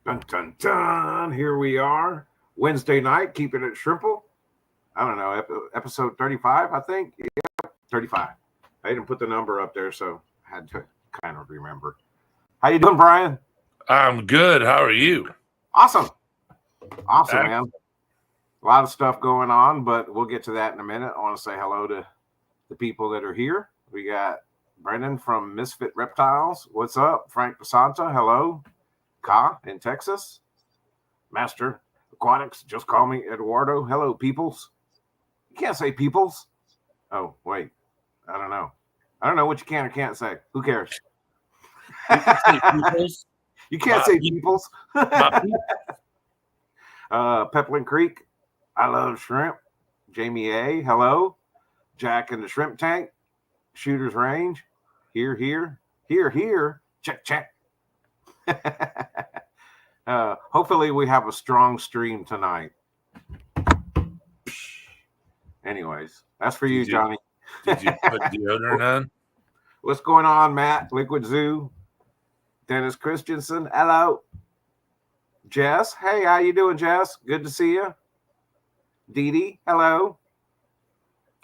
Dun, dun, dun. Here we are. Wednesday night, keeping it Shrimple. I don't know, episode 35, I think. Yep, 35. I didn't put the number up there, so I had to kind of remember. How you doing, Brian? I'm good. How are you? Awesome, man. A lot of stuff going on, but we'll get to that in a minute. I want to say hello to the people that are here. We got Brendan from Misfit Reptiles. What's up? Frank Basanta. Hello. Ka in Texas. Master Aquatics. Just call me Eduardo. Hello, peoples. You can't say peoples. Oh, wait. I don't know. I don't know what you can or can't say. Who cares? You can say peoples. You can't say peoples. Pepperland Creek. I love shrimp. Jamie A. Hello. Jack in the shrimp tank. Shooter's range. Here. Check. Hopefully we have a strong stream tonight. Anyways, that's for you, Johnny. Did you put deodorant on? What's going on, Matt? Liquid Zoo. Dennis Christensen. Hello. Jess. Hey, how you doing, Jess? Good to see you. Dee Dee. Hello.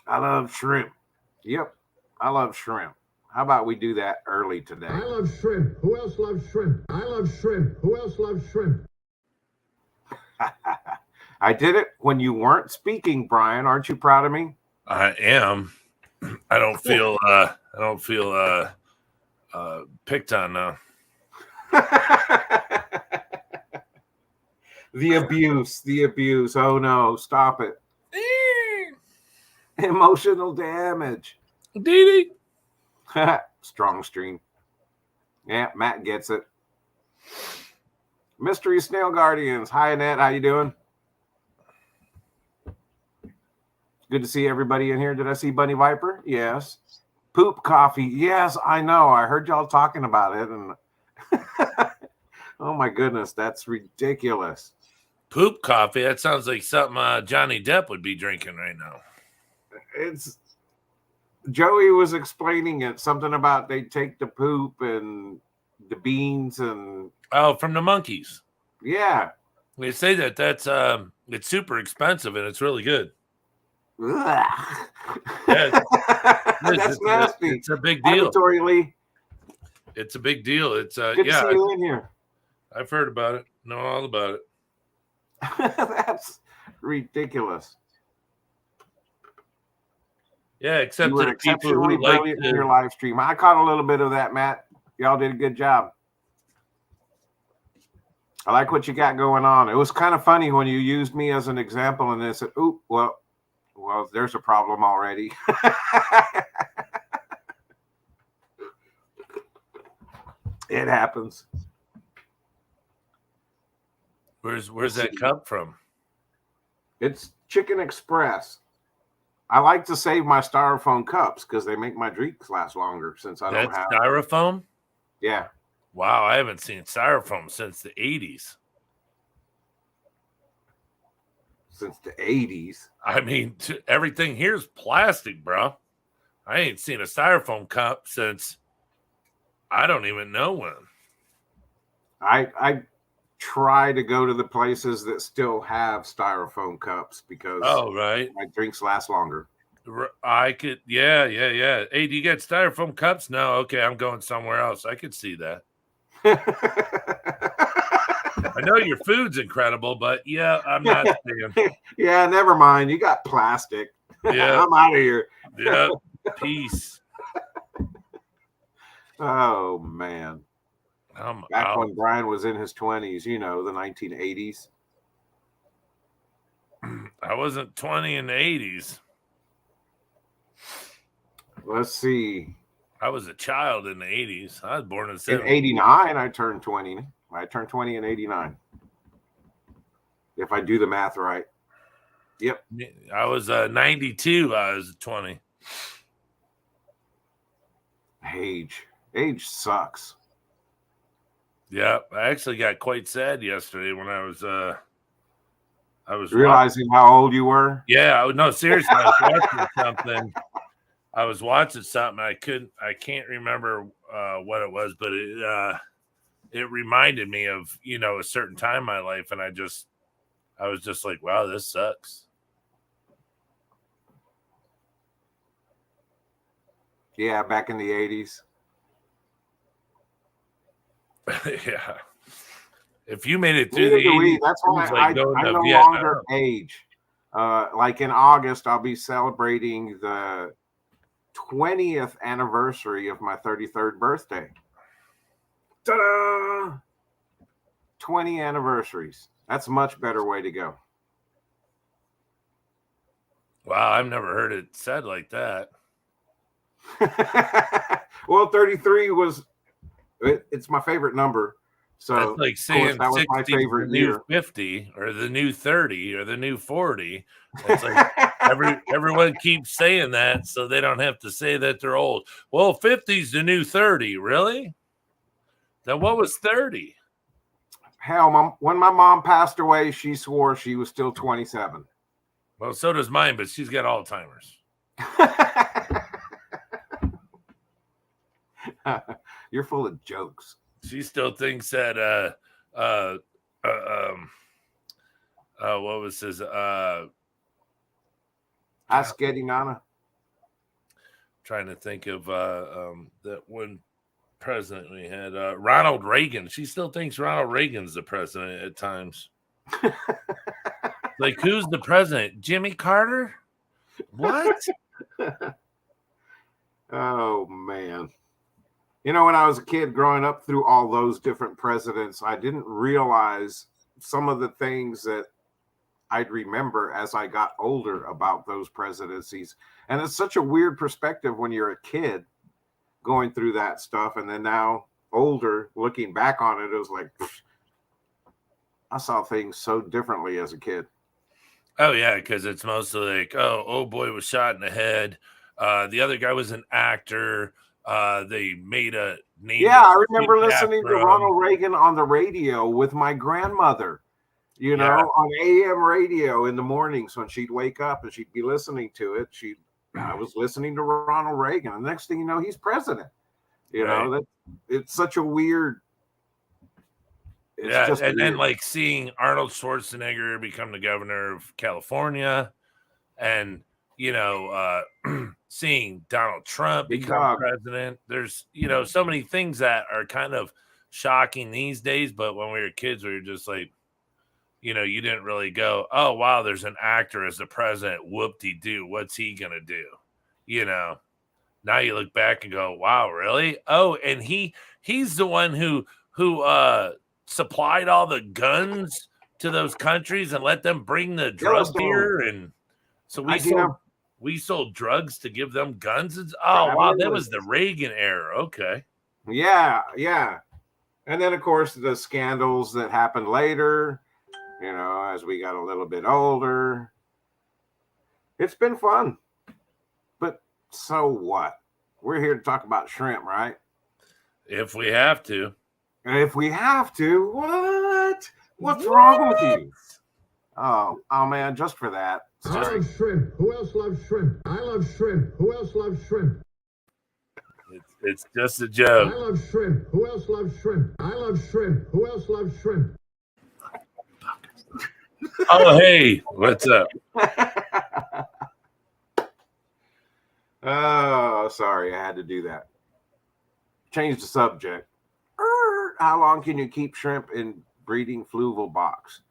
I love shrimp. Yep, I love shrimp. How about we do that early today? I love shrimp. Who else loves shrimp? I love shrimp. Who else loves shrimp? I did it when you weren't speaking, Brian. Aren't you proud of me? I am. I don't feel picked on now. The abuse. Oh no, stop it. Emotional damage. Dee Dee. Strong stream. Yeah, Matt gets it. Mystery Snail Guardians. Hi, Annette. How you doing? Good to see everybody in here. Did I see Bunny Viper? Yes. Poop coffee. Yes, I know. I heard y'all talking about it. And oh, my goodness. That's ridiculous. Poop coffee? That sounds like something Johnny Depp would be drinking right now. It's Joey was explaining it. Something about they take the poop and the beans and from the monkeys. Yeah. They say that's it's super expensive and it's really good. Yeah, that's nasty. It's a big deal. It's a big deal. It's good to see you in here. I've heard about it. Know all about it. That's ridiculous. Yeah, except you were exceptionally brilliant in your live stream. I caught a little bit of that, Matt. Y'all did a good job. I like what you got going on. It was kind of funny when you used me as an example and they said, "Ooh, well, there's a problem already." It happens. Where's that cup from? It's Chicken Express. I like to save my styrofoam cups because they make my drinks last longer since I don't have styrofoam. Yeah. Wow, I haven't seen styrofoam since the 80s. Since the 80s? I mean, everything here is plastic, bro. I ain't seen a styrofoam cup since I don't even know when. I try to go to the places that still have styrofoam cups because my drinks last longer. I could, yeah. Hey, do you get styrofoam cups? No, okay, I'm going somewhere else. I could see that. I know your food's incredible, but yeah, I'm not saying. Yeah, never mind. You got plastic. Yeah, I'm out of here. Yeah, peace. Oh man. Back when Brian was in his 20s, the 1980s. I wasn't 20 in the 80s. Let's see. I was a child in the 80s. I was born in 70s. In 89, I turned 20. I turned 20 in 89. If I do the math right. Yep. I was 92. I was 20. Age sucks. Yeah, I actually got quite sad yesterday when I was realizing how old you were. Yeah, no, seriously, I was watching something. I was watching something. I can't remember what it was, but it reminded me of, a certain time in my life. And I was just like, wow, this sucks. Yeah, back in the 80s. Yeah. If you made it through the 80s, That's why I no Vietnam. longer age. Like in August, I'll be celebrating the 20th anniversary of my 33rd birthday. Ta-da! 20 anniversaries. That's a much better way to go. Wow, I've never heard it said like that. Well, 33 it's my favorite number. So that's like saying that was my favorite the year. New 50 or the new 30 or the new 40. It's like everyone keeps saying that so they don't have to say that they're old. Well, 50's the new 30, really? Then what was 30? Hell, when my mom passed away, she swore she was still 27. Well, so does mine, but she's got Alzheimer's. You're full of jokes. She still thinks that what was his Askedinana. Trying to think of that one president we had, Ronald Reagan. She still thinks Ronald Reagan's the president at times. Like, who's the president? Jimmy Carter? What? Oh, man. When I was a kid growing up through all those different presidents, I didn't realize some of the things that I'd remember as I got older about those presidencies. And it's such a weird perspective when you're a kid going through that stuff. And then now older, looking back on it, it was like, I saw things so differently as a kid. Oh, yeah, because it's mostly like, oh boy was shot in the head. The other guy was an actor. They made a name. Yeah, I remember listening to Ronald Reagan on the radio with my grandmother, on AM radio in the mornings when she'd wake up and she'd be listening to it. I was listening to Ronald Reagan. And the next thing you know, he's president. It's such a weird. And like seeing Arnold Schwarzenegger become the governor of California, and seeing Donald Trump become president. There's so many things that are kind of shocking these days, but when we were kids, we were just like, you didn't really go, oh wow, there's an actor as the president. Whoop-de-doo, what's he gonna do? Now you look back and go, wow, really? Oh, and he's the one who supplied all the guns to those countries and let them bring the drugs here, and so we sold drugs to give them guns. Wow, that was the Reagan era. Okay. Yeah. And then, of course, the scandals that happened later, as we got a little bit older. It's been fun. But so what? We're here to talk about shrimp, right? If we have to. If we have to, what? What's wrong with you? Oh man, just for that. I love shrimp. Who else loves shrimp? I love shrimp. Who else loves shrimp? It's just a joke. I love shrimp. Who else loves shrimp? I love shrimp. Who else loves shrimp? Oh, hey, what's up? Oh, sorry, I had to do that. Change the subject. How long can you keep shrimp in breeding fluval box?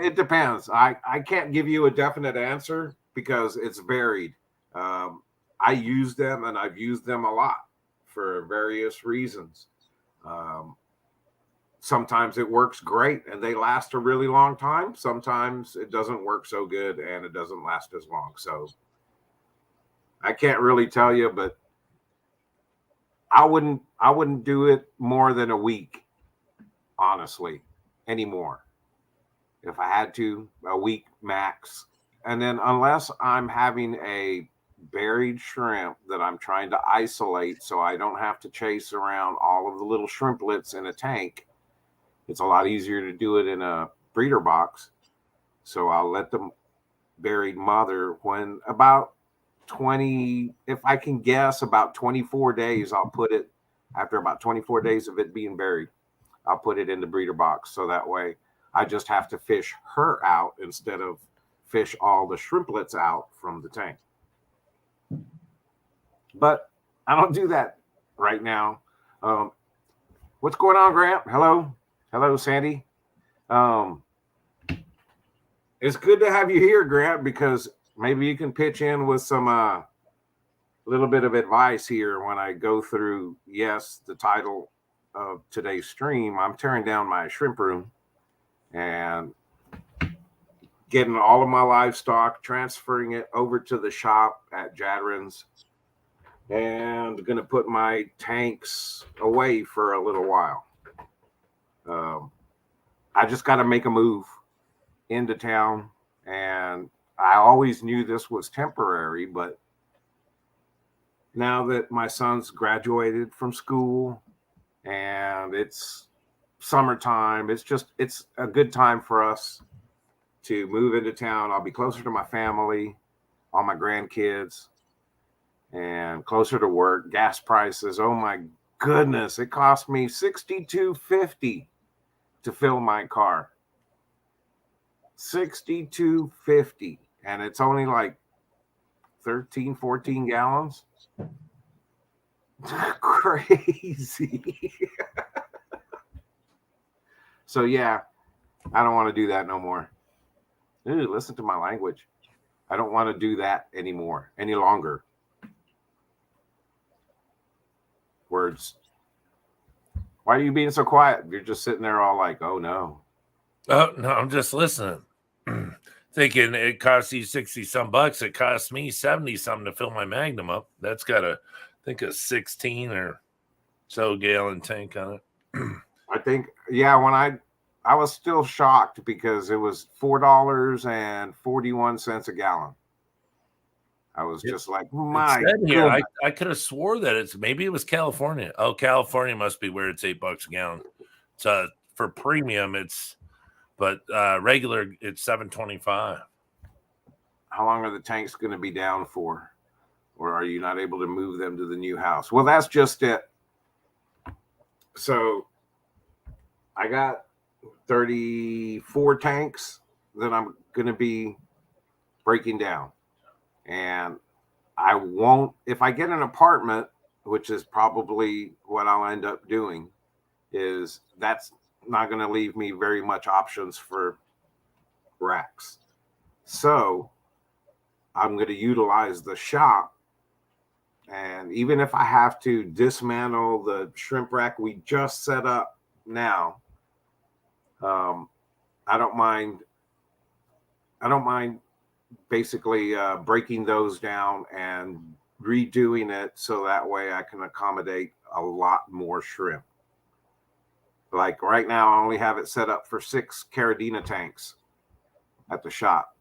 It depends. I can't give you a definite answer because it's varied. I use them, and I've used them a lot for various reasons. Sometimes it works great and they last a really long time. Sometimes it doesn't work so good and it doesn't last as long. So I can't really tell you, but I wouldn't do it more than a week, honestly, anymore. If I had to, a week max. And then unless I'm having a buried shrimp that I'm trying to isolate so I don't have to chase around all of the little shrimplets in a tank, it's a lot easier to do it in a breeder box. So I'll let the buried mother, when about 20, if I can guess, about 24 days, I'll put it after about 24 days of it being buried. I'll put it in the breeder box. So that way I just have to fish her out instead of fish all the shrimplets out from the tank. But I don't do that right now. What's going on, Grant? Hello, Sandy. It's good to have you here, Grant, because maybe you can pitch in with some little bit of advice here when I go through, yes, the title of today's stream. I'm tearing down my shrimp room and getting all of my livestock, transferring it over to the shop at Jadrin's, and going to put my tanks away for a little while. I just got to make a move into town, and I always knew this was temporary, but now that my son's graduated from school and it's summertime, it's a good time for us to move into town. I'll be closer to my family, all my grandkids, and closer to work. Gas prices, oh my goodness, it cost me $62.50 to fill my car. $62.50, and it's only like 14 gallons. Crazy. So yeah, I don't want to do that no more. Ooh, listen to my language. I don't want to do that anymore, any longer. Words. Why are you being so quiet? You're just sitting there all like, oh no. Oh no, I'm just listening. Thinking it costs you 60 some bucks. It costs me 70 something to fill my Magnum up. That's got a 16 or so gallon tank on it. I think, yeah, when I was still shocked because it was $4.41 a gallon. I was just like, my God. I could have swore that maybe it was California. Oh, California must be where it's $8 a gallon. So for premium, but regular it's $7.25. How long are the tanks going to be down for? Or are you not able to move them to the new house? Well, that's just it. So I got 34 tanks that I'm going to be breaking down. And I won't, if I get an apartment, which is probably what I'll end up doing, is that's not going to leave me very much options for racks. So I'm going to utilize the shop. And even if I have to dismantle the shrimp rack we just set up now, I don't mind basically breaking those down and redoing it so that way I can accommodate a lot more shrimp. Like right now, I only have it set up for 6 Caradina tanks at the shop.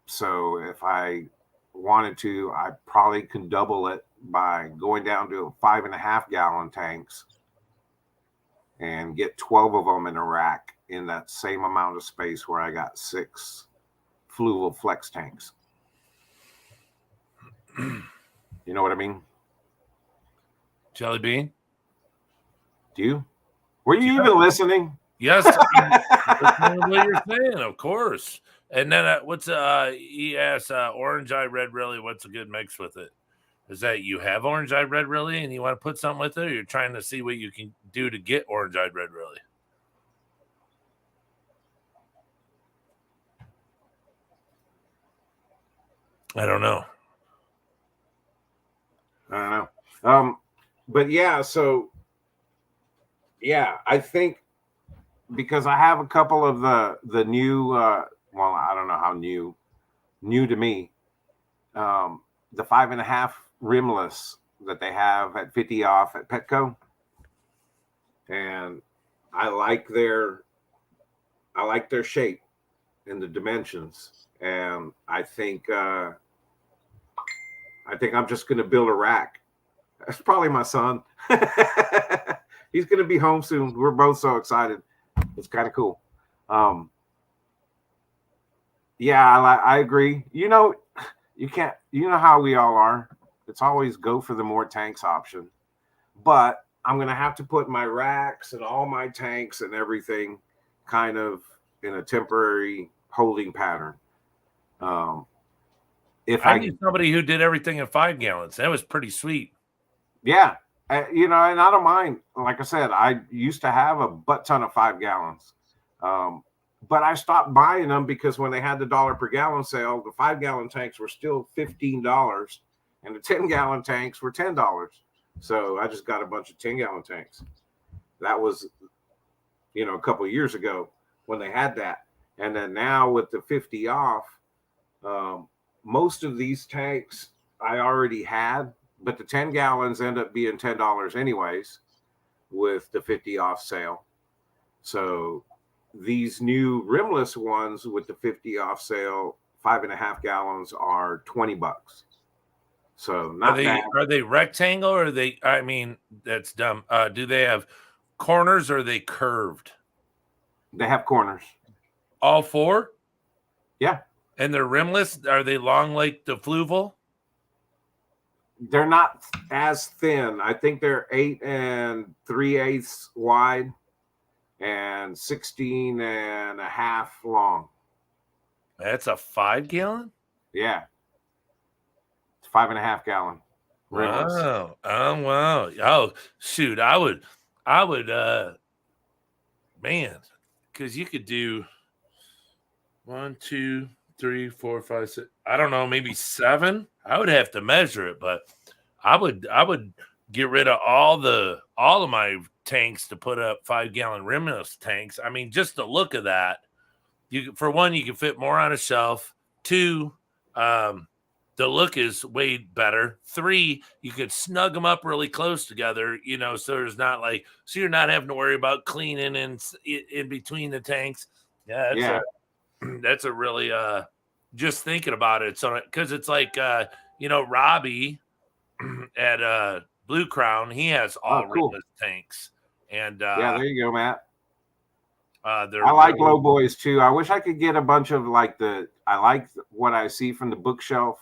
So if I wanted to, I probably can double it by going down to 5.5 gallon tanks and get 12 of them in a rack in that same amount of space where I got 6 fluval flex tanks. You know what I mean? Jelly bean? Do you? Were you even listening? Yes. What you're saying, of course. And then he asked orange eye red really, what's a good mix with it? Is that you have orange eye red really and you want to put something with it, or you're trying to see what you can do to get orange eye red really? I don't know. But yeah, so yeah, I think because I have a couple of the new well, I don't know how new to me, the 5.5 rimless that they have at 50 off at Petco, and I like their shape and the dimensions, and I think I'm just going to build a rack. That's probably my son. He's going to be home soon. We're both so excited. It's kind of cool. Yeah, I agree. You know how we all are. It's always go for the more tanks option. But I'm going to have to put my racks and all my tanks and everything kind of in a temporary holding pattern. If I knew somebody who did everything in 5 gallons. That was pretty sweet. Yeah. And I don't mind. Like I said, I used to have a butt ton of 5 gallons. But I stopped buying them because when they had the $1 per gallon sale, the 5 gallon tanks were still $15 and the 10 gallon tanks were $10. So I just got a bunch of 10 gallon tanks. That was, a couple of years ago when they had that. And then now with the 50 off, most of these tanks I already had, but the 10 gallons end up being $10 anyways with the 50 off sale. So these new rimless ones with the 50 off sale, 5.5 gallons are $20. So not bad. Are they rectangle or are they, I mean, that's dumb. Do they have corners or are they curved? They have corners. All 4? Yeah. And they're rimless. Are they long like the Fluval? They're not as thin. I think they're 8 3/8 wide and 16 and a half long. That's a 5 gallon? Yeah. It's 5.5 gallon. Rimless. Wow. Oh, wow. Oh, shoot. I would, man, because you could do 1, 2, 3, 4, 5, 6. I don't know, maybe 7. I would have to measure it, but I would get rid of all of my tanks to put up 5 gallon rimless tanks. I mean, just the look of that. For one, you can fit more on a shelf. 2, the look is way better. 3, you could snug them up really close together, so there's not so you're not having to worry about cleaning in between the tanks. Yeah, that's a really just thinking about it. So because it's like Robbie at Blue Crown, he has all rimless tanks, and yeah, there you go, Matt. I like low boys too. I wish I could get a bunch of I like what I see from the bookshelf.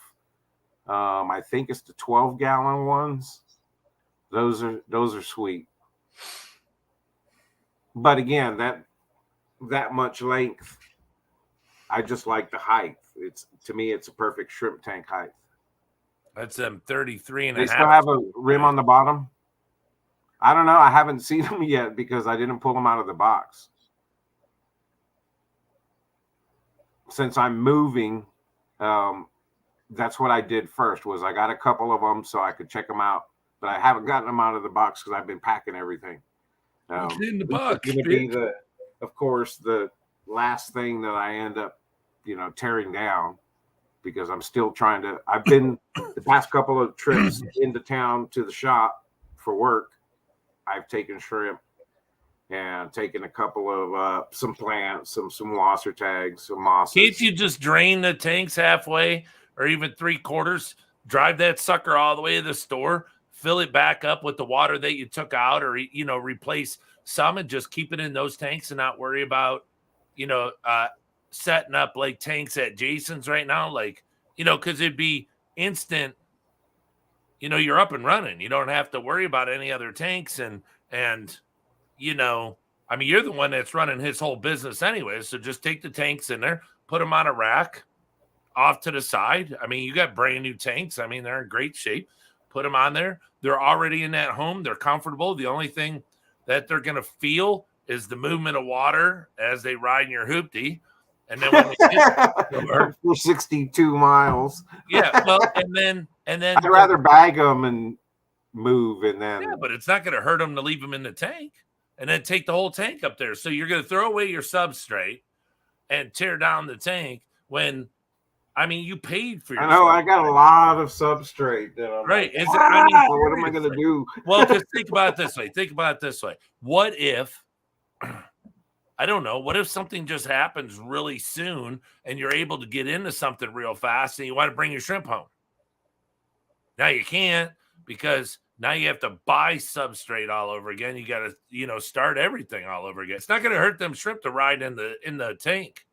I think it's the 12 gallon ones. Those are sweet. But again, that much length, I just like the height. To me, it's a perfect shrimp tank height. That's them 33 and they a half. Still have a rim on the bottom. I don't know. I haven't seen them yet because I didn't pull them out of the box. Since I'm moving, that's what I did first. Was I got a couple of them so I could check them out, but I haven't gotten them out of the box because I've been packing everything. It's in the box. It's going to be of course, the last thing that I end up, tearing down because I'm still trying to. I've been the past couple of trips into town to the shop for work. I've taken shrimp and taken a couple of some plants, some wasser tags, some mosses. Can't you just drain the tanks halfway or even 3/4? Drive that sucker all the way to the store, fill it back up with the water that you took out, or replace some and just keep it in those tanks and not worry about setting up like tanks at Jason's right now, because it'd be instant. You're up and running. You don't have to worry about any other tanks and I mean, you're the one that's running his whole business anyway. So just take the tanks in there, put them on a rack off to the side. I mean, you got brand new tanks. I mean, they're in great shape. Put them on there. They're already in that home. They're comfortable. The only thing that they're going to feel is the movement of water as they ride in your hoopty. And then when they get for 62 miles. Yeah. Well, and then I'd rather bag them and move and then. Yeah, but it's not going to hurt them to leave them in the tank and then take the whole tank up there. So you're going to throw away your substrate and tear down the tank when, I mean, you paid for your. I know. I got a lot of substrate. Right. What am I going to do? Well, just think about it this way. What if, I don't know, what if something just happens really soon and you're able to get into something real fast and you want to bring your shrimp home? Now you can't because now you have to buy substrate all over again. You got to, start everything all over again. It's not going to hurt them shrimp to ride in the tank.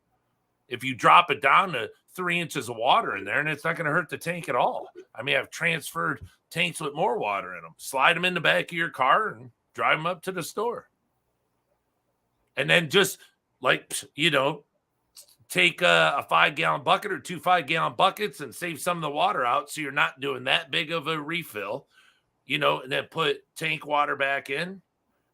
If you drop it down to 3 inches of water in there, and it's not going to hurt the tank at all. I mean, I've transferred tanks with more water in them. Slide them in the back of your car, and drive them up to the store. And then just like, take a 5-gallon bucket or 2 5-gallon buckets and save some of the water out. So you're not doing that big of a refill, and then put tank water back in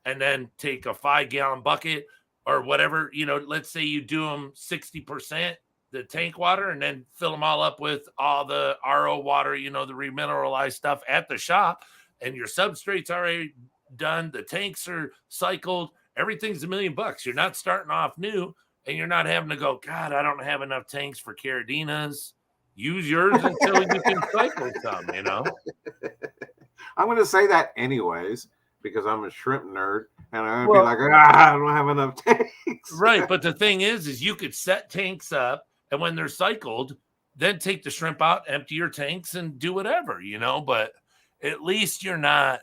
and then take a 5-gallon bucket or whatever, let's say you do them 60% the tank water and then fill them all up with all the RO water, the remineralized stuff at the shop, and your substrate's already done. The tanks are cycled. Everything's $1 million. You're not starting off new, and you're not having to go, God, I don't have enough tanks for Caradinas. Use yours until you can cycle some, I'm going to say that anyways, because I'm a shrimp nerd, and I'm going to be like, I don't have enough tanks. Right, but the thing is you could set tanks up, and when they're cycled, then take the shrimp out, empty your tanks, and do whatever, but at least you're not,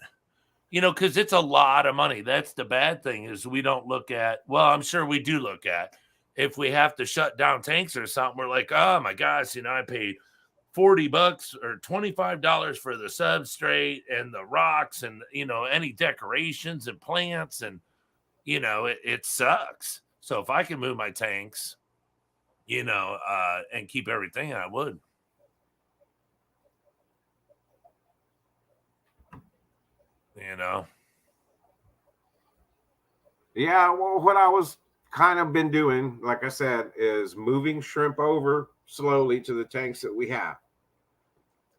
because it's a lot of money. That's the bad thing is we don't look at, well, I'm sure we do look at, if we have to shut down tanks or something, we're like, oh my gosh, I paid $40 or $25 for the substrate and the rocks and, any decorations and plants, and, it sucks. So if I can move my tanks, and keep everything, I would. Yeah, well, what I was kind of been doing, like I said, is moving shrimp over slowly to the tanks that we have.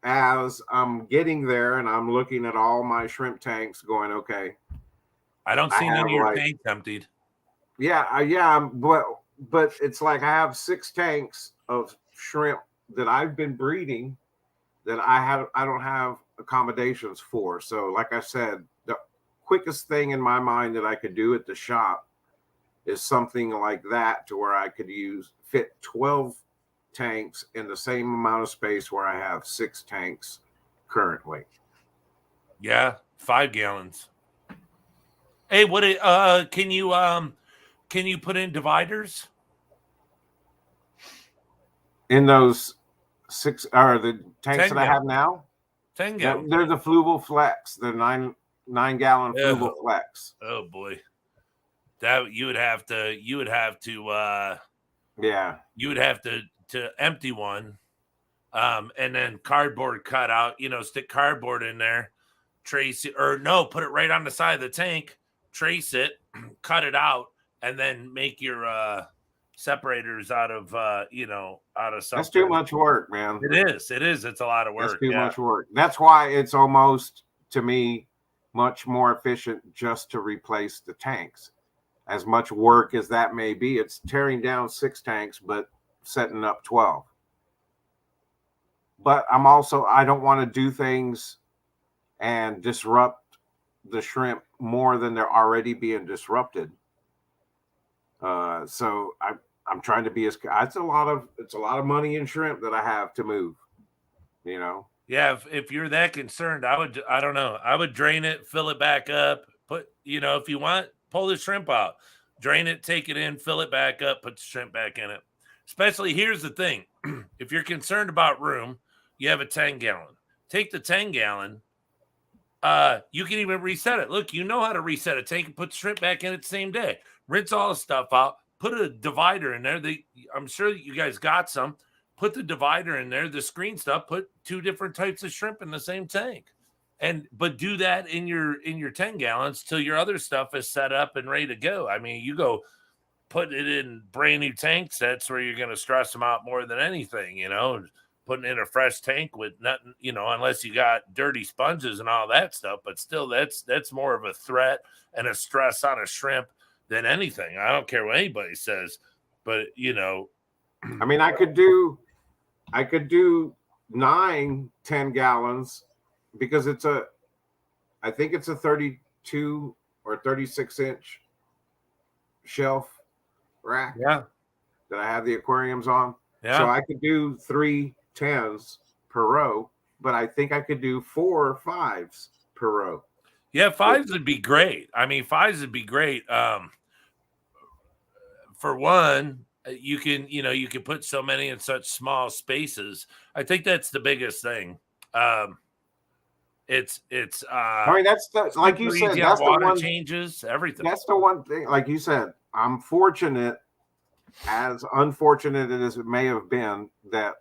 As I'm getting there and I'm looking at all my shrimp tanks going, okay. I don't see any of your tanks emptied. Yeah, but it's like I have 6 tanks of shrimp that I've been breeding that I don't have accommodations for. So like I said, the quickest thing in my mind that I could do at the shop is something like that, to where I could fit 12 tanks in the same amount of space where I have 6 tanks currently. Yeah, 5 gallons. Hey, can you put in dividers in those 6 or the tanks that I have now? 10 gallons. They're the Fluval Flex. They're 9-gallon Fluval Flex. Oh boy, that you would have to you would have to empty one, and then cardboard cut out. Stick cardboard in there, trace it, or no, put it right on the side of the tank. Trace it, cut it out, and then make your separators out of something. That's too much work, man. It is. It's a lot of work. That's too much work. That's why it's almost, to me, much more efficient just to replace the tanks. As much work as that may be, it's tearing down 6 tanks, but setting up 12. But I don't want to do things and disrupt the shrimp more than they're already being disrupted. So I'm trying to be it's a lot of money in shrimp that I have to move, Yeah, if you're that concerned, I don't know. I would drain it, fill it back up, if you want, pull the shrimp out, drain it, take it in, fill it back up, put the shrimp back in it. Especially, here's the thing. If you're concerned about room, you have a 10-gallon. Take the 10-gallon. You can even reset it. Look, you know how to reset a tank and put the shrimp back in it the same day. Rinse all the stuff out. Put a divider in there. I'm sure that you guys got some. Put the divider in there, the screen stuff. Put 2 different types of shrimp in the same tank, but do that in your 10 gallons till your other stuff is set up and ready to go. I mean, you go put it in brand new tank sets where you're going to stress them out more than anything. Putting in a fresh tank with nothing, unless you got dirty sponges and all that stuff. But still, that's more of a threat and a stress on a shrimp than anything. I don't care what anybody says, but I mean, I could do 9 10-gallons because I think it's a 32 or 36-inch shelf rack. Yeah. That I have the aquariums on. Yeah. So I could do 3 10s per row, but I think I could do 4 5s per row. Yeah, 5s would be great. I mean, 5s would be great. For one, you can put so many in such small spaces. I think that's the biggest thing. It's I mean, that's like you said, that's the one changes, everything. That's the one thing, like you said, I'm fortunate, as unfortunate as it may have been, that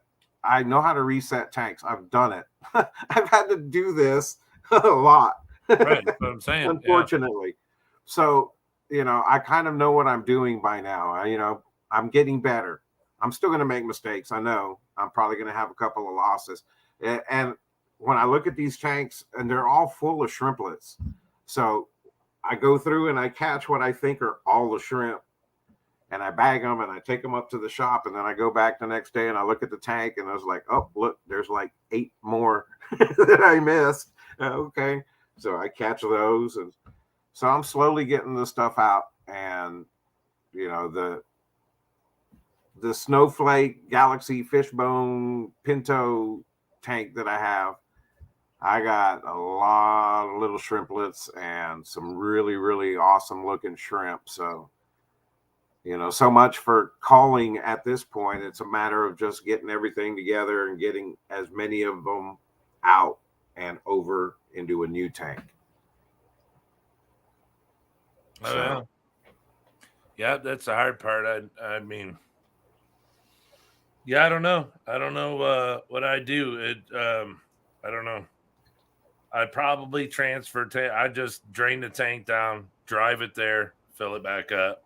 I know how to reset tanks. I've done it. I've had to do this a lot. Right, that's what I'm saying. Unfortunately. Yeah. So, I kind of know what I'm doing by now. I'm getting better. I'm still going to make mistakes. I know I'm probably going to have a couple of losses. And when I look at these tanks, and they're all full of shrimplets. So I go through and I catch what I think are all the shrimp, and I bag them and I take them up to the shop, and then I go back the next day and I look at the tank, and I was like, oh, look, there's like 8 more that I missed. Okay. So I catch those. And so I'm slowly getting the stuff out. And, the Snowflake Galaxy Fishbone Pinto tank that I got a lot of little shrimplets and some really, really awesome looking shrimp. So, so much for calling at this point. It's a matter of just getting everything together and getting as many of them out and over into a new tank. Oh, yeah, that's the hard part. I mean, yeah, I don't know. I don't know what I do. I don't know. I probably transfer. I just drain the tank down, drive it there, fill it back up.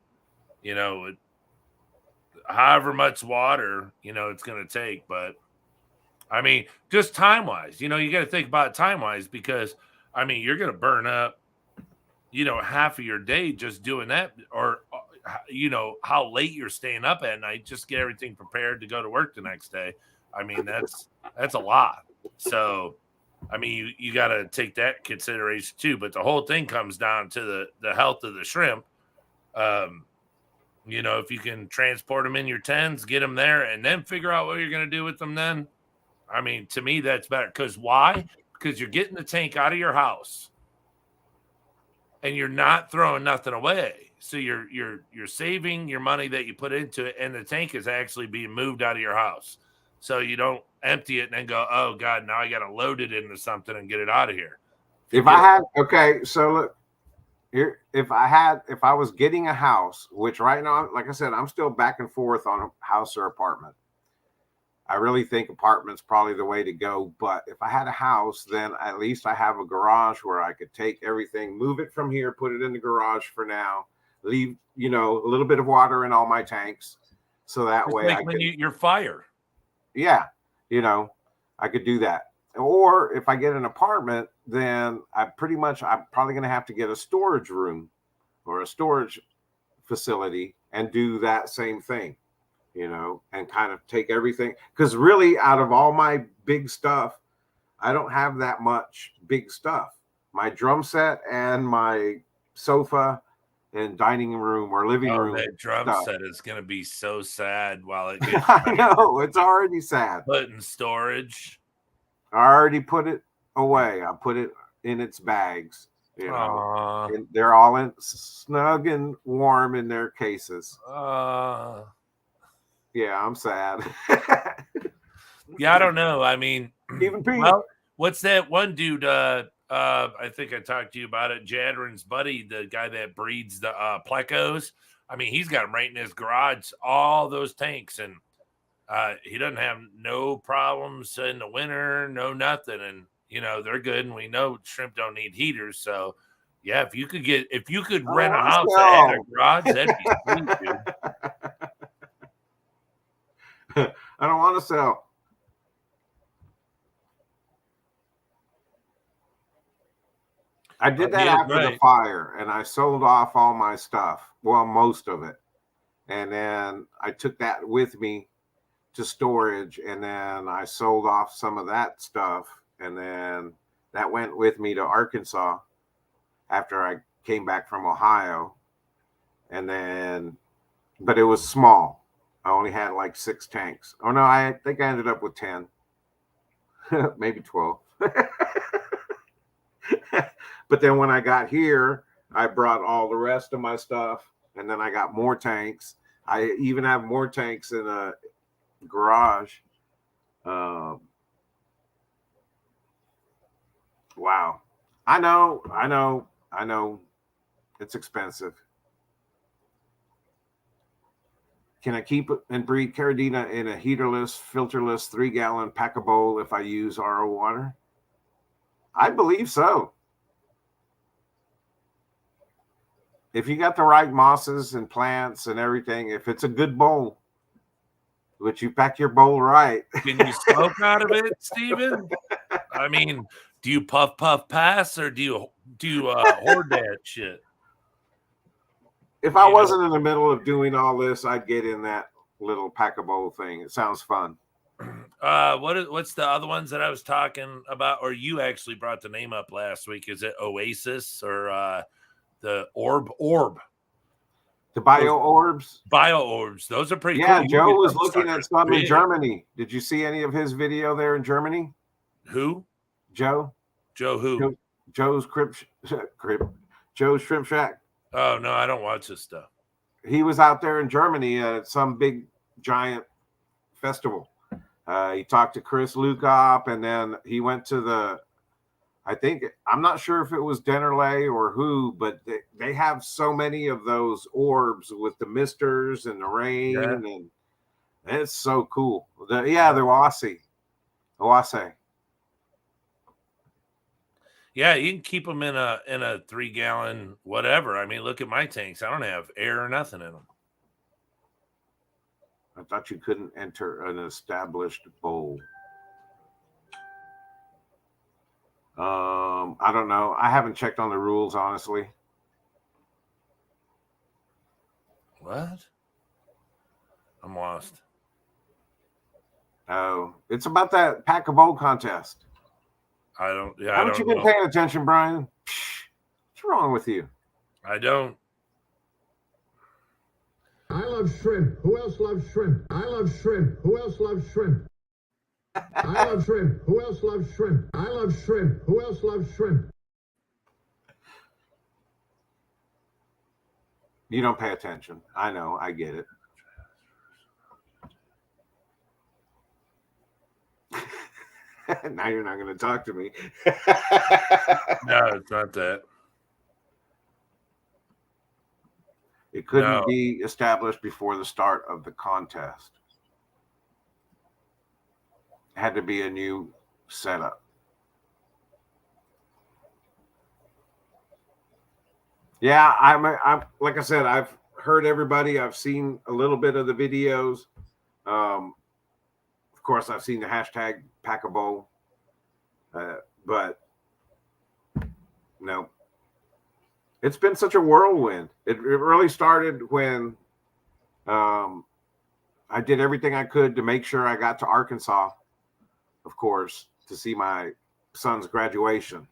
However much water, it's going to take. But I mean, just time wise, you got to think about time wise, because I mean, you're going to burn up, half of your day just doing that, or how late you're staying up at night, just get everything prepared to go to work the next day. I mean, that's a lot. So, I mean, you got to take that consideration too. But the whole thing comes down to the health of the shrimp. If you can transport them in your 10s, get them there, and then figure out what you're going to do with them then. I mean, to me, that's better. Because why? Because you're getting the tank out of your house, and you're not throwing nothing away. So you're saving your money that you put into it, and the tank is actually being moved out of your house. So you don't empty it and then go, oh God, now I got to load it into something and get it out of here. So look, here, if I was getting a house, which right now, like I said, I'm still back and forth on a house or apartment. I really think apartment's probably the way to go. But if I had a house, then at least I have a garage where I could take everything, move it from here, put it in the garage for now, leave, a little bit of water in all my tanks. So that it's way like your fire. Yeah. I could do that. Or if I get an apartment, then I'm probably going to have to get a storage room or a storage facility and do that same thing. And kind of take everything, because really out of all my big stuff, I don't have that much big stuff. My drum set and my sofa and dining room or living room. That drum set is going to be so sad while it gets I know, it's already sad. Put in storage. I already put it away. I put it in its bags. And they're all snug and warm in their cases. Yeah, I'm sad. Yeah, I don't know. I mean, even Pete. Well, what's that one dude? I think I talked to you about it. Jadrin's buddy, the guy that breeds the plecos. I mean, he's got them right in his garage, all those tanks, and he doesn't have no problems in the winter, no nothing, and they're good. And we know shrimp don't need heaters, so yeah, if you could rent a house that had a garage, that'd be sweet, dude. I don't want to sell. I did that after the fire, and I sold off all my stuff. Well, most of it. And then I took that with me to storage, and then I sold off some of that stuff. And then that went with me to Arkansas after I came back from Ohio. And then, but it was small. I only had like 6 tanks. Oh no, I think I ended up with 10, maybe 12. But then when I got here, I brought all the rest of my stuff, and then I got more tanks. I even have more tanks in a garage. Wow. I know. It's expensive. Can I keep and breed Caridina in a heaterless, filterless 3-gallon pack a bowl if I use RO water? I believe so. If you got the right mosses and plants and everything, if it's a good bowl, which you pack your bowl right. Can you smoke out of it, Steven? I mean, do you puff pass or do you hoard that shit? If I wasn't in the middle of doing all this, I'd get in that little pack a bowl thing. It sounds fun. What's the other ones that I was talking about, or you actually brought the name up last week? Is it Oasis or the Orb? The bio orbs? Bio orbs. Those are pretty cool. Yeah, Joe was looking at some in Germany. Did you see any of his video there in Germany? Who? Joe. Joe who? Joe's Joe's Shrimp Shack. Oh, no, I don't watch this stuff. He was out there in Germany at some big, giant festival. He talked to Chris Lukop, and then he went to I'm not sure if it was Dennerley or who, but they have so many of those orbs with the misters and the rain, and it's so cool. The Oase. Yeah, you can keep them in a 3-gallon whatever. I mean, look at my tanks. I don't have air or nothing in them. I thought you couldn't enter an established bowl. I don't know. I haven't checked on the rules, honestly. What? I'm lost. Oh, it's about that pack a bowl contest. Haven't you been paying attention, Brian? What's wrong with you? I don't. I love shrimp. Who else loves shrimp? I love shrimp. Who else loves shrimp? I love shrimp. Who else loves shrimp? I love shrimp. Who else loves shrimp? You don't pay attention. I know. I get it. Now you're not going to talk to me. No, it's not that. It couldn't be established before the start of the contest. It had to be a new setup. Yeah, I'm like I said, I've heard everybody. I've seen a little bit of the videos. Of course, I've seen the hashtag pack a bowl, but no. It's been such a whirlwind. It really started when I did everything I could to make sure I got to Arkansas, of course, to see my son's graduation.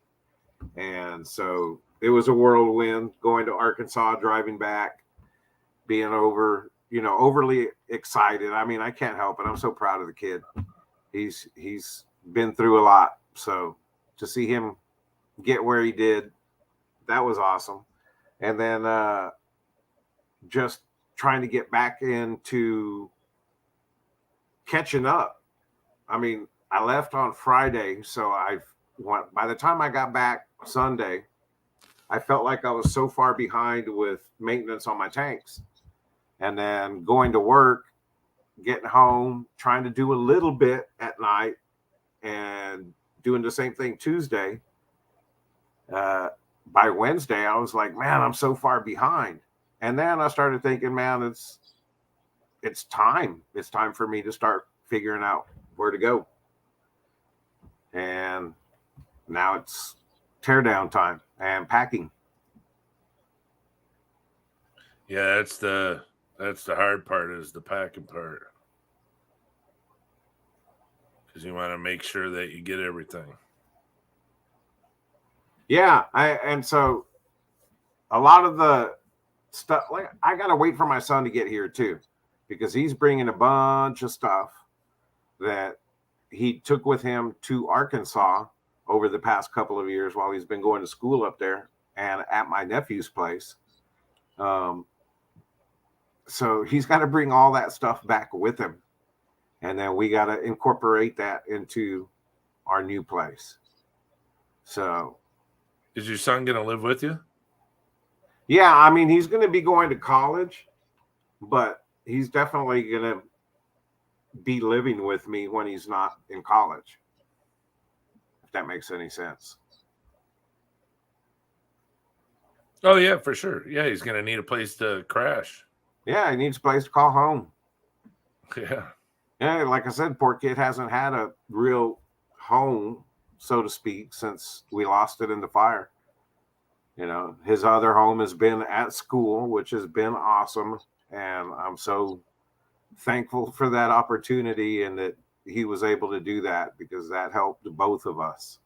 And so it was a whirlwind going to Arkansas, driving back, being overly excited. I mean, I can't help it. I'm so proud of the kid. He's been through a lot. So to see him get where he did, that was awesome. And then just trying to get back into catching up. I mean, I left on Friday, so by the time I got back Sunday, I felt like I was so far behind with maintenance on my tanks. And then going to work, getting home, trying to do a little bit at night, and doing the same thing Tuesday. By Wednesday, I was like, man, I'm so far behind. And then I started thinking, man, it's time. It's time for me to start figuring out where to go. And now it's teardown time and packing. Yeah, that's the hard part, is the packing part. Because you want to make sure that you get everything. Yeah, and so a lot of the stuff, like, I gotta wait for my son to get here too, because he's bringing a bunch of stuff that he took with him to Arkansas over the past couple of years while he's been going to school up there and at my nephew's place. So he's got to bring all that stuff back with him, and then we got to incorporate that into our new place. So, is your son going to live with you? Yeah, I mean, he's going to be going to college, but he's definitely going to be living with me when he's not in college, if that makes any sense. Oh, yeah, for sure. Yeah, he's going to need a place to crash. Yeah, he needs a place to call home. Yeah. Yeah, like I said, poor kid hasn't had a real home, so to speak, since we lost it in the fire. You know, his other home has been at school, which has been awesome. And I'm so thankful for that opportunity and that he was able to do that, because that helped both of us.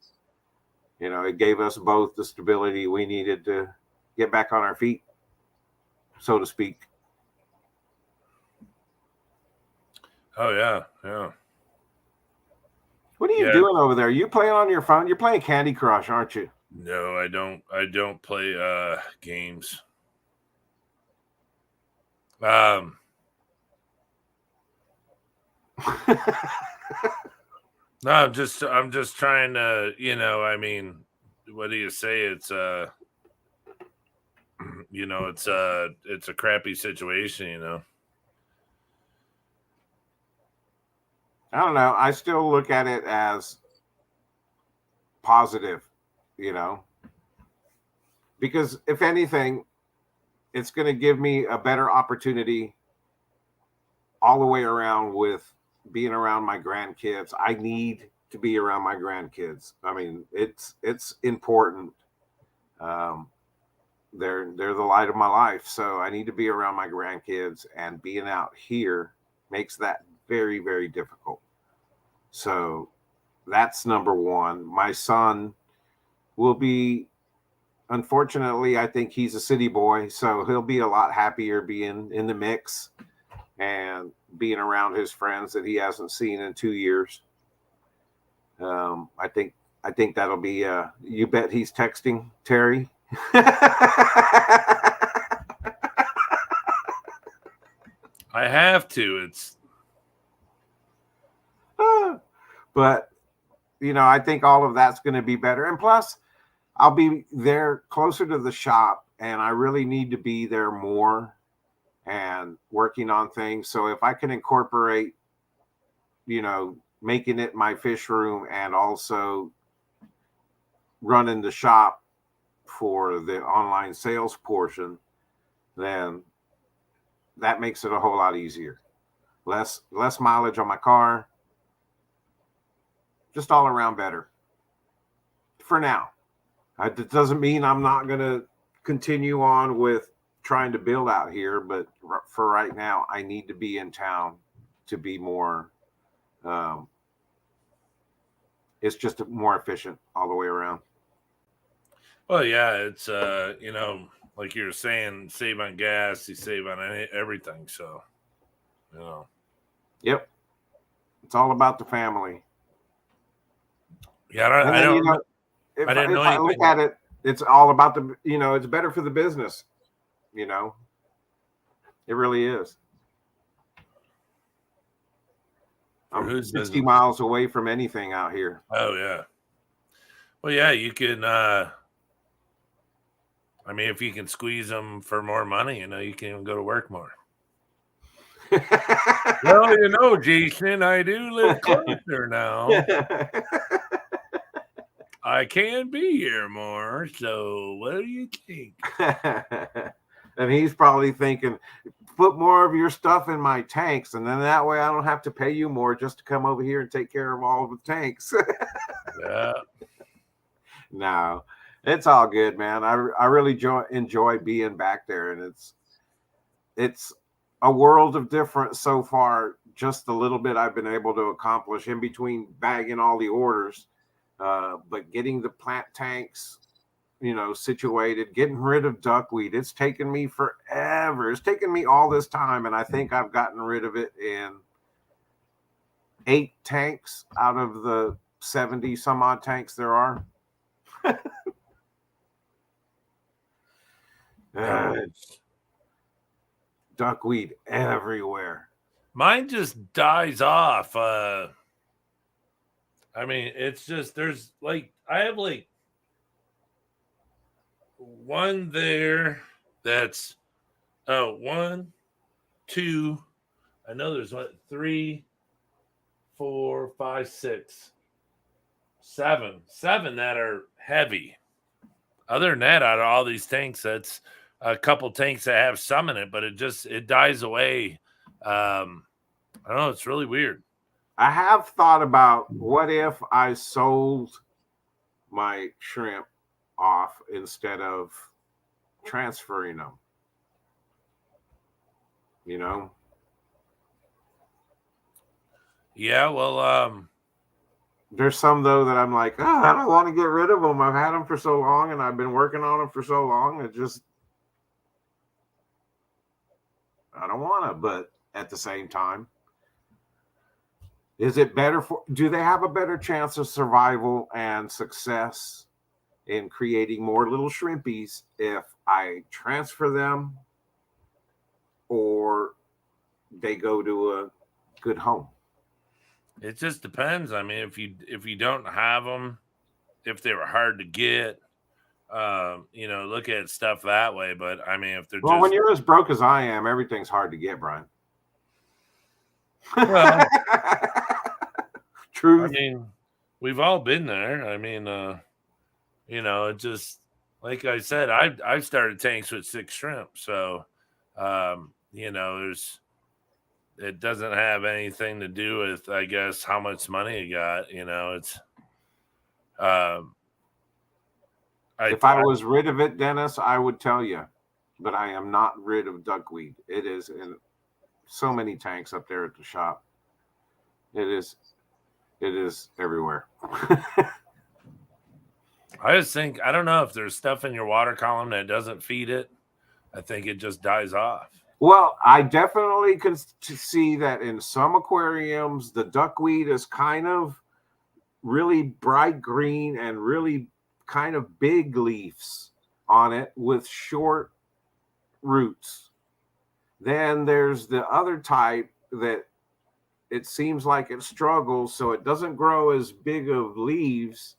You know, it gave us both the stability we needed to get back on our feet, so to speak. Oh, yeah. Yeah. What are you doing over there? You playing on your phone? You're playing Candy Crush, aren't you? No, I don't play games. No, I'm just trying to, I mean, what do you say? It's it's a crappy situation, I don't know. I still look at it as positive, because if anything, it's going to give me a better opportunity all the way around with being around my grandkids. I need to be around my grandkids. I mean, it's important. They're the light of my life, so I need to be around my grandkids, and being out here makes that very, very difficult. So that's number one. My son will be, unfortunately, I think he's a city boy, so he'll be a lot happier being in the mix and being around his friends that he hasn't seen in 2 years. I think that'll be. You bet he's texting Terry. I have to. It's. But I think all of that's going to be better, and plus, I'll be there closer to the shop, and I really need to be there more and working on things. So if I can incorporate, making it my fish room and also running the shop for the online sales portion, then that makes it a whole lot easier. Less mileage on my car, just all around better for now. It doesn't mean I'm not going to continue on with trying to build out here, but for right now, I need to be in town to be more. It's just more efficient all the way around. Well, yeah, it's like you were saying, save on gas, you save on everything. So, Yep, it's all about the family. Yeah, I don't know. If I look at it, it's all about the. It's better for the business. It really is. I'm 60 miles away from anything out here. Oh, yeah. Well, yeah, you can. I mean, if you can squeeze them for more money, you can even go to work more. Well, Jason, I do live closer now. I can be here more. So, what do you think? And he's probably thinking, put more of your stuff in my tanks, and then that way I don't have to pay you more just to come over here and take care of all of the tanks. Yeah. No, it's all good, man. I really enjoy being back there, and it's a world of difference so far. Just the little bit I've been able to accomplish in between bagging all the orders, but getting the plant tanks, situated, getting rid of duckweed. It's taken me forever. It's taken me all this time, and I think I've gotten rid of it in 8 tanks out of the 70 some odd tanks there are. Duckweed everywhere. Mine just dies off. I mean, it's just I have one there that's 1, 2. I know there's 3, 4, 5, 6, 7 that are heavy. Other than that, out of all these tanks, that's a couple tanks that have some in it, but it dies away. I don't know. It's really weird. I have thought about what if I sold my shrimp off instead of transferring them. You know? Yeah, well, there's some though that I'm like, I don't want to get rid of them. I've had them for so long, and I've been working on them for so long. It just, I don't want to. But at the same time, is it better for? Do they have a better chance of survival and success in creating more little shrimpies if I transfer them, or they go to a good home? it just depends. I mean, if you don't have them, if they were hard to get, look at stuff that way. But I mean, if they're when you're as broke as I am, everything's hard to get, Brian. Well, true. I mean, we've all been there. I mean, it just like I said, I started tanks with 6 shrimp, so it doesn't have anything to do with, I guess, how much money you got. It's if I was rid of it, Dennis, I would tell you, but I am not rid of duckweed. It is in so many tanks up there at the shop. It is everywhere. I just think, I don't know if there's stuff in your water column that doesn't feed it. I think it just dies off. Well, I definitely can see that in some aquariums, the duckweed is kind of really bright green and really kind of big leaves on it with short roots. Then there's the other type that it seems like it struggles, so it doesn't grow as big of leaves,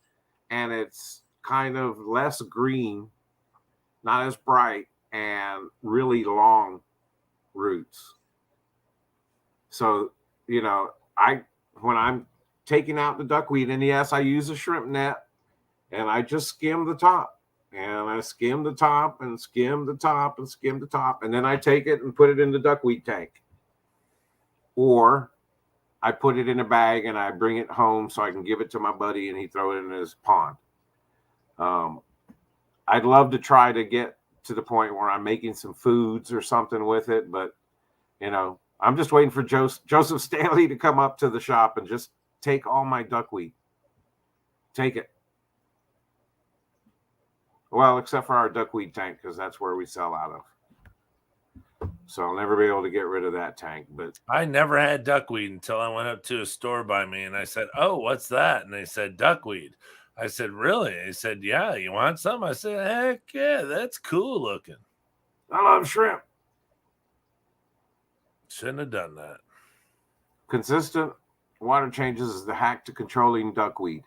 and it's kind of less green, not as bright, and really long roots. So, when I'm taking out the duckweed, and yes, I use a shrimp net, and I just skim the top, and I skim the top and skim the top and skim the top, and then I take it and put it in the duckweed tank. Or I put it in a bag and I bring it home so I can give it to my buddy and he throw it in his pond. I'd love to try to get to the point where I'm making some foods or something with it, but I'm just waiting for Joseph Stanley to come up to the shop and just take all my duckweed. Take it. Well, except for our duckweed tank, because that's where we sell out of. So I'll never be able to get rid of that tank. But I never had duckweed until I went up to a store by me and I said, "Oh, what's that?" And they said, "Duckweed." I said, "Really?" They said, "Yeah, you want some?" I said, "Heck yeah, that's cool looking." I love shrimp. Shouldn't have done that. Consistent water changes is the hack to controlling duckweed.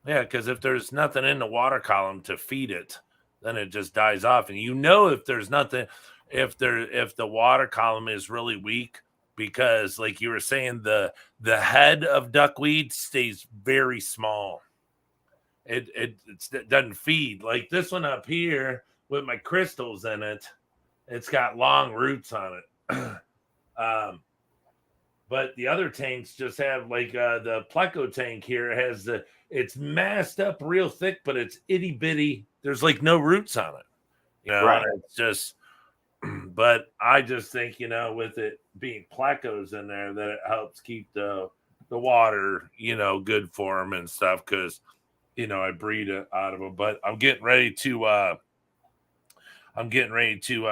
Yeah, because if there's nothing in the water column to feed it, then it just dies off. And if there's nothing, if the water column is really weak, because like you were saying, the head of duckweed stays very small. It doesn't feed. Like this one up here with my crystals in it, it's got long roots on it. But the other tanks just have like the Pleco tank here has it's masked up real thick, but it's itty bitty. There's like no roots on it, Right. And it's just, but I just think, with it being Plecos in there, that it helps keep the water, good for them and stuff. Cause, I breed it out of them, but I'm getting ready to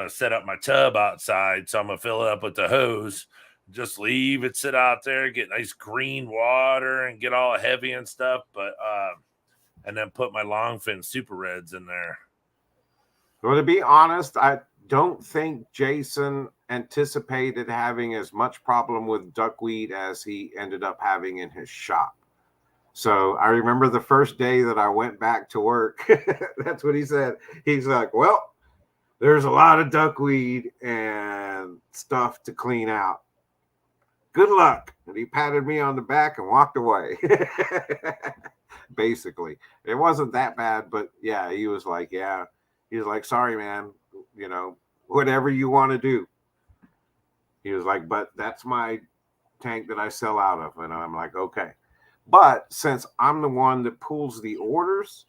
set up my tub outside. So I'm going to fill it up with the hose. Just leave it sit out there, get nice green water and get all heavy and stuff, but and then put my longfin super reds in there. Well, to be honest, I don't think Jason anticipated having as much problem with duckweed as he ended up having in his shop. So I remember the first day that I went back to work. That's what he said. He's like, well, there's a lot of duckweed and stuff to clean out. Good luck. And he patted me on the back and walked away. Basically, it wasn't that bad, but yeah, he was like, sorry, man, whatever you want to do. He was like, but that's my tank that I sell out of. And I'm like, okay. But since I'm the one that pulls the orders,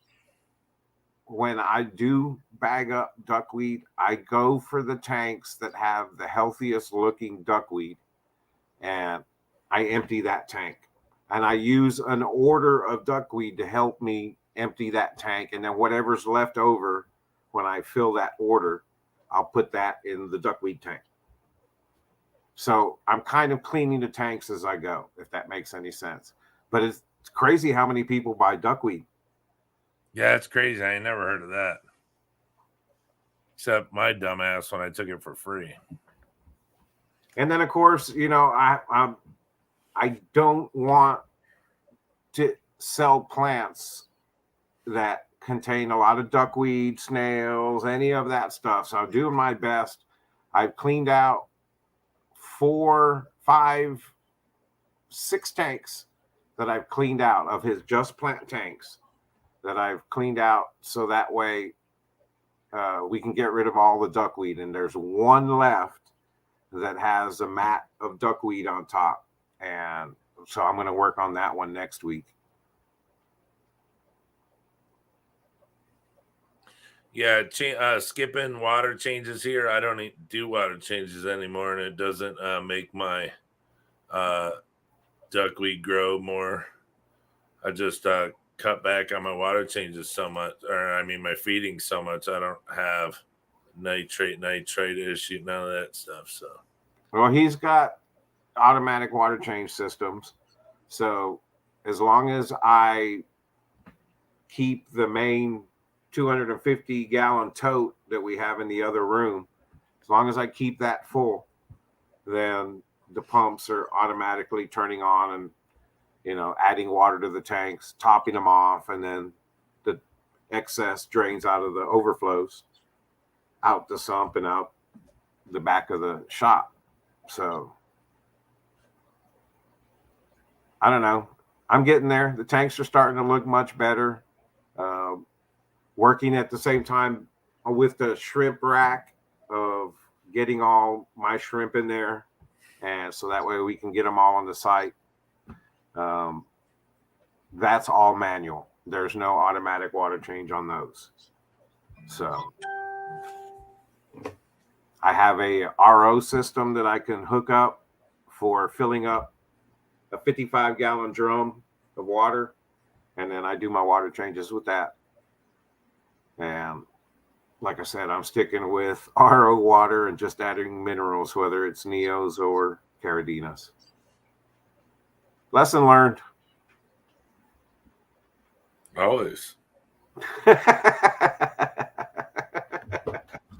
when I do bag up duckweed, I go for the tanks that have the healthiest looking duckweed, and I empty that tank. And I use an order of duckweed to help me empty that tank. And then whatever's left over when I fill that order, I'll put that in the duckweed tank. So I'm kind of cleaning the tanks as I go, if that makes any sense. But it's crazy how many people buy duckweed. Yeah, it's crazy. I ain't never heard of that. Except my dumbass when I took it for free. And then, of course, I don't want to sell plants that contain a lot of duckweed, snails, any of that stuff. So I'm doing my best. I've cleaned out 4, 5, 6 tanks that I've cleaned out of his just plant tanks that I've cleaned out. So that way we can get rid of all the duckweed. And there's one left that has a mat of duckweed on top. And so I'm going to work on that one next week. Yeah, skipping water changes here. I don't do water changes anymore, and it doesn't make my duckweed grow more. I just cut back on my water changes so much, my feeding so much. I don't have nitrate issue, none of that stuff. So, well, he's got automatic water change systems. So as long as I keep the main 250-gallon tote that we have in the other room, as long as I keep that full, then the pumps are automatically turning on and, adding water to the tanks, topping them off, and then the excess drains out of the overflows out the sump and out the back of the shop. So I don't know. I'm getting there. The tanks are starting to look much better. Working at the same time with the shrimp rack of getting all my shrimp in there. And so that way we can get them all on the site. That's all manual. There's no automatic water change on those. So I have a RO system that I can hook up for filling up a 55-gallon drum of water. And then I do my water changes with that. And like I said, I'm sticking with RO water and just adding minerals, whether it's Neos or Caradinas. Lesson learned. Always.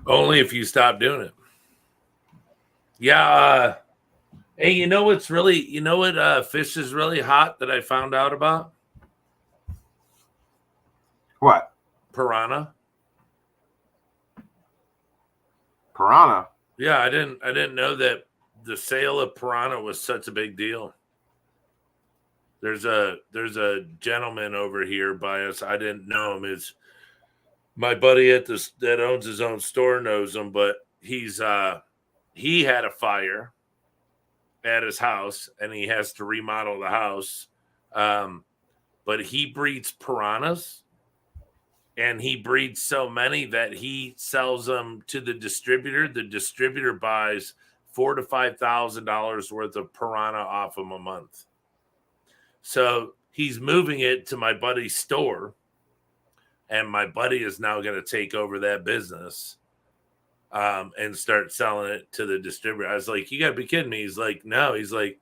Only if you stop doing it. Yeah. Hey, you know what fish is really hot that I found out about? What? Piranha. Yeah, I didn't know that the sale of piranha was such a big deal. There's a gentleman over here by us. I didn't know him. It's my buddy that owns his own store knows him, but he had a fire at his house and he has to remodel the house. But he breeds piranhas. And he breeds so many that he sells them to the distributor. The distributor buys $4,000 to $5,000 worth of piranha off him a month. So he's moving it to my buddy's store, and my buddy is now going to take over that business and start selling it to the distributor. I was like, "You got to be kidding me!" He's like, "No." He's like,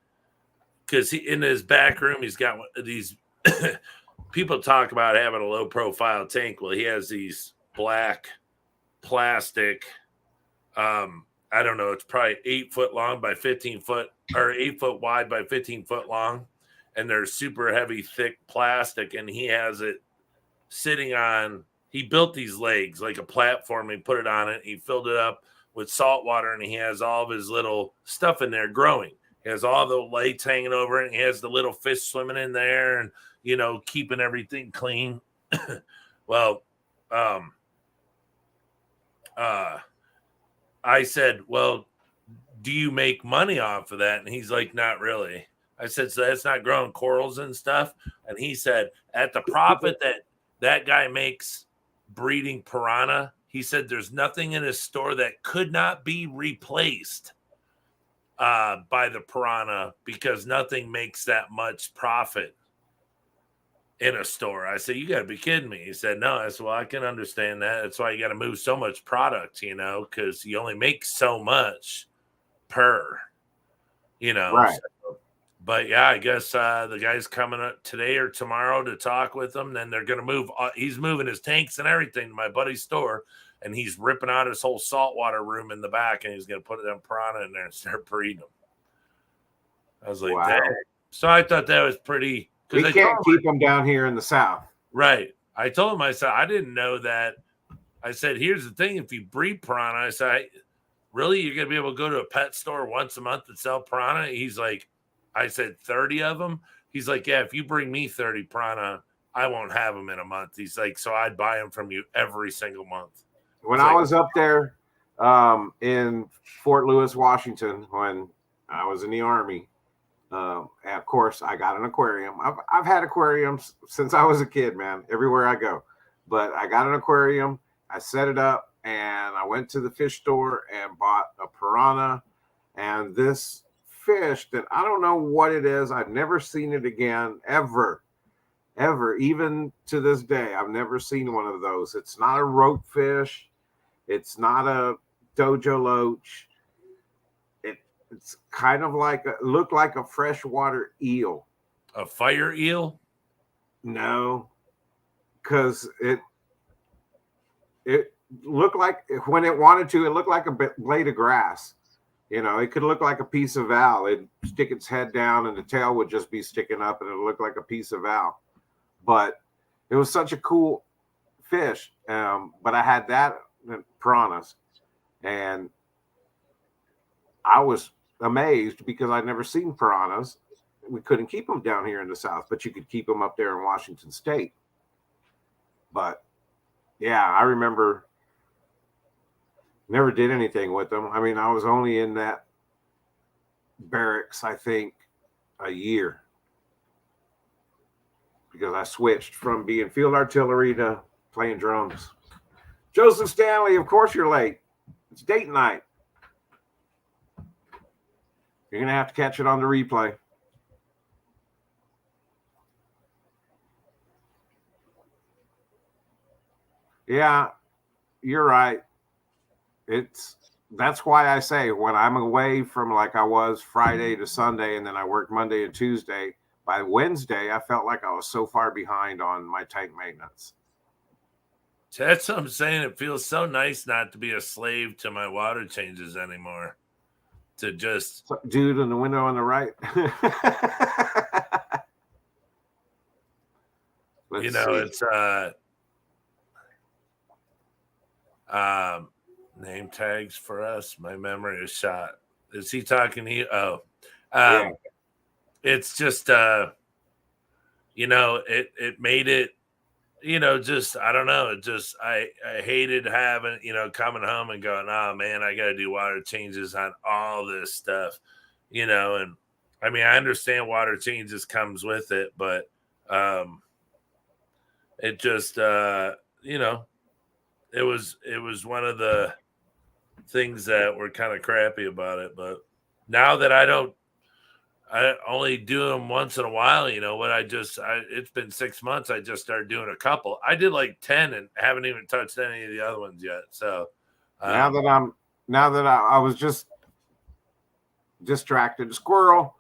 because in his back room, he's got these. People talk about having a low profile tank. Well, he has these black plastic. I don't know. It's probably 8 foot long by 15 foot, or 8 foot wide by 15 foot long. and they're super heavy, thick plastic, and he has it sitting on. He built these legs like a platform. He put it on it. He filled it up with salt water, and he has all of his little stuff in there growing. He has all the lights hanging over it. And he has the little fish swimming in there, and keeping everything clean. Well, I said, well, do you make money off of that? And he's like, not really. I said, so that's not growing corals and stuff? And he said, at the profit that guy makes breeding piranha, he said there's nothing in his store that could not be replaced by the piranha, because nothing makes that much profit in a store. I said, you got to be kidding me. He said, no. I said, well, I can understand that. That's why you got to move so much product, because you only make so much per, Right. So, but yeah, I guess the guy's coming up today or tomorrow to talk with them. Then they're going to move. He's moving his tanks and everything to my buddy's store, and he's ripping out his whole saltwater room in the back, and he's going to put them piranha in there and start breeding them. I was like, wow. Dang. So I thought that was pretty. We can't keep them down here in the South. Right. I told him, I said, I didn't know that. I said, here's the thing. If you breed piranha, I said, really, you're going to be able to go to a pet store once a month and sell piranha? He's like, I said, 30 of them? He's like, yeah, if you bring me 30 piranha, I won't have them in a month. He's like, so I'd buy them from you every single month. When I was up there in Fort Lewis, Washington, when I was in the Army, and of course, I got an aquarium. I've had aquariums since I was a kid, man, everywhere I go. But I got an aquarium. I set it up, and I went to the fish store and bought a piranha. And this fish that I don't know what it is. I've never seen it again, ever. Even to this day, I've never seen one of those. It's not a rope fish. It's not a dojo loach. It's kind of like looked like a freshwater eel. A fire eel? No, because it looked like, when it wanted to, it looked like a blade of grass. It could look like a piece of Val. It'd stick its head down and the tail would just be sticking up and it would look like a piece of Val. But it was such a cool fish. But I had that piranhas, and I was amazed because I'd never seen piranhas. We couldn't keep them down here in the South, but you could keep them up there in Washington State. But yeah, I remember never did anything with them. I mean, I was only in that barracks, I think, a year, because I switched from being field artillery to playing drums. Joseph Stanley, of course you're late. It's date night. You're going to have to catch it on the replay. Yeah, you're right. That's why I say, when I'm away from, like I was Friday to Sunday, and then I worked Monday and Tuesday, by Wednesday, I felt like I was so far behind on my tank maintenance. That's what I'm saying. It feels so nice not to be a slave to my water changes anymore. To just dude in the window on the right. It's name tags for us. My memory is shot. Is he talking to you? Yeah. It's just it made it, just, I don't know. It just, I hated having, coming home and going, oh man, I got to do water changes on all this stuff, and I mean, I understand water changes comes with it, but it just, it was one of the things that were kind of crappy about it. But now that I only do them once in a while. It's been 6 months. I just started doing a couple. I did like 10 and haven't even touched any of the other ones yet. So now that I was just distracted, squirrel.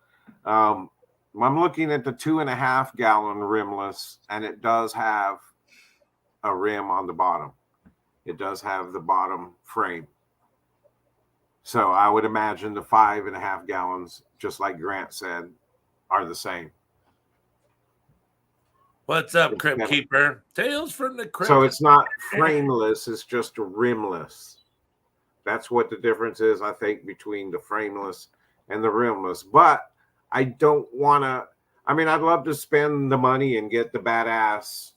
I'm looking at the 2.5 gallon rimless, and it does have a rim on the bottom. It does have the bottom frame. So I would imagine the 5.5 gallons, just like Grant said, are the same. What's up, Crypt Keeper? Tales from the Crypt. So it's not frameless, it's just rimless. That's what the difference is, I think, between the frameless and the rimless. But I don't want to, I mean, I'd love to spend the money and get the badass,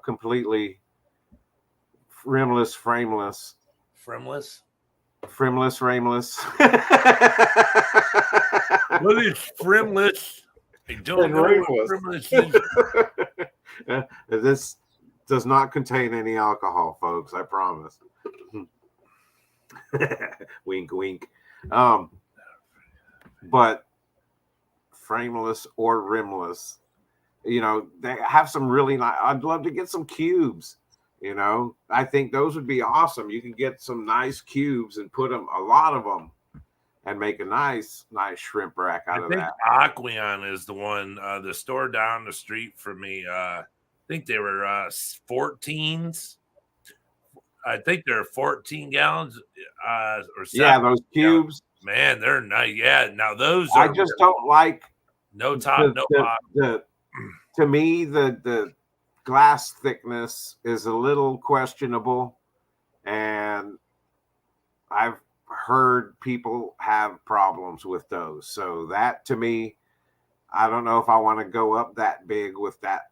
completely rimless, frameless. Frimless? Frimless, rameless. What is frimless? I don't know what frimless is. This does not contain any alcohol, folks. I promise. Wink, wink. But frameless or rimless, they have some really nice. I'd love to get some cubes. I think those would be awesome. You can get some nice cubes and put them, a lot of them, and make a nice shrimp rack out of that. Aquarium is the one, the store down the street from me. I think they were 14s. I think they're 14 gallons or 7. Yeah, those cubes. Man, they're nice. Yeah, now those I just don't like no top, no bottom. To me, the glass thickness is a little questionable, and I've heard people have problems with those. So that, to me, I don't know if I want to go up that big with that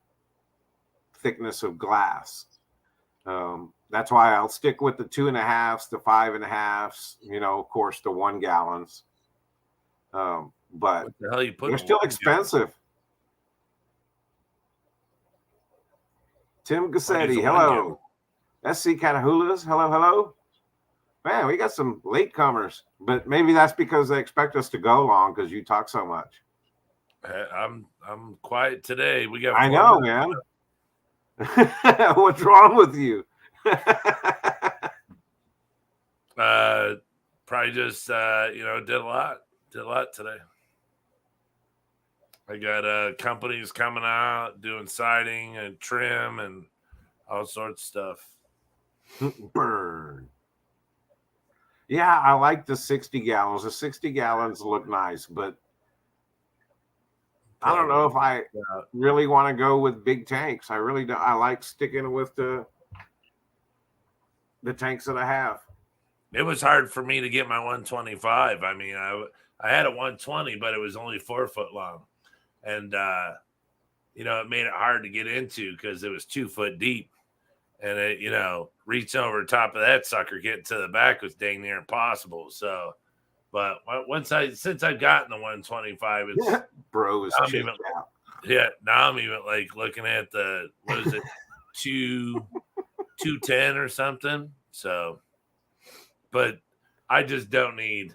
thickness of glass. That's why I'll stick with the 2.5s, the 5.5s, of course, the 1 gallons. But what the hell you put? They're still expensive. Tim Gassetti, hello. SC Catahulas, hello. Man, we got some latecomers, but maybe that's because they expect us to go long because you talk so much. I'm quiet today. We got. I know, man. What's wrong with you? Probably just did a lot today. I got companies coming out doing siding and trim and all sorts of stuff. Burn. Yeah, I like the 60 gallons. The 60 gallons look nice, but I don't know if I really want to go with big tanks. I really don't. I like sticking with the tanks that I have. It was hard for me to get my 125. I mean, I had a 120, but it was only 4 foot long. And, it made it hard to get into because it was 2 foot deep. And it, reaching over the top of that sucker, getting to the back was dang near impossible. So, but since I've gotten the 125, it's bro is out. Yeah, now I'm even like looking at the, what is it, 210 or something. So, but I just don't need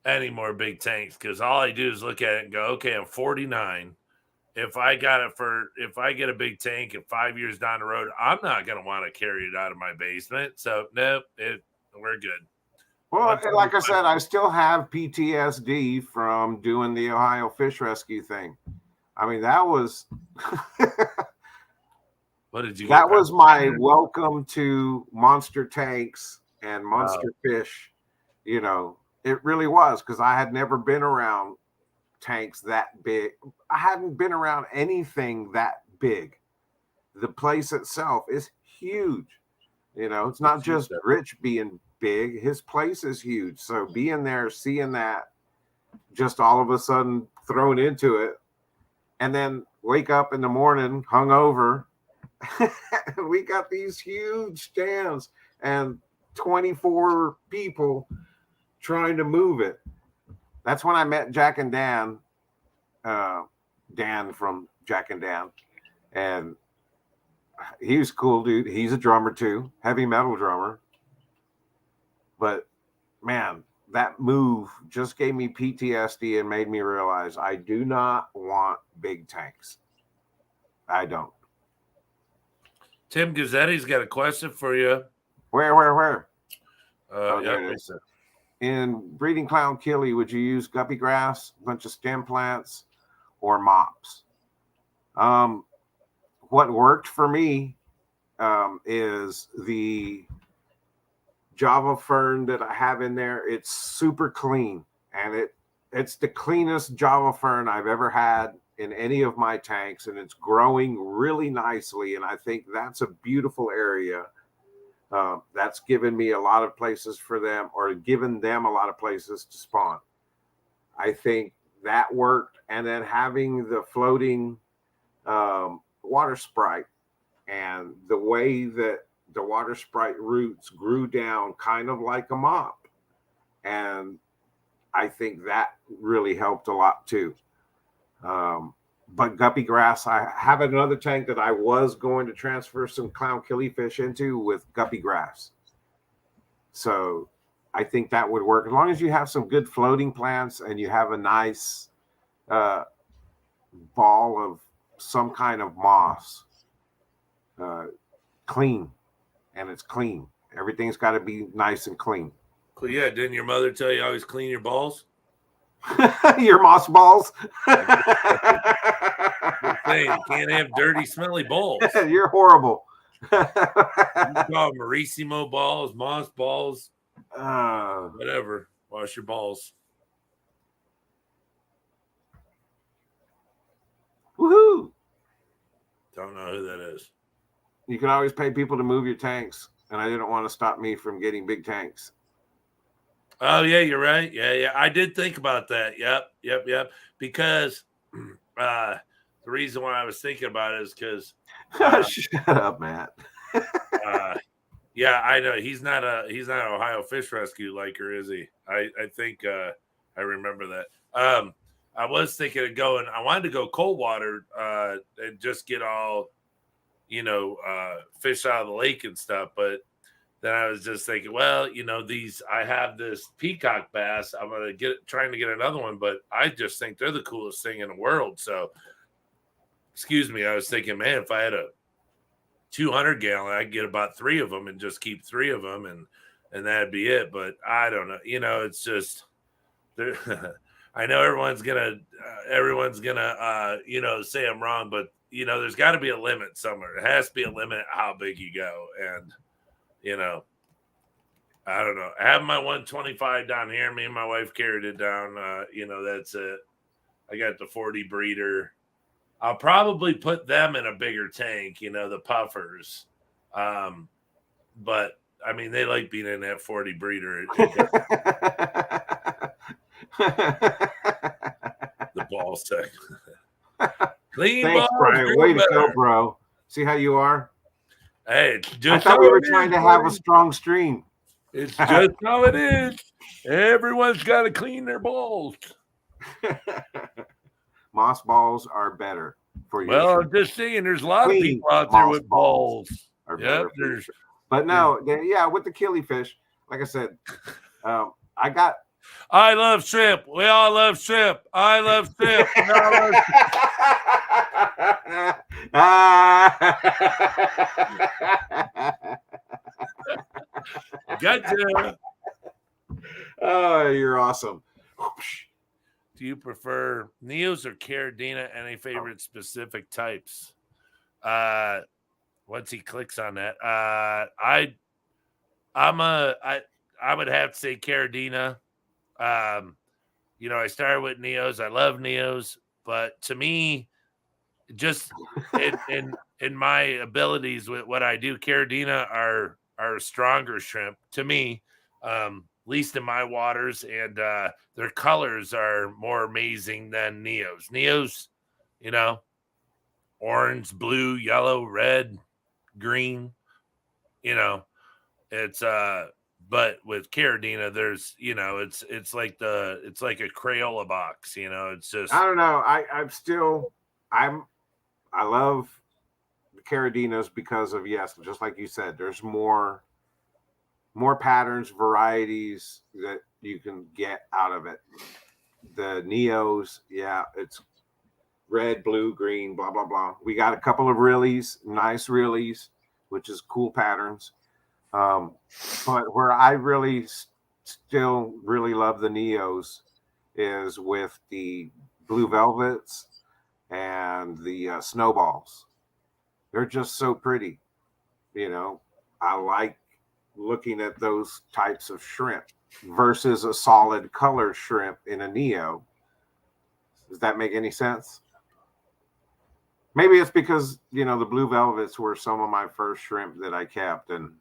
any more big tanks because all I do is look at it and go, okay, I'm 49. If I get a big tank and 5 years down the road, I'm not going to want to carry it out of my basement. So nope, we're good. Well, like I said, I still have PTSD from doing the Ohio fish rescue thing. I mean, that was what did you? That was my welcome to monster tanks and monster fish. It really was, because I had never been around tanks that big. I hadn't been around anything that big. The place itself is huge. It's not just Rich being big. His place is huge. So being there, seeing that, just all of a sudden thrown into it, and then wake up in the morning hungover. We got these huge stands and 24 people trying to move it. That's when I met Jack and Dan, Dan from Jack and Dan, and he was cool, dude. He's a drummer too, heavy metal drummer. But man, that move just gave me PTSD and made me realize I do not want big tanks. I don't. Tim Gazzetti's got a question for you. Where? Yeah. In breeding clown killie, would you use guppy grass, a bunch of stem plants, or mops? What worked for me is the Java fern that I have in there. It's super clean, and it's the cleanest Java fern I've ever had in any of my tanks, and it's growing really nicely. And I think that's a beautiful area. That's given me a lot of places for them, or given them a lot of places to spawn. I think that worked. And then having the floating water sprite, and the way that the water sprite roots grew down kind of like a mop. And I think that really helped a lot too. But guppy grass, I have another tank that I was going to transfer some clown killifish into with guppy grass. So I think that would work as long as you have some good floating plants and you have a nice ball of some kind of moss. Clean, and it's clean. Everything's got to be nice and clean. Well, yeah, didn't your mother tell you always clean your balls? Your moss balls. Saying, you can't have dirty, smelly balls. You're horrible. You call them Marissimo balls, moss balls, whatever. Wash your balls. Woohoo! Don't know who that is. You can always pay people to move your tanks, and I didn't want to stop me from getting big tanks. Oh, yeah, you're right. Yeah. I did think about that. Yep. Because the reason why I was thinking about it is because shut up, Matt. Yeah, I know he's not an Ohio Fish Rescue liker, is he? I think I remember that. I was thinking of going. I wanted to go cold water and just get all fish out of the lake and stuff, but then I was just thinking, well, I have this peacock bass. I'm trying to get another one, but I just think they're the coolest thing in the world. So, excuse me, I was thinking, man, if I had a 200 gallon, I'd get about 3 of them and just keep 3 of them, and that'd be it. But I don't know. It's just I know everyone's gonna say I'm wrong, but there's got to be a limit somewhere. There has to be a limit how big you go, and I don't know. I have my 125 down here. Me and my wife carried it down. That's it. I got the 40 breeder. I'll probably put them in a bigger tank, the puffers. But I mean, they like being in that 40 breeder. The ball sack. Clean. Thanks, Brian. Way to go, bro. See how you are? Hey, I thought we were trying to have a strong stream. It's just how it is. Everyone's got to clean their balls. Moss balls are better for you. Well, I'm just saying, there's a lot of people out there with balls. Yep, but no, yeah, with the killifish, like I said, I love shrimp. We all love shrimp. I love shrimp. Gotcha. Oh, you're awesome. Do you prefer Neos or Caridina? Any favorite specific types? Once he clicks on that, I would have to say Caridina. I started with Neos. I love Neos, but to me, just in my abilities with what I do, Caridina are stronger shrimp to me, least in my waters, and their colors are more amazing than Neos. Neos, orange, blue, yellow, red, green, it's but with Caridina, there's it's like a Crayola box, it's just, I don't know. I love the Caridinas because of, yes, just like you said, there's more patterns, varieties that you can get out of it. The Neos, yeah, it's red, blue, green, blah, blah, blah. We got a couple of nice reelies, which is cool patterns. But where I really still really love the Neos is with the blue velvets and the snowballs. They're just so pretty. I like looking at those types of shrimp versus a solid color shrimp in a Neo. Does that make any sense? Maybe it's because, the blue velvets were some of my first shrimp that I kept, and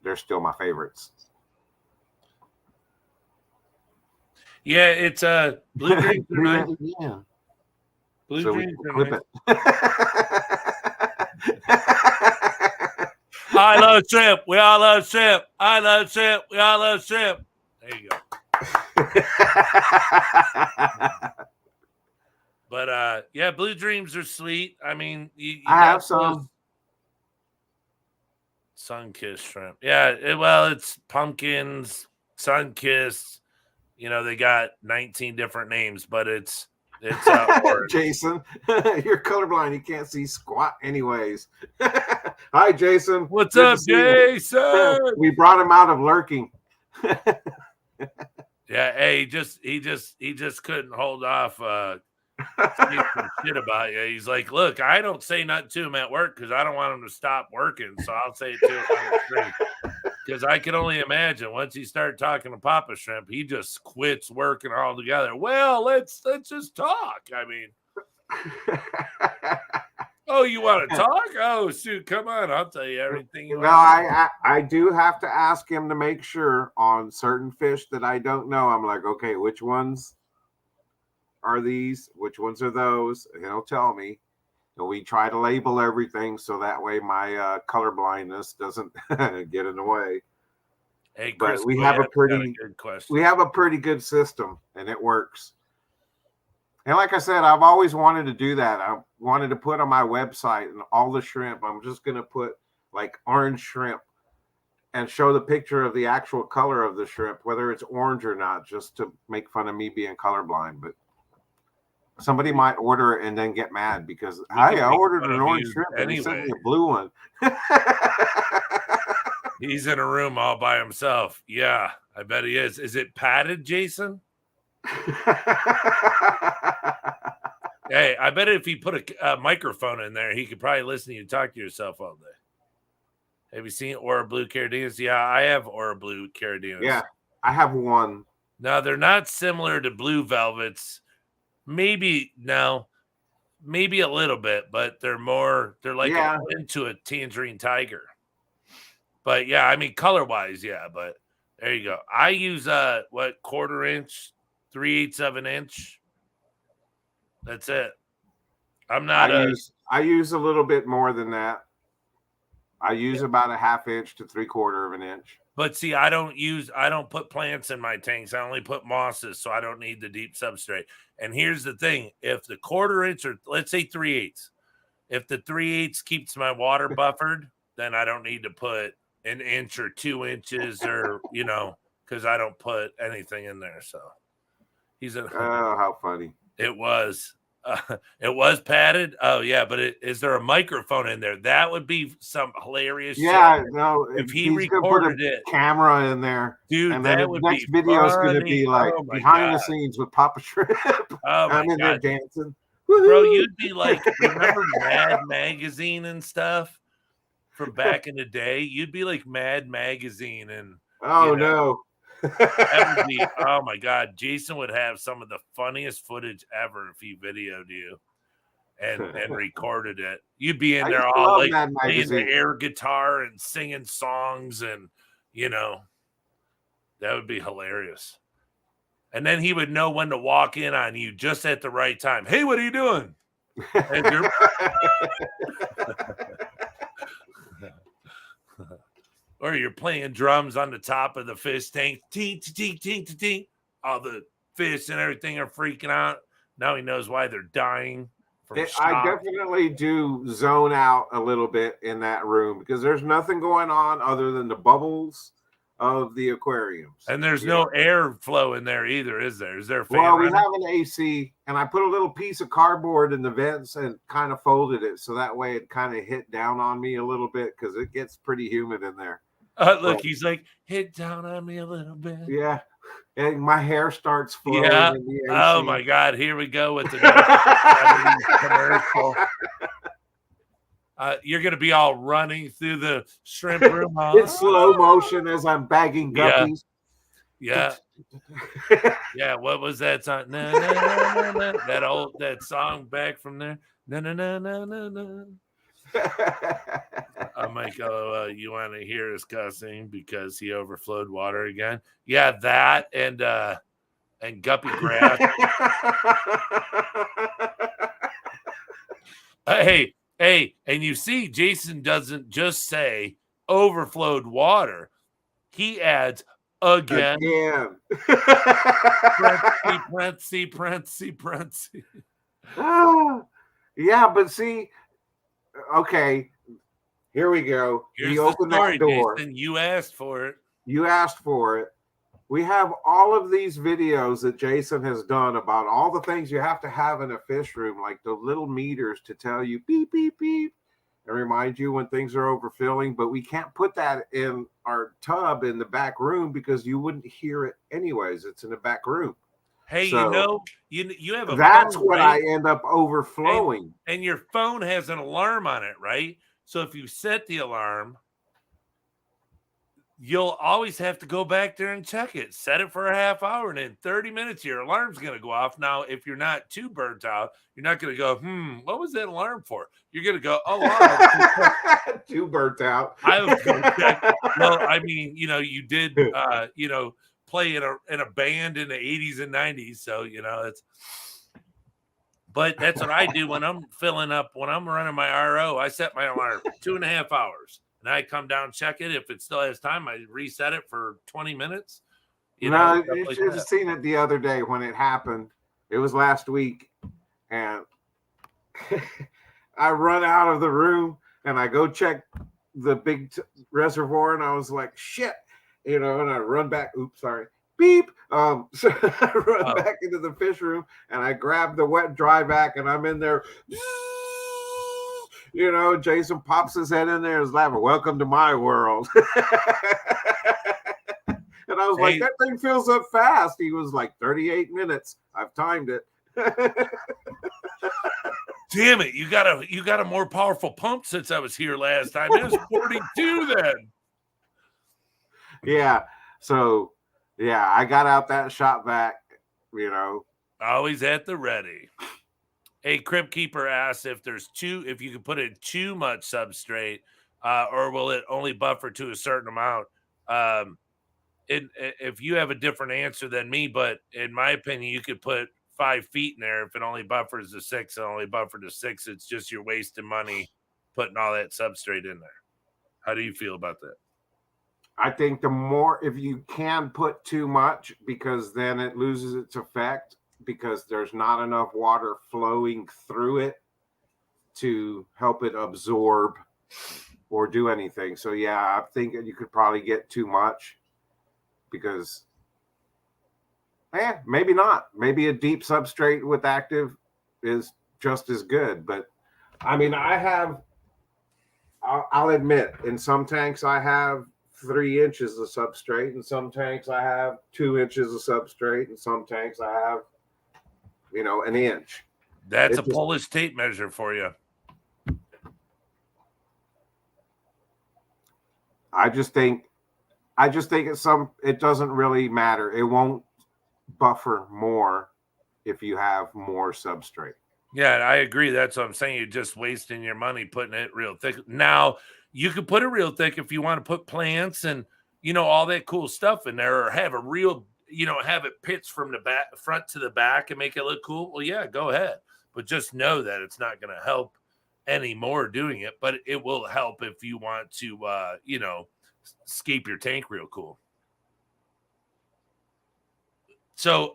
they're still my favorites. Yeah, it's blue dreams are nice. Yeah. Blue So dreams are clip nice. it. I love shrimp. We all love shrimp. I love shrimp. We all love shrimp. There you go. But yeah, blue dreams are sweet. I mean, you I have some sun-kissed shrimp. Yeah, it's pumpkins, sun-kissed. They got 19 different names, but it's orange. Jason, you're colorblind. You can't see squat anyways. Hi, Jason. What's up, Jason? We brought him out of lurking. Yeah, hey, he just couldn't hold off saying some shit about you. He's like, look, I don't say nothing to him at work because I don't want him to stop working. So I'll say it to him on the street. Because I can only imagine once he started talking to Papa Shrimp, he just quits working altogether. Well, let's just talk. I mean, oh, you want to talk? Oh, shoot, come on. I'll tell you everything you want. I do have to ask him to make sure on certain fish that I don't know. I'm like, okay, which ones are these? Which ones are those? And he'll tell me. And we try to label everything so that way my color blindness doesn't get in the way. Hey, Chris, but we have a pretty good system, and it works. And like I said, I've always wanted to do that. I wanted to put on my website and all the shrimp. I'm just going to put like orange shrimp and show the picture of the actual color of the shrimp, whether it's orange or not, just to make fun of me being colorblind. But somebody might order it and then get mad because I ordered an orange shrimp and he sent me a blue one. He's in a room all by himself. Yeah, I bet he is. Is it padded, Jason? Hey, I bet if he put a microphone in there, he could probably listen to you talk to yourself all day. Have you seen Aura Blue Caradinas? Yeah, I have Aura Blue Caradinas. Yeah, I have one. No, they're not similar to blue velvets. Maybe a little bit, but they're like into a tangerine tiger. But yeah, I mean, color-wise, yeah, but there you go. I use 1/4 inch, 3/8 of an inch. That's it. I'm not. I use a little bit more than that. I use about a 1/2 inch to 3/4 of an inch. But see, I don't put plants in my tanks. I only put mosses, so I don't need the deep substrate. And here's the thing: if the 1/4 inch, or let's say 3/8, if the 3/8 keeps my water buffered, then I don't need to put an inch or 2 inches, or because I don't put anything in there. So how funny. It was padded. Oh yeah, but is there a microphone in there? That would be some hilarious. Yeah, shit. no. If he recorded put a camera in there, dude, and then the next video is going to be like behind the scenes with Papa Shrimp. I'm in there dancing. Bro, you'd be like, remember Mad Magazine and stuff from back in the day? You'd be like Mad Magazine, and no. That would be, oh my God, Jason would have some of the funniest footage ever if he videoed you and recorded it. You'd be in there all like playing the air guitar and singing songs, and that would be hilarious. And then he would know when to walk in on you just at the right time. Hey, what are you doing? Or you're playing drums on the top of the fish tank. Tink, tink, tink, tink, tink. All the fish and everything are freaking out. Now he knows why they're dying. I definitely do zone out a little bit in that room because there's nothing going on other than the bubbles of the aquariums. And there's no airflow in there either, is there? Is there a fan? Well, we have an AC, and I put a little piece of cardboard in the vents and kind of folded it so that way it kind of hit down on me a little bit because it gets pretty humid in there. Look, he's like, hit down on me a little bit. Yeah. And my hair starts flowing. Yeah. In the AC. Oh, my God. Here we go with the commercial. You're going to be all running through the shrimp room. It's slow motion as I'm bagging guppies. Yeah. Yeah, what was that song? Na, na, na, na, na. That song back from there. Na na na na na na. I'm like, oh, you want to hear us cussing because he overflowed water again? Yeah, that and guppy grass. Hey, and you see, Jason doesn't just say overflowed water. He adds again. Parenthesis. Yeah, but see, okay, here we go. Here's he the opened story, that door. Jason. You asked for it. You asked for it. We have all of these videos that Jason has done about all the things you have to have in a fish room, like the little meters to tell you beep, beep, beep, and remind you when things are overfilling. But we can't put that in our tub in the back room because you wouldn't hear it anyways. It's in the back room. Hey, so, you have a that's phone, what right? I end up overflowing. And your phone has an alarm on it, right? So if you set the alarm, you'll always have to go back there and check it. Set it for a half hour, and in 30 minutes, your alarm's going to go off. Now, if you're not too burnt out, you're not going to go, what was that alarm for? You're going to go, oh, wow. Too burnt out. I was going to check. Well, I mean, you did, play in a band in the 80s and 90s. So, it's. But that's what I do when I'm filling up. When I'm running my RO, I set my alarm 2.5 hours. And I come down, check it. If it still has time, I reset it for 20 minutes. You should have seen it the other day when it happened. It was last week. And I run out of the room and I go check the big reservoir. And I was like, shit, and I run back. Oops, sorry. Beep. So I run back into the fish room and I grab the wet dry vac and I'm in there. Jason pops his head in there and is laughing. Welcome to my world. And I was like, that thing fills up fast. He was like, 38 minutes. I've timed it. Damn it. You got a more powerful pump since I was here last time. It was 42 then. Yeah. So, yeah, I got out that shop vac, Always at the ready. A Crypt Keeper asks if you could put in too much substrate, or will it only buffer to a certain amount? If you have a different answer than me, but in my opinion, you could put 5 feet in there. If it only buffers to 6, it only buffer to 6. It's just you're wasting money putting all that substrate in there. How do you feel about that? I think if you can put too much, because then it loses its effect because there's not enough water flowing through it to help it absorb or do anything. So yeah, I think you could probably get too much because maybe not. Maybe a deep substrate with active is just as good. But I mean, I'll admit, in some tanks I have 3 inches of substrate, in some tanks I have 2 inches of substrate, in some tanks I have, an inch. That's a Polish tape measure for you. I just think it doesn't really matter. It won't buffer more if you have more substrate. Yeah, I agree. That's what I'm saying. You're just wasting your money putting it real thick. Now, you could put it real thick if you want to put plants and, all that cool stuff in there, or have a real, have it pitched from the front to the back and make it look cool. Well, yeah, go ahead. But just know that it's not going to help any more doing it, but it will help if you want to, scape your tank real cool. So,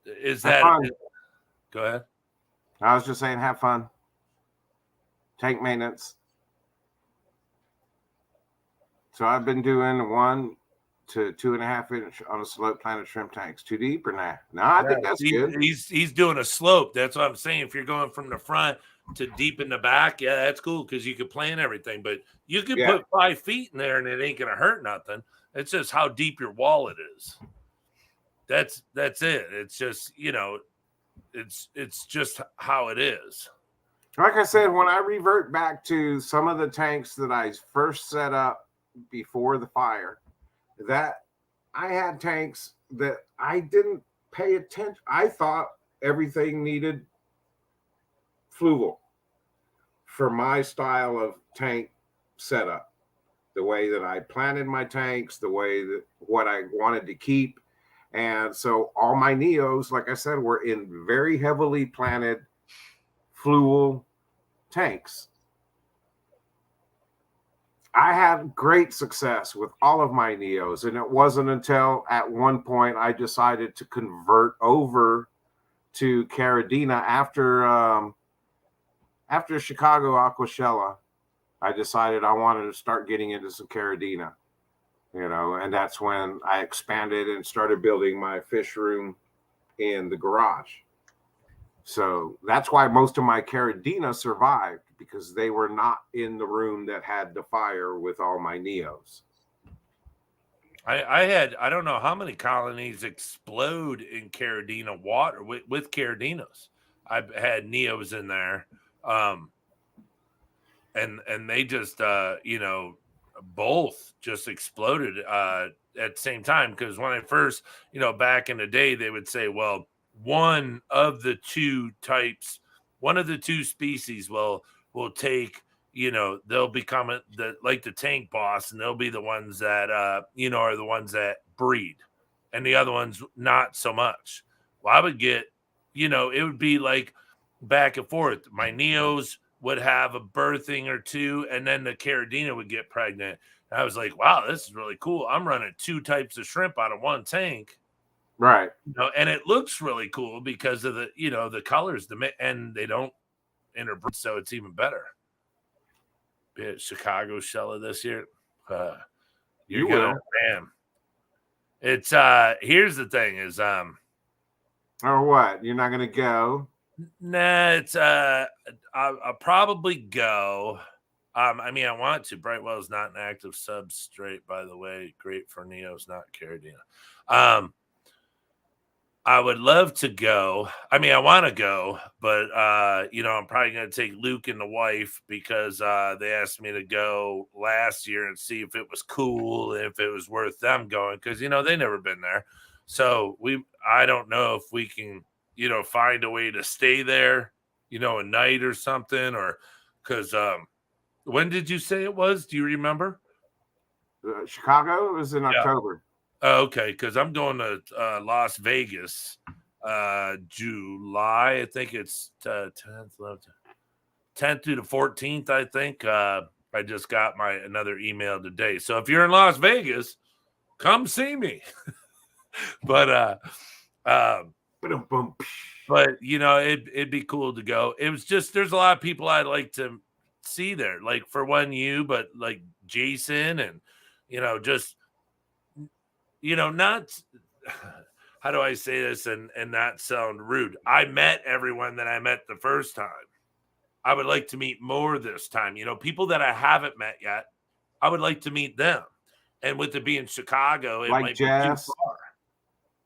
is that... Go ahead. I was just saying, have fun. Tank maintenance. So I've been doing 1 to 2.5 inch on a slope planet shrimp tanks. Too deep or not? No, I think that's good. He's doing a slope. That's what I'm saying. If you're going from the front to deep in the back, yeah, that's cool because you could plan everything. But you could put 5 feet in there and it ain't gonna hurt nothing. It's just how deep your wallet is. That's it. It's just it's just how it is. Like I said, when I revert back to some of the tanks that I first set up before the fire, that I had tanks that I didn't pay attention. I thought everything needed fluval for my style of tank setup, the way that I planted my tanks, the way that what I wanted to keep. And so all my Neos, like I said, were in very heavily planted fluval tanks. I had great success with all of my Neos, and it wasn't until at one point I decided to convert over to Caradina after Chicago Aquashella. I decided I wanted to start getting into some Caradina, and that's when I expanded and started building my fish room in the garage. So that's why most of my Caradina survived, because they were not in the room that had the fire with all my Neos. I don't know how many colonies explode in Caradina water with Caradinas. I've had Neos in there. And they just both just exploded at the same time, because when I first, back in the day, they would say, well, one of the two species will take, they'll become like the tank boss, and they'll be the ones that are the ones that breed, and the other ones not so much. Well, I would get, it would be like back and forth. My Neos would have a birthing or two, and then the Caradina would get pregnant. And I was like, wow, this is really cool. I'm running two types of shrimp out of one tank. Right. And it looks really cool because of the, the colors, and they don't interbreed, so it's even better. Be at Chicago Shella this year. You will. Man. It's here's the thing is or what? You're not gonna go? Nah, it's I'll probably go. I mean, I want to. Brightwell is not an active substrate, by the way. Great for Neos, not Caradina. I would love to go. I mean, I want to go, but I'm probably going to take Luke and the wife, because they asked me to go last year and see if it was cool, if it was worth them going, because they never been there. So I don't know if we can find a way to stay there, a night or something, or because when did you say it was? Do you remember? Chicago was in October. Oh, okay, because I'm going to Las Vegas, July. I think it's 10th through the 14th. I think I just got another email today. So if you're in Las Vegas, come see me. But it'd be cool to go. It was just, there's a lot of people I'd like to see there. Like, for one, but like Jason, and just not, how do I say this and not sound rude? I met everyone that I met the first time. I would like to meet more this time. People that I haven't met yet, I would like to meet them. And with it being Chicago, it might Jazz. be too far.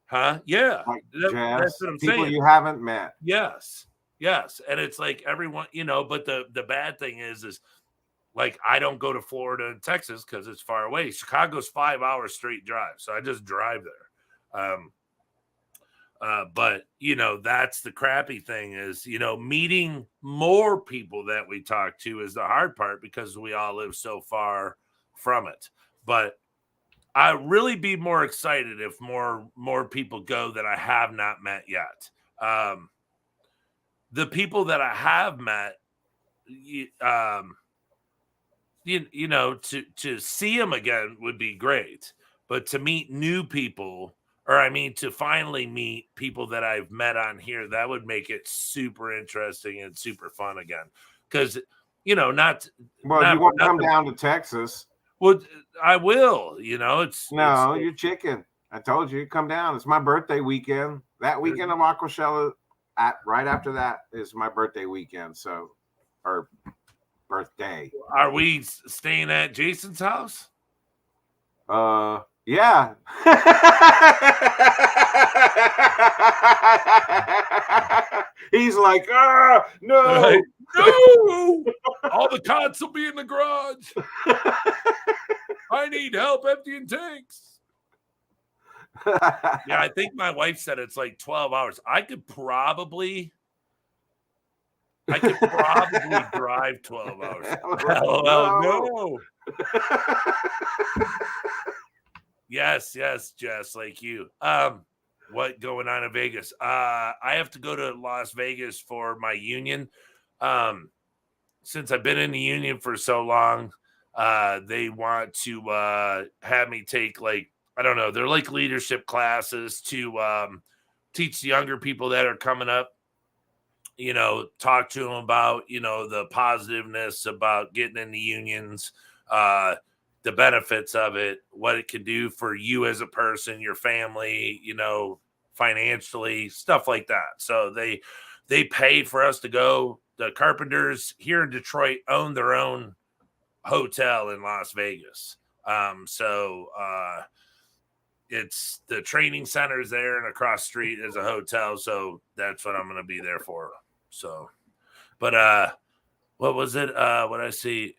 Huh? Yeah. That's what I'm saying. People you haven't met. Yes. And it's like everyone, but the bad thing is like, I don't go to Florida and Texas because it's far away. Chicago's 5 hours straight drive. So I just drive there. But that's the crappy thing is, meeting more people that we talk to is the hard part, because we all live so far from it. But I really be more excited if more people go that I have not met yet. The people that I have met, to see them again would be great, but to meet new people, to finally meet people that I've met on here, that would make it super interesting and super fun again. Because, you won't come down to Texas. Well, I will, you're chicken. I told you, come down. It's my birthday weekend. That weekend of Aquashella, right after that is my birthday weekend. So, or birthday. Are we staying at Jason's house? Yeah. He's like, no. Right. No. All the cots will be in the garage. I need help emptying tanks. Yeah, I think my wife said it's like 12 hours. I could probably drive 12 hours. LOL, no. Yes, Jess, like you. What going on in Vegas? I have to go to Las Vegas for my union. Since I've been in the union for so long, they want to have me take, like, I don't know, they're like leadership classes to teach the younger people that are coming up, talk to them about, the positiveness about getting in the unions, the benefits of it, what it can do for you as a person, your family, financially, stuff like that. So they pay for us to go. The Carpenters here in Detroit own their own hotel in Las Vegas. So it's the training center is there, and across the street is a hotel. So that's what I'm going to be there for. So, but what was it? What I see,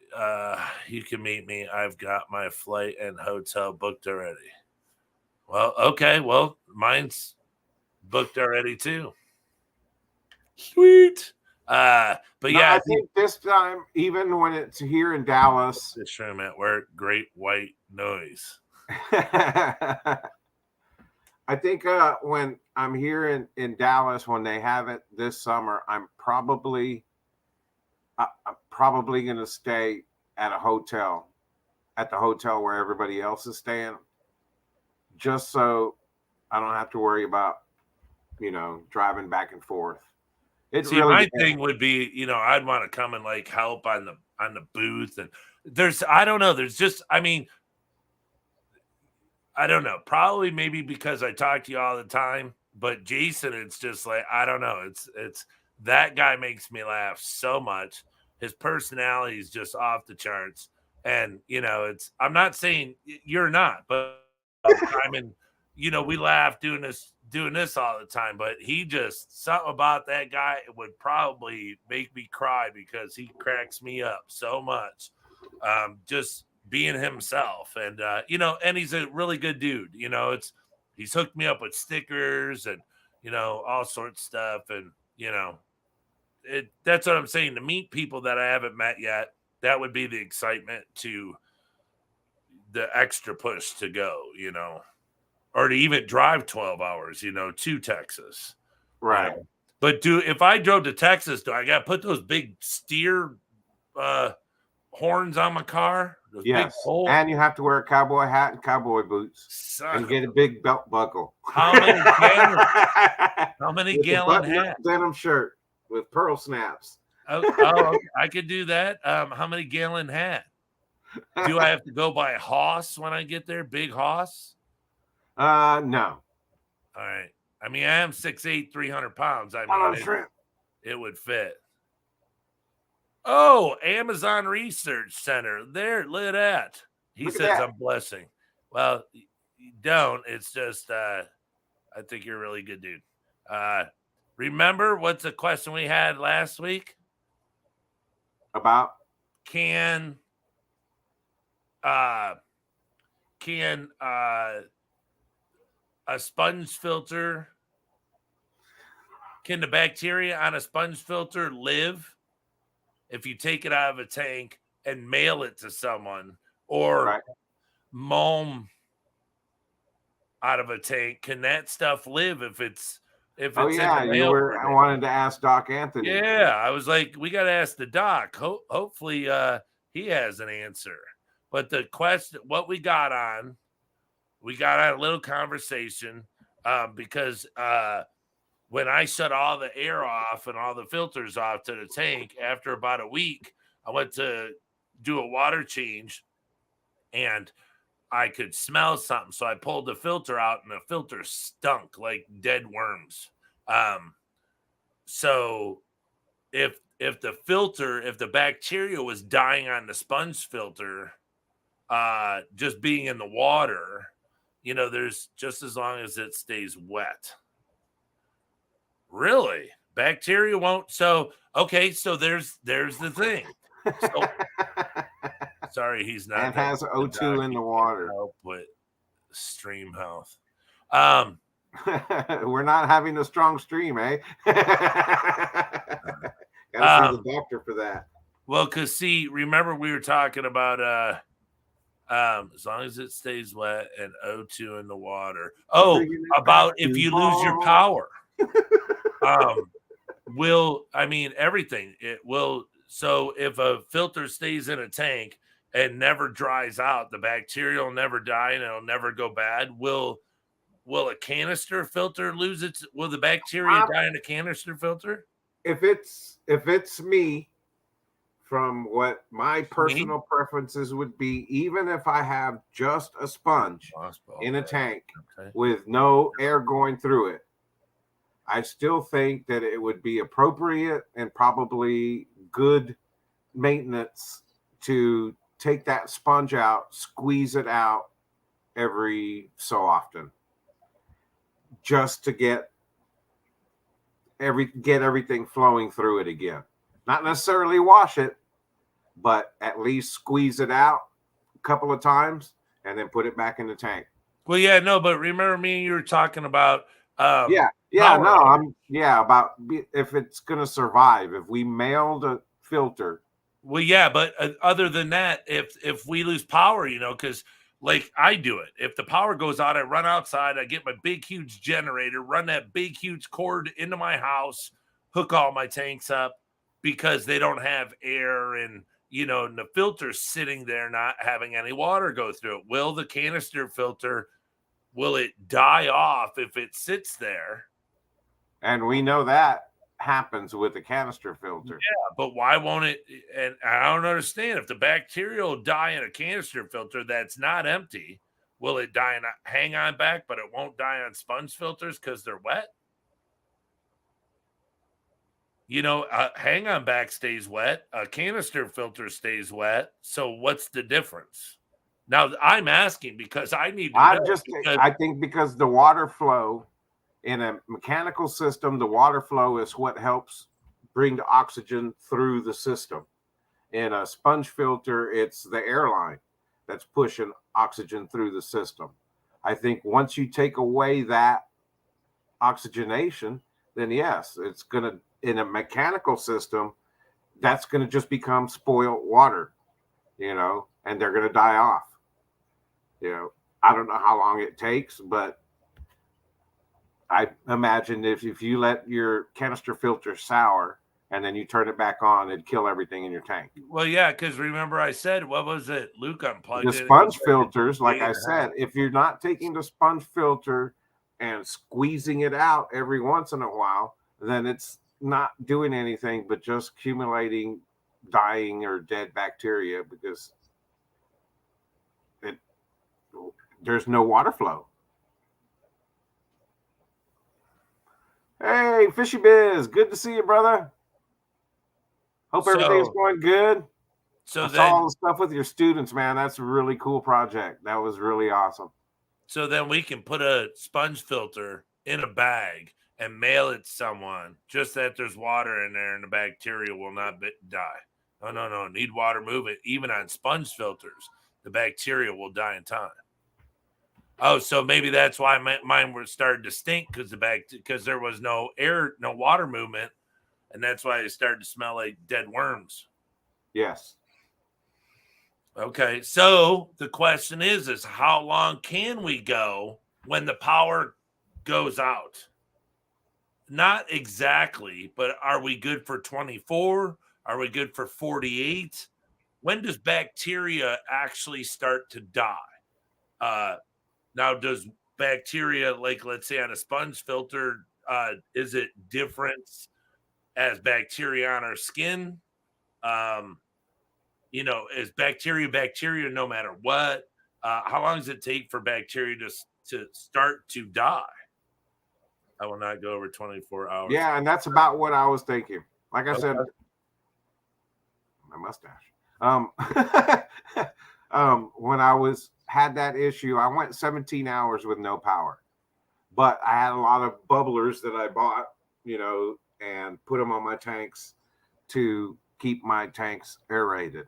you can meet me. I've got my flight and hotel booked already. Well, okay. Well, mine's booked already too. Sweet. But yeah, I think this time, even when it's here in Dallas, this room at work, great white noise. I think when I'm here in Dallas, when they have it this summer, I'm probably going to stay at the hotel where everybody else is staying, just so I don't have to worry about, driving back and forth. My thing would be, I'd want to come and like help on the booth, and I don't know. There's just, I don't know. Probably maybe because I talk to you all the time, but Jason, it's just like, I don't know. It's that guy makes me laugh so much. His personality is just off the charts. And, I'm not saying you're not, but we laugh doing this all the time, but something about that guy would probably make me cry because he cracks me up so much. Just being himself, and and he's a really good dude. He's hooked me up with stickers and all sorts of stuff, and that's what I'm saying. To meet people that I haven't met yet, that would be the excitement, to the extra push to go, or to even drive 12 hours, to Texas. Right. But if I drove to Texas, do I got to put those big steer horns on my car? Yes. And you have to wear a cowboy hat and cowboy boots and get a big belt buckle. How many gallon hat? Denim shirt with pearl snaps. Oh, I could do that. How many gallon hat? Do I have to go by Hoss when I get there? Big Hoss? No. All right. I am 6'8", 300 pounds. It would fit. Oh, Amazon Research Center. There, look at that. He says I'm blessing. Well, you don't. It's just, I think you're a really good dude. Remember what's the question we had last week? About? Can a sponge filter, can the bacteria on a sponge filter live if you take it out of a tank and mail it to someone, or moam out of a tank? Can that stuff live if it's in the mail? I wanted to ask Doc Anthony. Yeah, I was like, we got to ask the doc. Hopefully he has an answer. But the question, what we got on a little conversation because when I shut all the air off and all the filters off to the tank, after about a week, I went to do a water change and I could smell something. So I pulled the filter out and the filter stunk like dead worms. So if the bacteria was dying on the sponge filter, just being in the water, there's just as long as it stays wet. Really? Bacteria won't. So, okay. So there's the thing. So, sorry, he's not. And has O2 in the water. Help with stream health. We're not having a strong stream, eh? Gotta see the doctor for that. Well, because see, remember we were talking about as long as it stays wet and O2 in the water. Oh, about if you lose your power. Everything. It will. So if a filter stays in a tank and never dries out, the bacteria will never die and it'll never go bad. Will a canister filter lose its? Will the bacteria die in a canister filter? If it's me, from what my personal preferences would be, even if I have just a sponge in a tank with no air going through it, I still think that it would be appropriate and probably good maintenance to take that sponge out, squeeze it out every so often, just to get everything flowing through it again. Not necessarily wash it, but at least squeeze it out a couple of times and then put it back in the tank. Well, yeah, no, but remember me and you were talking about about if it's gonna survive. If we mailed a filter. Well, yeah, but other than that, if we lose power, because like I do it. If the power goes out, I run outside, I get my big, huge generator, run that big, huge cord into my house, hook all my tanks up because they don't have air and the filter's sitting there not having any water go through it. Will the canister filter, will it die off if it sits there? And we know that happens with the canister filter. Yeah, but why won't it? And I don't understand. If the bacteria will die in a canister filter that's not empty, will it die in a hang-on back, but it won't die on sponge filters because they're wet? Hang-on back stays wet. A canister filter stays wet. So what's the difference? Now, I'm asking because I need to know. I think because the water flow in a mechanical system, the water flow is what helps bring the oxygen through the system. In a sponge filter, it's the airline that's pushing oxygen through the system. I think once you take away that oxygenation, then yes, it's going to, in a mechanical system, that's going to just become spoiled water, and they're going to die off. I don't know how long it takes, but I imagine if you let your canister filter sour and then you turn it back on, it'd kill everything in your tank. Well, yeah, because remember I said, what was it? Luke unplugged the sponge filters, like I said, if you're not taking the sponge filter and squeezing it out every once in a while, then it's not doing anything but just accumulating dying or dead bacteria because there's no water flow. Hey, Fishy Biz, good to see you, brother. Hope everything's going good. So I saw all the stuff with your students, man. That's a really cool project. That was really awesome. So then we can put a sponge filter in a bag and mail it to someone, just that there's water in there and the bacteria will not die. No. Need water movement. Even on sponge filters, the bacteria will die in time. Oh, so maybe that's why mine were starting to stink because there was no air, no water movement, and that's why it started to smell like dead worms. Yes. Okay, so the question is how long can we go when the power goes out? Not exactly, but are we good for 24? Are we good for 48? When does bacteria actually start to die? Now, does bacteria, like let's say on a sponge filter, is it different as bacteria on our skin? Is bacteria no matter what? How long does it take for bacteria to start to die? I will not go over 24 hours. Yeah, and that's about what I was thinking. Like I said, my mustache. When I had that issue, I went 17 hours with no power, but I had a lot of bubblers that I bought, and put them on my tanks to keep my tanks aerated.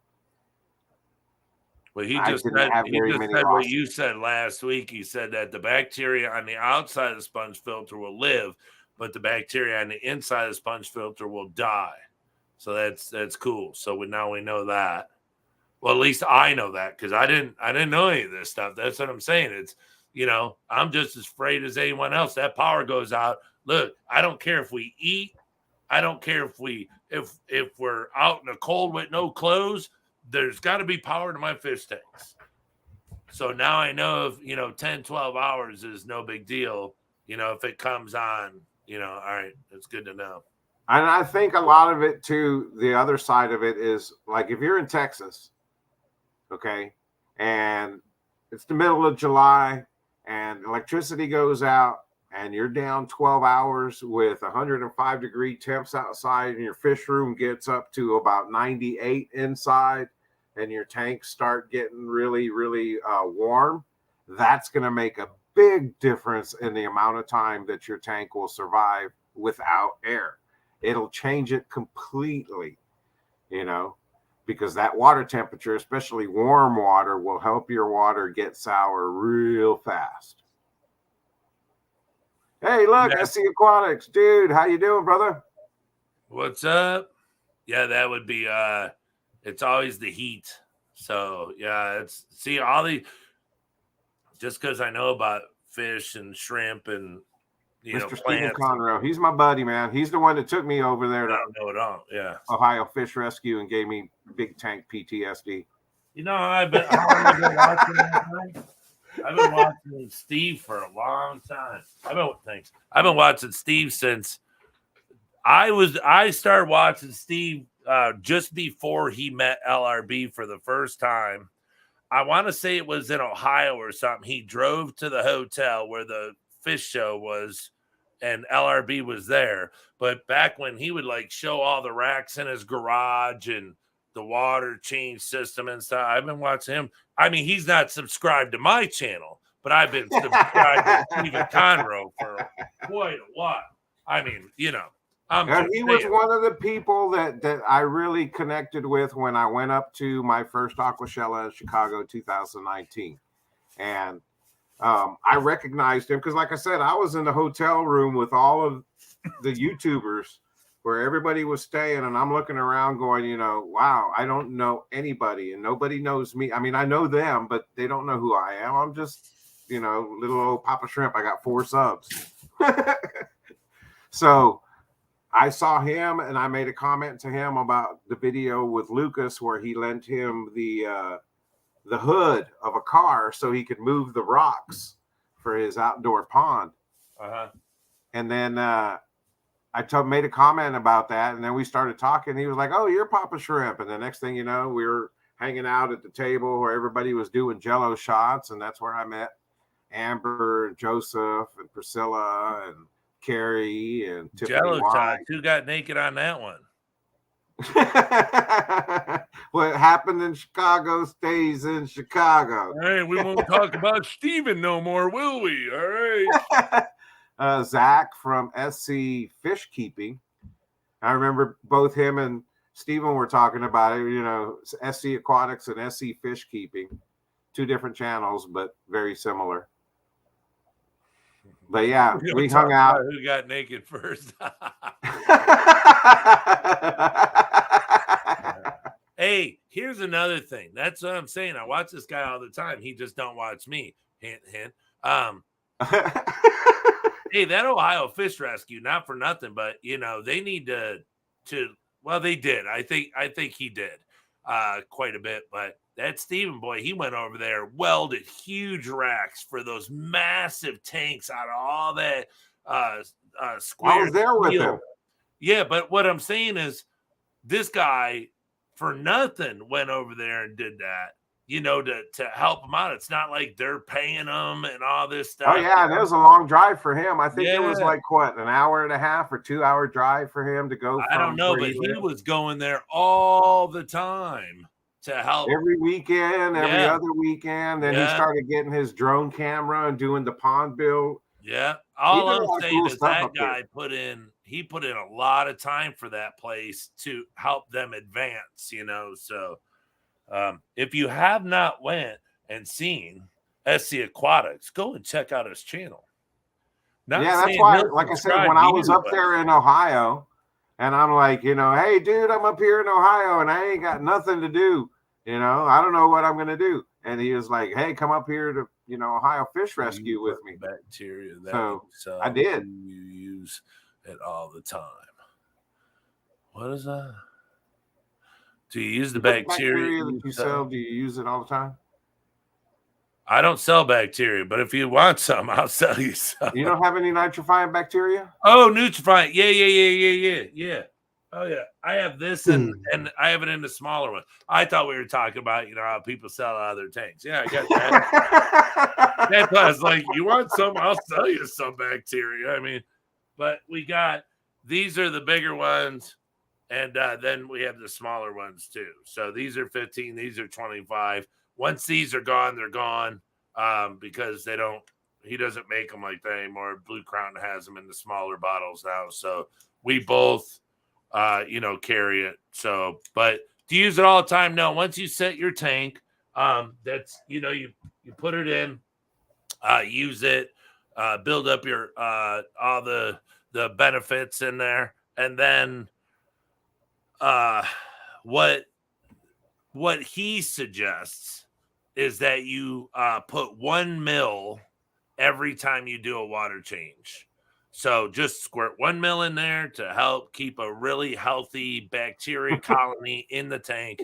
Well, he I just didn't said have very many what losses. you said last week. He said that the bacteria on the outside of the sponge filter will live, but the bacteria on the inside of the sponge filter will die. So that's cool. So now we know that. Well, at least I know that because I didn't know any of this stuff. That's what I'm saying. It's I'm just as afraid as anyone else. That power goes out. Look, I don't care if we eat. I don't care if we're out in the cold with no clothes. There's got to be power to my fish tanks. So now I know if 10, 12 hours is no big deal. If it comes on, all right, that's good to know. And I think a lot of it too, the other side of it is like if you're in Texas, okay, and it's the middle of July and electricity goes out and you're down 12 hours with 105-degree temps outside and your fish room gets up to about 98 inside and your tanks start getting really, really warm, that's going to make a big difference in the amount of time that your tank will survive without air. It'll change it completely, because that water temperature, especially warm water, will help your water get sour real fast. Hey, look, SC Aquatics, dude. How you doing, brother? What's up? Yeah, that would be it's always the heat. So yeah, just because I know about fish and shrimp and Mr. Stephen plants. Conroe, he's my buddy, man. He's the one that took me over there to know it all. Yeah, Ohio Fish Rescue and gave me big tank PTSD. I've been watching that. I've been watching Steve for a long time. I've been watching Steve since I started watching Steve just before he met LRB for the first time. I want to say it was in Ohio or something. He drove to the hotel where the fish show was and LRB was there. But back when he would show all the racks in his garage and the water change system and stuff, I've been watching him. I mean, he's not subscribed to my channel, but I've been subscribed to Stephen Conroe for quite a while. I mean, he was one of the people that I really connected with when I went up to my first Aquashella in Chicago 2019. And I recognized him because, like I said, I was in the hotel room with all of the YouTubers where everybody was staying, and I'm looking around going, wow, I don't know anybody and nobody knows me. I mean, I know them, but they don't know who I am. I'm just, little old Papa Shrimp. I got 4 subs. So I saw him and I made a comment to him about the video with Lucas where he lent him the hood of a car so he could move the rocks for his outdoor pond. Uh-huh. And then made a comment about that, and then we started talking. He was like, "Oh, you're Papa Shrimp." And the next thing you know, we were hanging out at the table where everybody was doing Jello shots, and that's where I met Amber and Joseph and Priscilla and Carrie and Tiffany. Jello shots. Who got naked on that one? What happened in Chicago stays in Chicago. All right, we won't talk about Steven no more, will we? All right. Zach from SC Fish Keeping. I remember both him and Steven were talking about it, SC Aquatics and SC Fish Keeping. 2 different channels, but very similar. But yeah, we hung out. Who got naked first? Hey, here's another thing. That's what I'm saying. I watch this guy all the time. He just don't watch me. Hint, hint. Hey, that Ohio Fish Rescue, not for nothing, but they need to well, they did. I think he did quite a bit, but that Steven boy, he went over there, welded huge racks for those massive tanks out of all that square. I was there with him. Yeah, but what I'm saying is this guy for nothing went over there and did that. To help them out. It's not like they're paying them and all this stuff. Oh, yeah. It was a long drive for him. I think it was an hour and a half or 2-hour drive for him to go. I don't know, but he was going there all the time to help. Every weekend, every other weekend. Then he started getting his drone camera and doing the pond build. Yeah. All I'm saying is that guy put in a lot of time for that place to help them advance, so. If you have not went and seen SC Aquatics, go and check out his channel. That's why, like I said, when I was up there in Ohio, and I'm like, hey, dude, I'm up here in Ohio, and I ain't got nothing to do. I don't know what I'm going to do. And he was like, hey, come up here to, Ohio Fish Rescue with me. Bacteria that so I did. You use it all the time. What is that? Do you use the bacteria that you sell? Do you use it all the time? I don't sell bacteria, but if you want some, I'll sell you some. You don't have any nitrifying bacteria? Oh, Nutrifying. Yeah. Oh, yeah. I have this and I have it in the smaller one. I thought we were talking about, how people sell out of their tanks. Yeah, I got that. That's why I was like, you want some? I'll sell you some bacteria. I mean, but these are the bigger ones. And then we have the smaller ones too. So these are 15, these are 25. Once these are gone, they're gone because he doesn't make them like that anymore. Blue Crown has them in the smaller bottles now. So we both, carry it. So, but do you use it all the time? No. Once you set your tank, that's, you put it in, use it, build up your, all the benefits in there. And then, what he suggests is that you put 1 ml every time you do a water change. So just squirt 1 ml in there to help keep a really healthy bacteria colony in the tank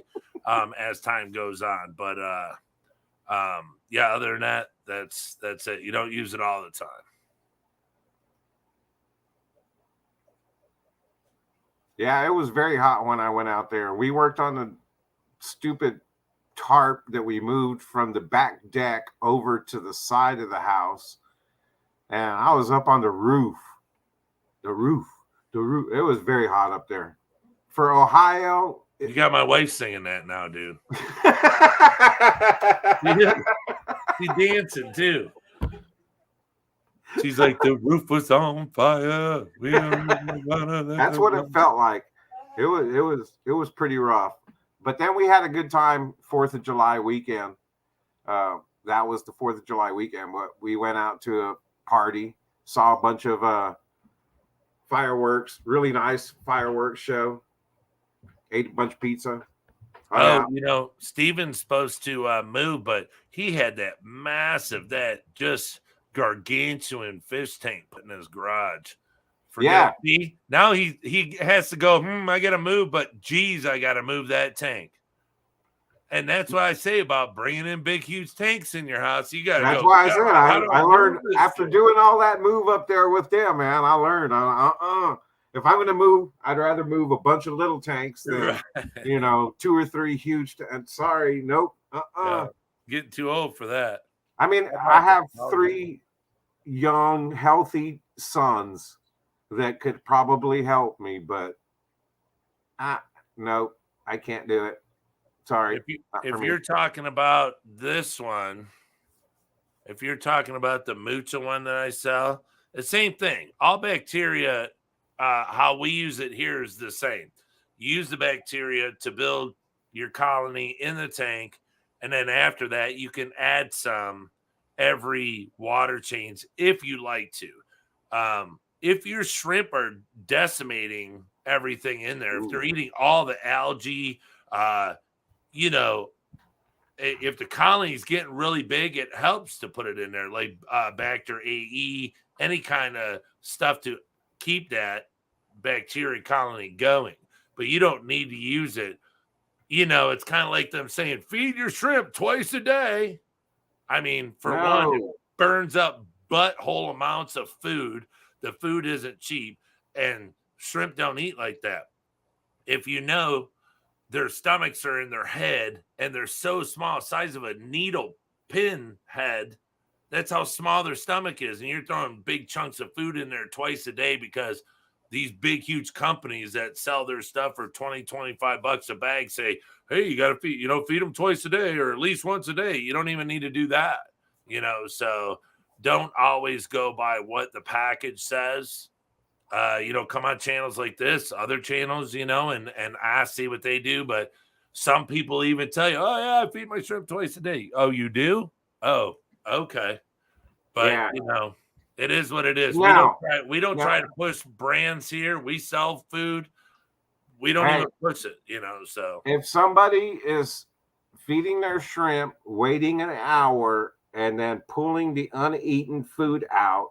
as time goes on. But other than that, that's it. You don't use it all the time. Yeah, it was very hot when I went out there. We worked on the stupid tarp that we moved from the back deck over to the side of the house. And I was up on the roof. The roof. It was very hot up there. For Ohio. You got my wife singing that now, dude. She's dancing too. She's like, the roof was on fire. That's what it felt like. It was pretty rough. But then we had a good time 4th of July weekend. That was the 4th of July weekend. We went out to a party, saw a bunch of fireworks, really nice fireworks show. Ate a bunch of pizza. Steven's supposed to move, but he had that just gargantuan fish tank put in his garage. Now he has to go, I got to move, but geez, I got to move that tank. And that's what I say about bringing in big, huge tanks in your house. You got to go. That's why I said I learned after doing all that move up there with them, man. I learned, if I'm going to move, I'd rather move a bunch of little tanks than, 2 or 3 huge. Sorry, nope. Getting too old for that. I mean, I have 3 young, healthy sons that could probably help me, but no, I can't do it. Sorry. If you're talking about this one, if you're talking about the Mucha one that I sell, the same thing. All bacteria, how we use it here is the same. You use the bacteria to build your colony in the tank, and then after that, you can add some every water change if you like to. If your shrimp are decimating everything in there, if they're eating all the algae, if the colony is getting really big, it helps to put it in there, like Bacter AE, any kind of stuff to keep that bacteria colony going. But you don't need to use it. It's kind of like them saying, feed your shrimp twice a day. I mean, for one, it burns up butthole amounts of food. The food isn't cheap, and shrimp don't eat like that. If their stomachs are in their head, and they're so small, size of a needle pin head, that's how small their stomach is. And you're throwing big chunks of food in there twice a day because these big, huge companies that sell their stuff for $20, $25 a bag say, hey, you got to feed them twice a day or at least once a day. You don't even need to do that, so don't always go by what the package says. Come on channels like this, other channels, and I see what they do, but some people even tell you, oh, yeah, I feed my shrimp twice a day. Oh, you do? Oh, okay. But, it is what it is. We don't try to push brands here. We sell food. We don't even push it, so. If somebody is feeding their shrimp, waiting an hour, and then pulling the uneaten food out,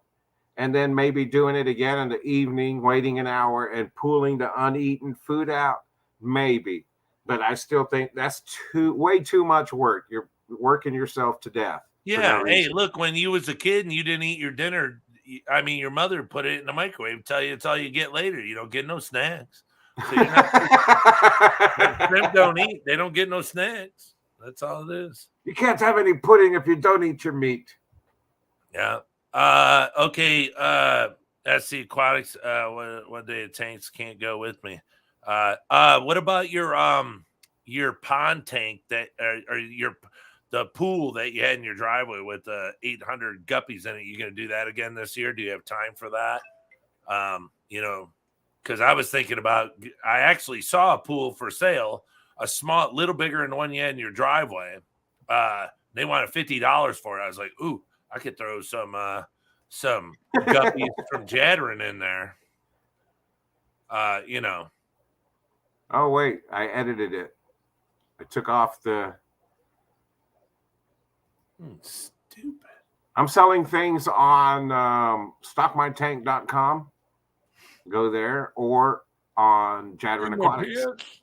and then maybe doing it again in the evening, waiting an hour and pulling the uneaten food out, maybe. But I still think that's way too much work. You're working yourself to death. Yeah. Hey, look, when you was a kid and you didn't eat your dinner, I mean, your mother put it in the microwave, tell you it's all you get later. You don't get no snacks. So you're not shrimp don't eat. They don't get no snacks. That's all it is. You can't have any pudding if you don't eat your meat. Yeah. Okay. That's the aquatics. One day the tanks can't go with me. What about your pond tank that or the pool that you had in your driveway with 800 guppies in it? You going to do that again this year? Do you have time for that? Because I was thinking about, I actually saw a pool for sale, a small, little bigger than the one you had in your driveway. They wanted $50 for it. I was like, ooh, I could throw some guppies from Jadron in there. Oh, wait, I edited it. I took off the... Stupid. I'm selling things on stockmytank.com. Go there, or on Jadron Aquatics.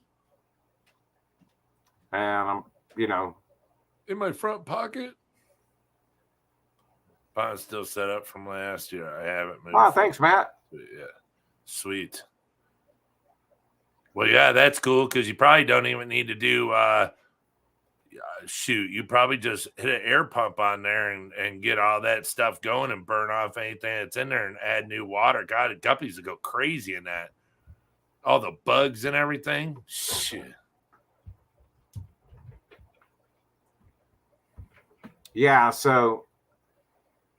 And I'm, in my front pocket. Pond's still set up from last year. I haven't moved. Oh, thanks, Matt. Yeah, sweet. Well, yeah, that's cool because you probably don't even need to do. You probably just hit an air pump on there and get all that stuff going and burn off anything that's in there and add new water. God, the guppies would go crazy in that. All the bugs and everything. Shit. Yeah, so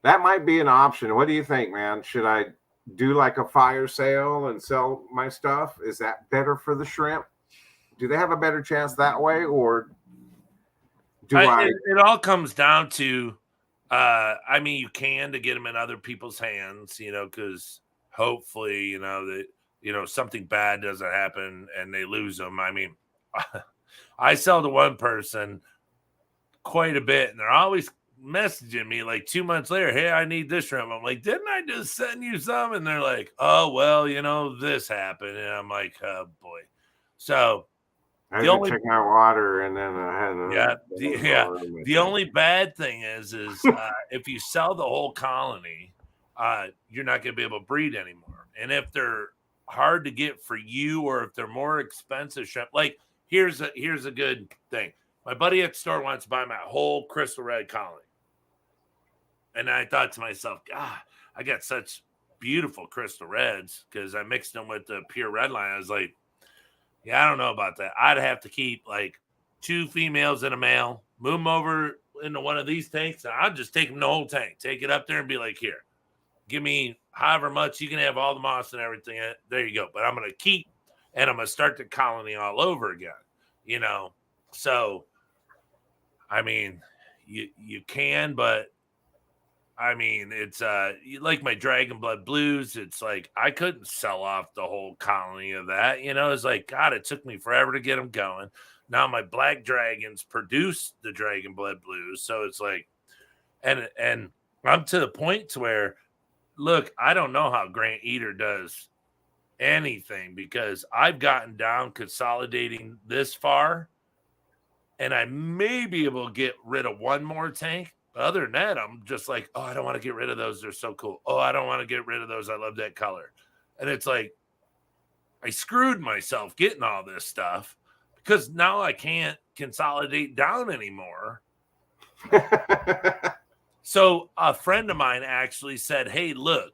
that might be an option. What do you think, man? Should I do like a fire sale and sell my stuff? Is that better for the shrimp? Do they have a better chance that way, or it all comes down to, you can to get them in other people's hands, because hopefully, that, something bad doesn't happen and they lose them. I mean, I sell to one person quite a bit, and they're always messaging me like 2 months later, hey, I need this shrimp. I'm like, didn't I just send you some? And they're like, oh, well, this happened. And I'm like, oh, boy. So I had to check my water, and then I had the only bad thing is if you sell the whole colony, you're not going to be able to breed anymore. And if they're hard to get for you, or if they're more expensive shrimp, like here's a good thing. My buddy at the store wants to buy my whole crystal red colony, and I thought to myself, God, I got such beautiful crystal reds because I mixed them with the pure red line. I was like, yeah, I don't know about that. I'd have to keep like 2 females and a male, move them over into one of these tanks, and I'll just take them the whole tank, take it up there and be like, here, give me however much. You can have all the moss and everything. There you go. But I'm going to keep, and I'm going to start the colony all over again, So, I mean, you can, but I mean, it's like my Dragon Blood Blues. It's like I couldn't sell off the whole colony of that. It's like, God, it took me forever to get them going. Now my Black Dragons produce the Dragon Blood Blues, so it's like, and I'm to the point to where, look, I don't know how Grant Eater does anything because I've gotten down consolidating this far, and I may be able to get rid of one more tank. Other than that, I'm just like, oh, I don't want to get rid of those. They're so cool. Oh, I don't want to get rid of those. I love that color. And it's like, I screwed myself getting all this stuff because now I can't consolidate down anymore. So a friend of mine actually said, hey, look,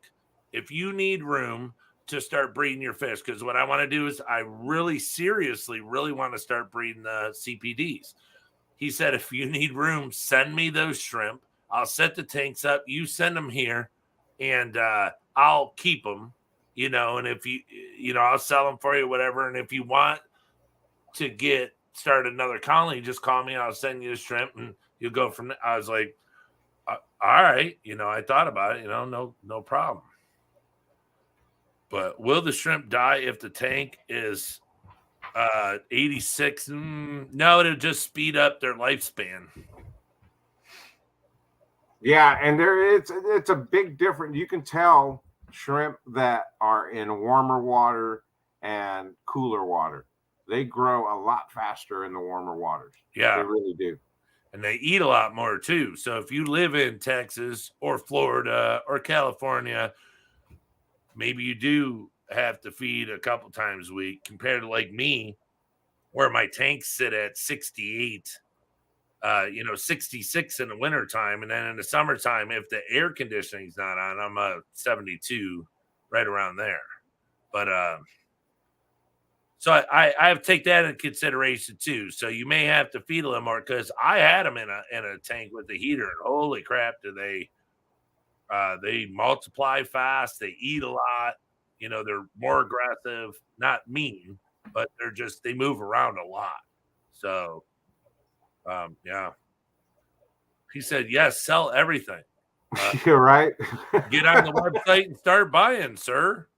if you need room to start breeding your fish, because what I want to do is I really seriously want to start breeding the CPDs. He said, if you need room, send me those shrimp. I'll set the tanks up. You send them here, and I'll keep them, and if you, I'll sell them for you, whatever. And if you want to get started another colony, just call me. I'll send you the shrimp, and you'll go from there. I was like, all right. I thought about it. No problem. But will the shrimp die if the tank is 86? No, it'll just speed up their lifespan. Yeah, and it's a big difference. You can tell shrimp that are in warmer water and cooler water. They grow a lot faster in the warmer waters. Yeah. They really do. And they eat a lot more too. So if you live in Texas or Florida or California, maybe you do have to feed a couple times a week compared to like me, where my tanks sit at 68, 66 in the wintertime. And then in the summertime, if the air conditioning's not on, I'm 72, right around there. But so I have to take that into consideration too. So you may have to feed a little more, because I had them in a tank with the heater, and holy crap, do they multiply fast. They eat a lot. They're more aggressive, not mean, but they move around a lot. So, yeah. He said, yes, sell everything. You're right. Get on the website and start buying, sir.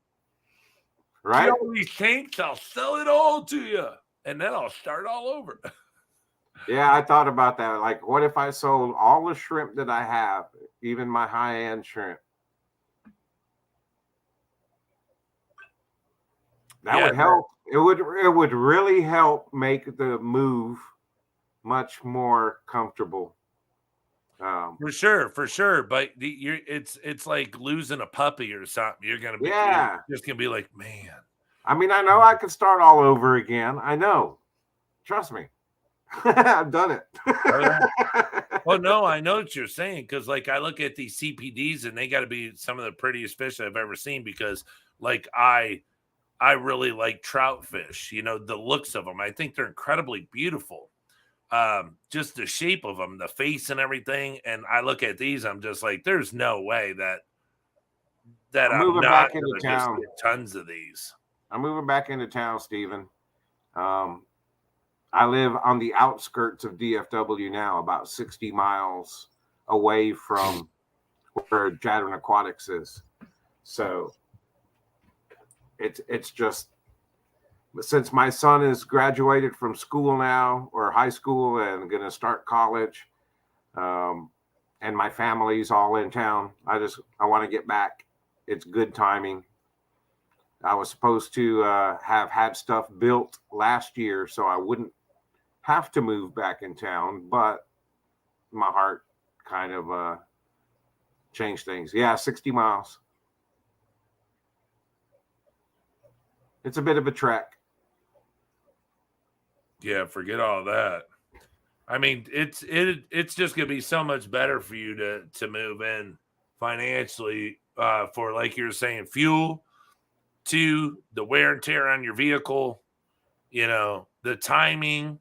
Right. Get all these tanks, I'll sell it all to you, and then I'll start all over. Yeah, I thought about that. Like, what if I sold all the shrimp that I have, even my high-end shrimp? That would help. It would really help make the move much more comfortable. For sure. But it's like losing a puppy or something. You're gonna be just gonna be like, man. I mean, I know I could start all over again. I know. Trust me. I've done it. Well, no, I know what you're saying, because like I look at these CPDs and they got to be some of the prettiest fish I've ever seen, because like I really like trout fish. The looks of them. I think they're incredibly beautiful. Just the shape of them, the face and everything. And I look at these, I'm just like, there's no way that I'm moving not back into gonna just town. get tons of these. I'm moving back into town, Stephen. I live on the outskirts of DFW now, about 60 miles away from where Jadwin Aquatics is. So it's just, since my son is graduated from school now, or high school, and going to start college, and my family's all in town, I want to get back. It's good timing. I was supposed to have had stuff built last year, so I wouldn't have to move back in town, but my heart kind of changed things. Yeah, 60 miles. It's a bit of a trek. Yeah, forget all that. I mean, it's just gonna be so much better for you to move in financially, for, like you're saying, fuel, to the wear and tear on your vehicle, the timing,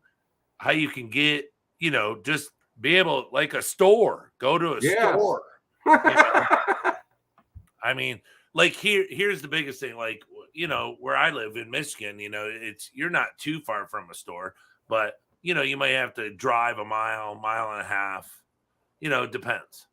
how you can get, just be able, like a store, go to a store. I mean, like here's the biggest thing, like, where I live in Michigan, you're not too far from a store, but you might have to drive a mile and a half, it depends.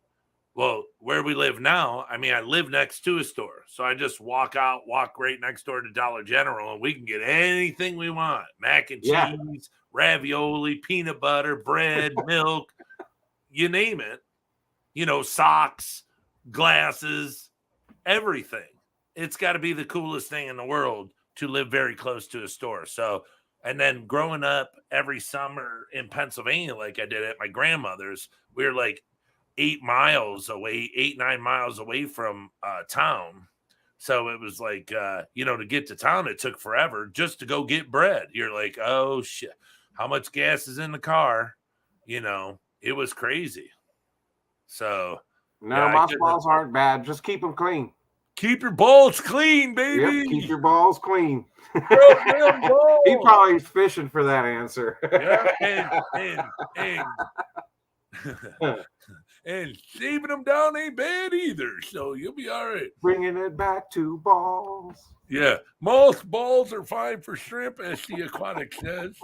Well, where we live now, I mean, I live next to a store, so I just walk right next door to Dollar General, and we can get anything we want: mac and cheese, ravioli, peanut butter, bread, milk, you name it. Socks, glasses, everything. It's got to be the coolest thing in the world to live very close to a store. So, and then growing up every summer in Pennsylvania, like I did at my grandmother's, we were like 9 miles away from town. So it was like, to get to town, it took forever just to go get bread. You're like, oh shit, how much gas is in the car? It was crazy. So no, my balls aren't bad. Just keep them clean. Keep your balls clean, baby. Yep, keep your balls clean. He probably is fishing for that answer. Yeah, and shaving them down ain't bad either, so you'll be all right. Bringing it back to balls. Yeah, most balls are fine for shrimp, as the aquatic says.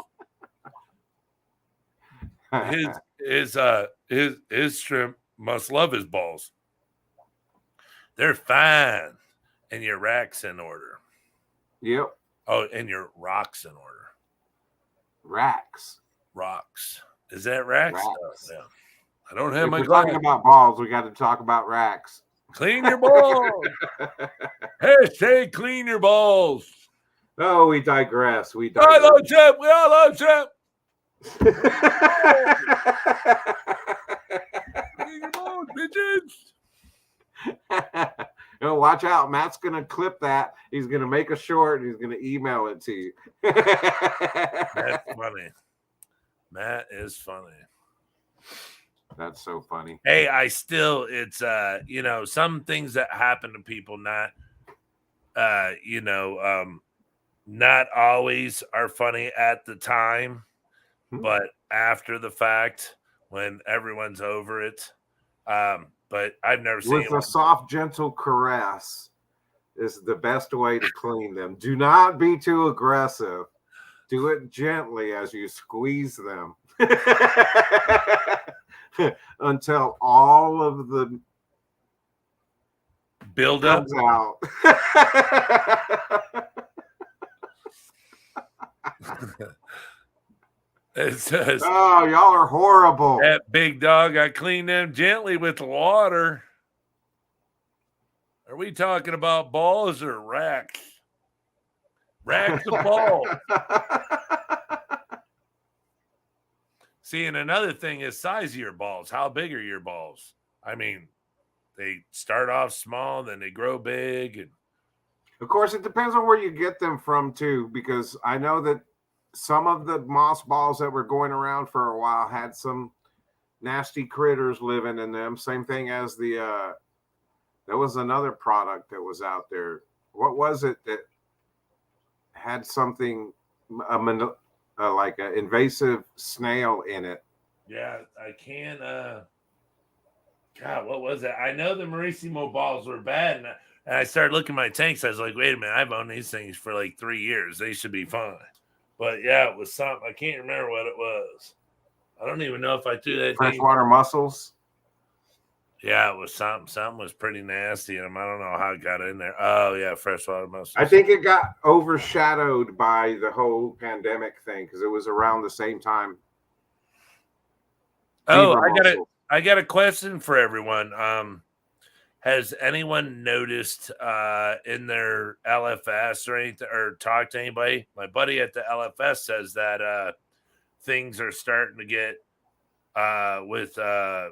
his shrimp must love his balls. They're fine, and your rack's in order. Yep. Oh, and your rock's in order. Racks. Rocks. Is that racks? Racks. Oh, yeah. I don't have if my we're glass. talking about balls, we got to talk about racks. Clean your balls. Hashtag clean your balls. Oh, we digress. We I love Chip. We all love Chip. Clean your balls, bitches. Watch out. Matt's going to clip that. He's going to make a short and he's going to email it to you. That's funny. Matt is funny. That's so funny. Hey, it's some things that happen to people not not always are funny at the time, but after the fact when everyone's over it. But I've never seen with a soft, gentle caress is the best way to clean them. Do not be too aggressive. Do it gently as you squeeze them until all of the build up out. It says, "Oh, y'all are horrible." That big dog, I cleaned them gently with water. Are we talking about balls or racks? Racks of balls. See, and another thing is size of your balls. How big are your balls? I mean, they start off small, then they grow big. And of course, it depends on where you get them from, too, because I know that some of the moss balls that were going around for a while had some nasty critters living in them. Same thing as there was another product that was out there. What was it that had something, like an invasive snail in it? Yeah, I can't. God, what was it? I know the Marissimo balls were bad, and I started looking at my tanks. I was like, wait a minute, I've owned these things for like 3 years. They should be fine. But yeah, it was something. I can't remember what it was. I don't even know if I threw that freshwater mussels. Yeah, it was something. Something was pretty nasty in them. I don't know how it got in there. Oh yeah, freshwater mussels. I think it got overshadowed by the whole pandemic thing because it was around the same time. Oh, I got a question for everyone. Has anyone noticed in their LFS or anything, or talked to anybody? My buddy at the LFS says that things are starting to get with the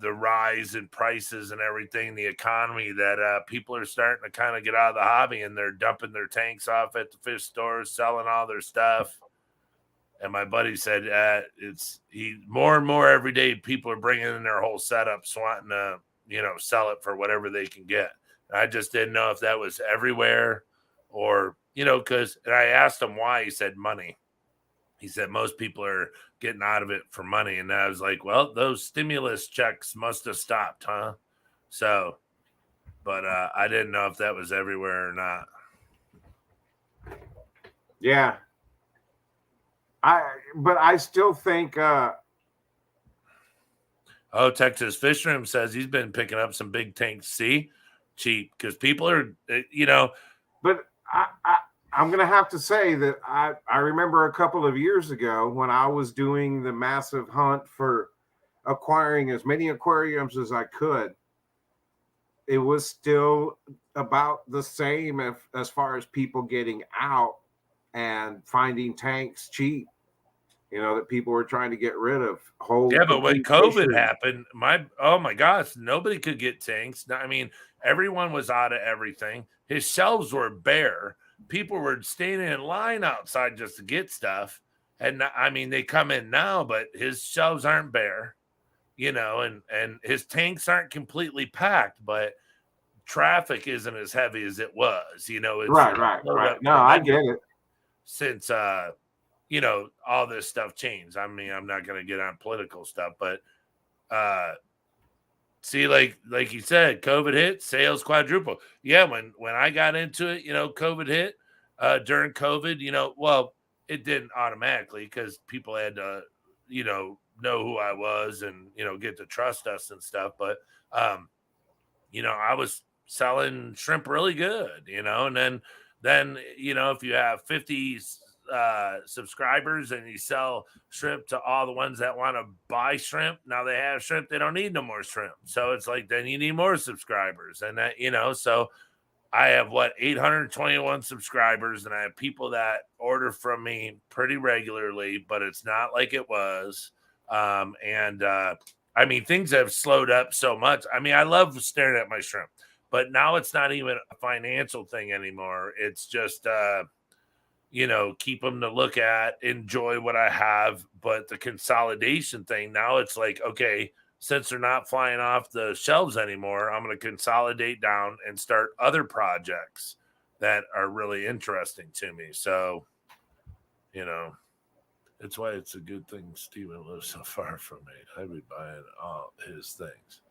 rise in prices and everything, the economy, that people are starting to kind of get out of the hobby and they're dumping their tanks off at the fish stores, selling all their stuff. And my buddy said more and more every day people are bringing in their whole setups, wanting to, sell it for whatever they can get. And I just didn't know if that was everywhere or, because I asked him why. He said money. He said most people are getting out of it for money. And I was like, well, those stimulus checks must have stopped, huh? So, but I didn't know if that was everywhere or not. Yeah. But I still think Texas Fish Room says he's been picking up some big tanks. See, cheap, because people are, But I'm going to have to say that I remember a couple of years ago when I was doing the massive hunt for acquiring as many aquariums as I could, it was still about the same as far as people getting out and finding tanks cheap. That people were trying to get rid of. But when COVID happened, oh my gosh, nobody could get tanks. I mean, everyone was out of everything. His shelves were bare. People were standing in line outside just to get stuff. And I mean, they come in now, but his shelves aren't bare, and his tanks aren't completely packed, but traffic isn't as heavy as it was, It's right. No, I get it. Since, all this stuff changed. I mean, I'm not going to get on political stuff, but see, like you said, COVID hit, sales quadruple. Yeah, when I got into it, COVID hit during COVID, it didn't automatically because people had to, know who I was and, get to trust us and stuff. But, I was selling shrimp really good, and then, if you have 50 subscribers and you sell shrimp to all the ones that want to buy shrimp, now they have shrimp, they don't need no more shrimp. So it's like, then you need more subscribers. And that, so I have 821 subscribers, and I have people that order from me pretty regularly, but it's not like it was. I mean, things have slowed up so much. I mean, I love staring at my shrimp, but now it's not even a financial thing anymore. It's just, keep them to look at, enjoy what I have. But the consolidation thing, now it's like, okay, since they're not flying off the shelves anymore, I'm going to consolidate down and start other projects that are really interesting to me. So, it's why it's a good thing Steven lives so far from me. I'd be buying all his things.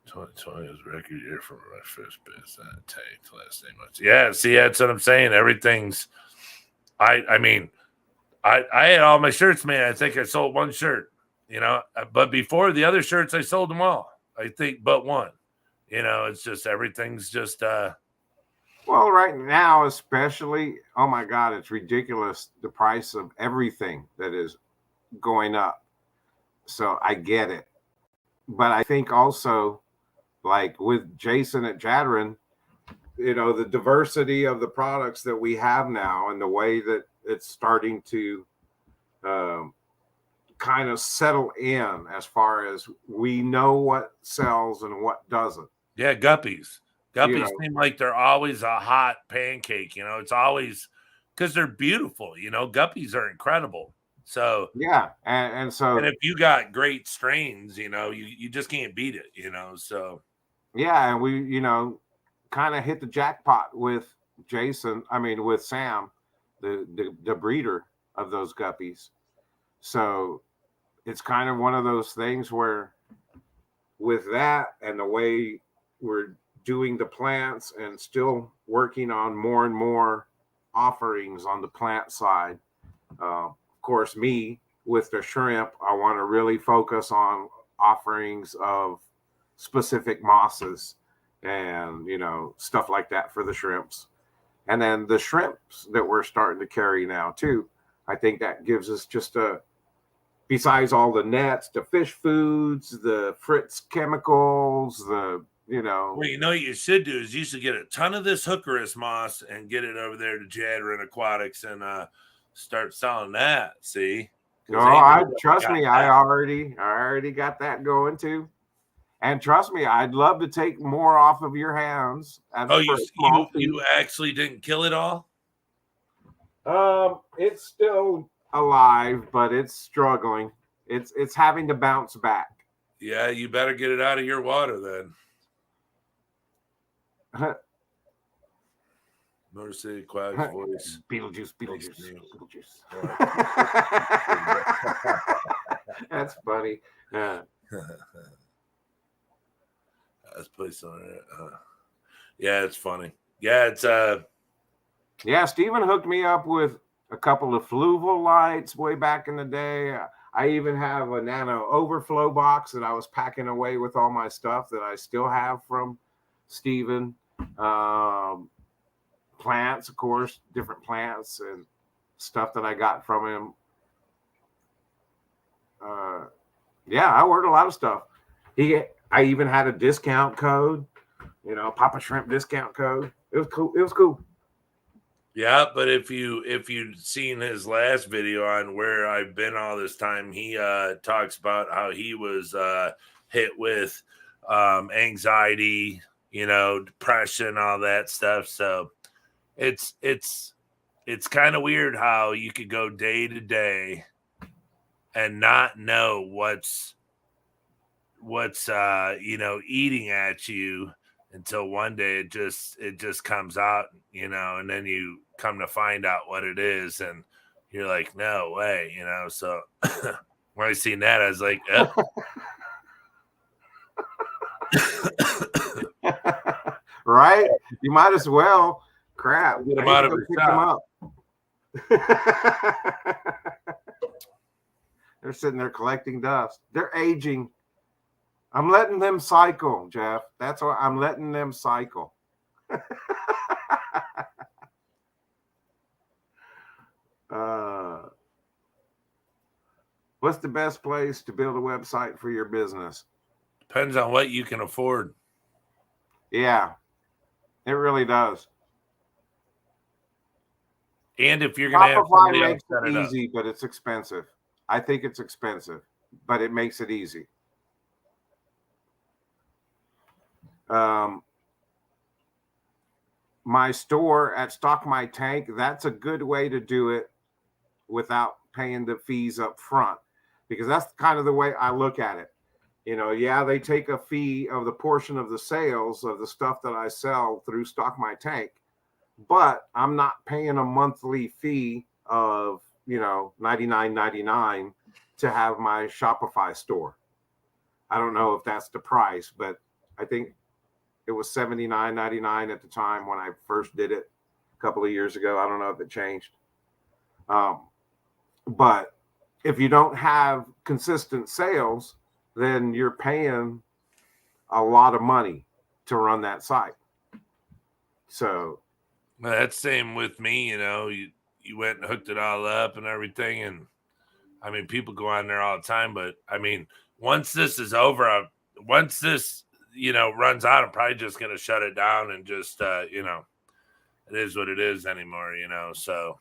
2020 was a record year for my first business. That tanked last 8 months. Yeah, see, that's what I'm saying. Everything's, I mean, I had all my shirts made. I think I sold one shirt, but before the other shirts, I sold them all. I think, but one, it's just, everything's just, well, right now, especially, oh my God, it's ridiculous. The price of everything that is going up. So I get it. But I think also, like with Jason at Jadrin, the diversity of the products that we have now and the way that it's starting to kind of settle in as far as we know what sells and what doesn't. Yeah, guppies. Guppies seem like they're always a hot pancake. It's always because they're beautiful. Guppies are incredible. So yeah, and so if you got great strains, you just can't beat it. So yeah, and we kind of hit the jackpot with Jason. I mean, with Sam, the breeder of those guppies. So it's kind of one of those things where, with that and the way we're doing the plants and still working on more and more offerings on the plant side. Of course, me with the shrimp, I want to really focus on offerings of specific mosses and, stuff like that for the shrimps. And then the shrimps that we're starting to carry now too. I think that gives us just besides all the nets, the fish foods, the Fritz chemicals, well, what you should do is you should get a ton of this hookerus moss and get it over there to Jadrin Aquatics and start selling that. See? No, trust me, I already got that going too. And trust me, I'd love to take more off of your hands. You actually didn't kill it all? It's still alive, but it's struggling. It's having to bounce back. Yeah, you better get it out of your water then. Motor City Quack's voice. Beetlejuice. That's funny. Yeah. Let's play some of it. Yeah, it's funny. Yeah, it's yeah, Steven hooked me up with a couple of fluval lights way back in the day. I even have a nano overflow box that I was packing away with all my stuff that I still have from Steven. Plants, of course, different plants and stuff that I got from him. Yeah, I ordered a lot of stuff. I even had a discount code, Papa Shrimp discount code. It was cool. Yeah, but if you'd seen his last video on where I've been all this time, he talks about how he was hit with anxiety, depression, all that stuff. So it's kind of weird how you could go day to day and not know what's eating at you until one day it just comes out, and then you come to find out what it is and you're like, no way, so when I seen that, I was like, right? You might as well. Crap. Get him out of his shop. They're sitting there collecting dust. They're aging. I'm letting them cycle, Jeff. That's why I'm letting them cycle. What's the best place to build a website for your business? Depends on what you can afford. Yeah, it really does. And if you're going to have somebody else set it easy, but it's expensive. I think it's expensive, but it makes it easy. My store at Stock My Tank, that's a good way to do it without paying the fees up front, because that's kind of the way I look at it. You know, yeah, they take a fee of the portion of the sales of the stuff that I sell through Stock My Tank, but I'm not paying a monthly fee of, $99.99 to have my Shopify store. I don't know if that's the price, but I think it was $79.99 at the time when I first did it a couple of years ago. I don't know if it changed. But if you don't have consistent sales, then you're paying a lot of money to run that site. So that's same with me. You went and hooked it all up and everything. And I mean, people go on there all the time, but I mean, once this is over, once this, runs out, I'm probably just going to shut it down and just, it is what it is anymore, so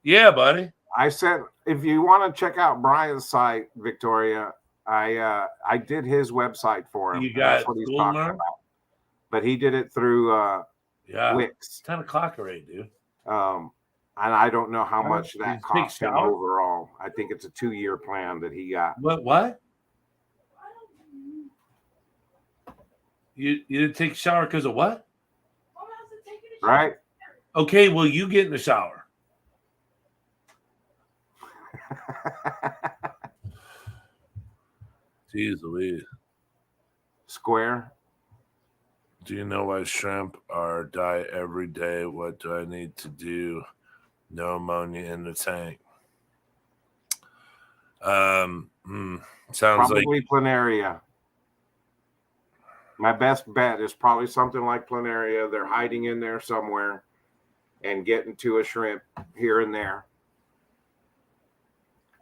yeah, buddy. I said, if you want to check out Brian's site, Victoria, I did his website for him. You got that's what he's talking about. But he did it through Wix. 10 o'clock already, dude. And I don't know how much that cost him overall. I think it's a 2-year plan that he got. What? You didn't take a shower because of what? Right? Okay, well, you get in the shower. Jeez Louise. Square. Do you know why shrimp are die every day? What do I need to do? No ammonia in the tank. Sounds probably like planaria. My best bet is probably something like planaria. They're hiding in there somewhere and getting to a shrimp here and there.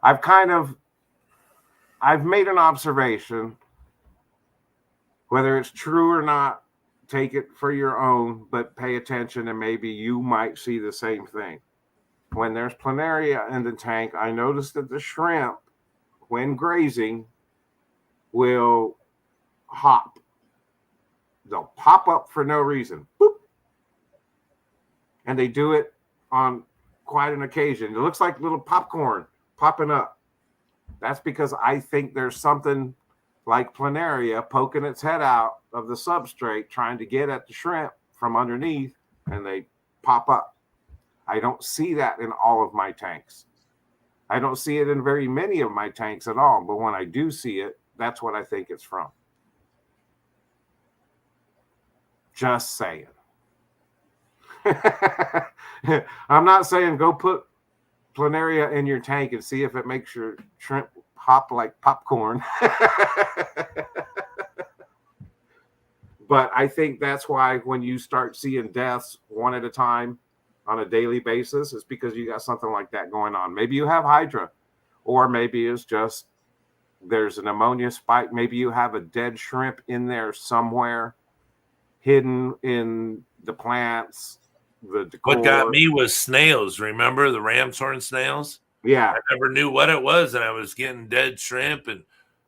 I've made an observation, whether it's true or not, take it for your own, but pay attention and maybe you might see the same thing. When there's planaria in the tank, I noticed that the shrimp, when grazing, will hop. They'll pop up for no reason. Boop. And they do it on quite an occasion. It looks like little popcorn popping up. That's because I think there's something like planaria poking its head out of the substrate, trying to get at the shrimp from underneath, and they pop up. I don't see that in all of my tanks. I don't see it in very many of my tanks at all. But when I do see it, that's what I think it's from. Just saying. I'm not saying go put planaria in your tank and see if it makes your shrimp hop like popcorn. But I think that's why when you start seeing deaths one at a time on a daily basis, it's because you got something like that going on. Maybe you have hydra, or maybe it's just there's an ammonia spike. Maybe you have a dead shrimp in there somewhere, hidden in the plants, the decor. What got me was snails. Remember the ram's horn snails? Yeah. I never knew what it was, and I was getting dead shrimp, and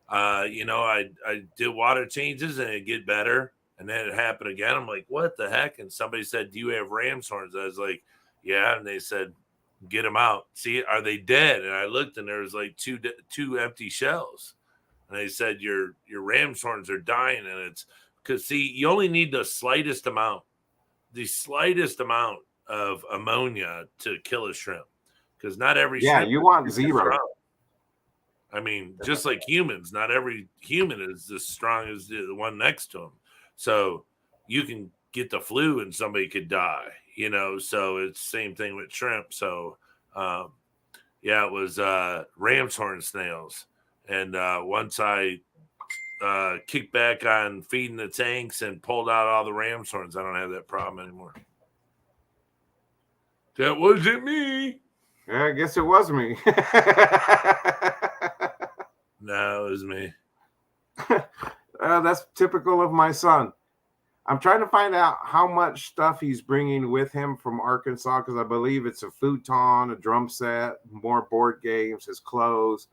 I did water changes, and it'd get better, and then it happened again. I'm like, what the heck? And somebody said, do you have ram's horns? I was like, yeah, and they said, get them out. See, are they dead? And I looked, and there was like two empty shells, and they said your ram's horns are dying, and it's because, see, you only need the slightest amount of ammonia to kill a shrimp, because not every shrimp you want zero. Strong. I mean, just like humans, not every human is as strong as the one next to them. So you can get the flu and somebody could die, so it's the same thing with shrimp. So Yeah, it was ram's horn snails. And once I kicked back on feeding the tanks and pulled out all the ram's horns, I don't have that problem anymore. That wasn't me. Yeah, I guess it was me. No, it was me. That's typical of my son. I'm trying to find out how much stuff he's bringing with him from Arkansas, because I believe it's a futon, a drum set, more board games, his clothes,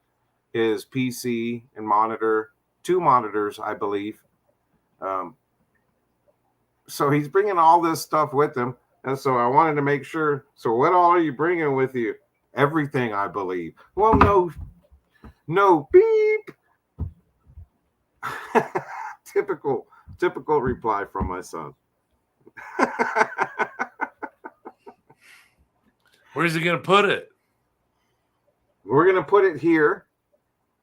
his PC and monitor, 2 monitors, I believe. So he's bringing all this stuff with him. And so I wanted to make sure. So what all are you bringing with you? Everything, I believe. Well, no, beep. Typical reply from my son. Where's he going to put it? We're going to put it here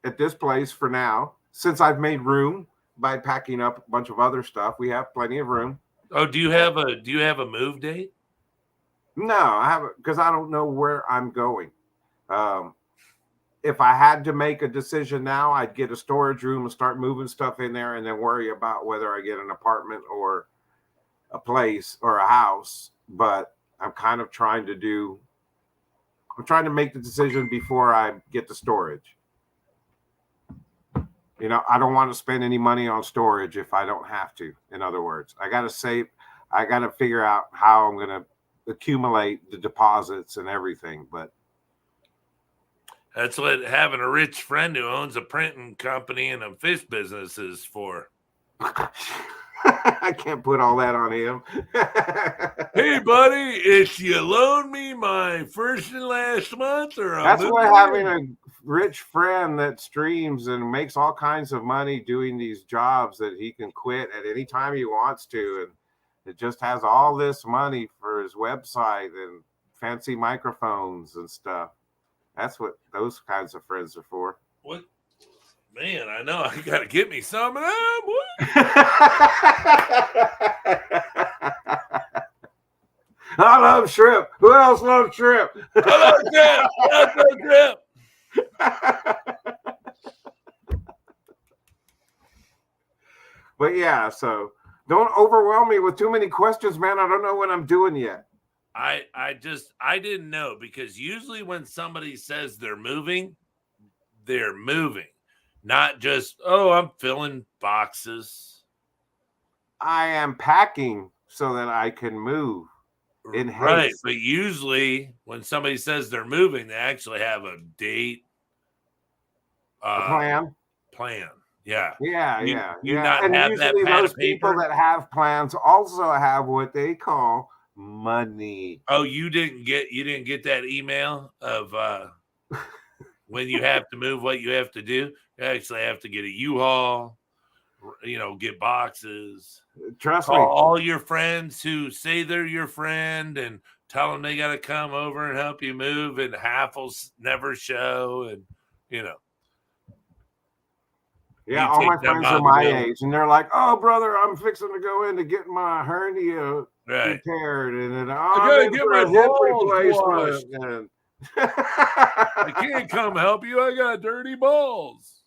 at this place for now, since I've made room by packing up a bunch of other stuff. We have plenty of room. Oh, do you have a move date? No, I haven't, because I don't know where I'm going. If I had to make a decision now, I'd get a storage room and start moving stuff in there, and then worry about whether I get an apartment or a place or a house. But I'm kind of trying to make the decision before I get the storage. You know, I don't want to spend any money on storage if I don't have to. In other words, I got to save. I got to figure out how I'm going to accumulate the deposits and everything. But that's what having a rich friend who owns a printing company and a fish business is for. I can't put all that on him. Hey, buddy, if you loan me my first and last month, or that's why having a rich friend that streams and makes all kinds of money doing these jobs that he can quit at any time he wants to, and it just has all this money for his website and fancy microphones and stuff. That's what those kinds of friends are for. What? Man, I know. I got to get me some of them. I love shrimp. Who else loves shrimp? I love shrimp. But yeah, so don't overwhelm me with too many questions, man. I don't know what I'm doing yet. I didn't know, because usually when somebody says they're moving. Not just, I'm filling boxes. I am packing so that I can move in haste. Right, but usually when somebody says they're moving, they actually have a date. A plan. Yeah. Yeah. Not and have usually that those people that have plans also have what they call money. Oh, you didn't get that email of when you have to move, what you have to do. You actually have to get a U-Haul, get boxes. Trust me. All your friends who say they're your friend and tell them they got to come over and help you move, and half will never show. And, yeah, all my friends are my age, and they're like, "Oh, brother, I'm fixing to go in to get my hernia repaired, and then I gotta get my hip replacement." And I can't come help you. I got dirty balls.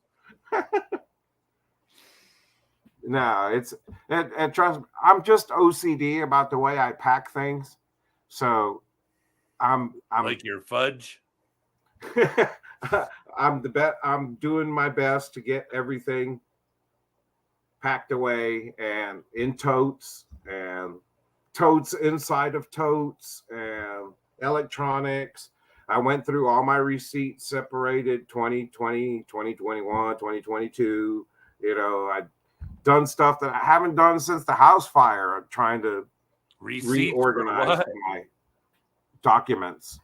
No, and trust me, I'm just OCD about the way I pack things. So I'm like your fudge. I'm doing my best to get everything packed away and in totes, and totes inside of totes, and electronics. I went through all my receipts, separated 2020, 2021, 2022. I've done stuff that I haven't done since the house fire. I'm trying to reorganize my documents.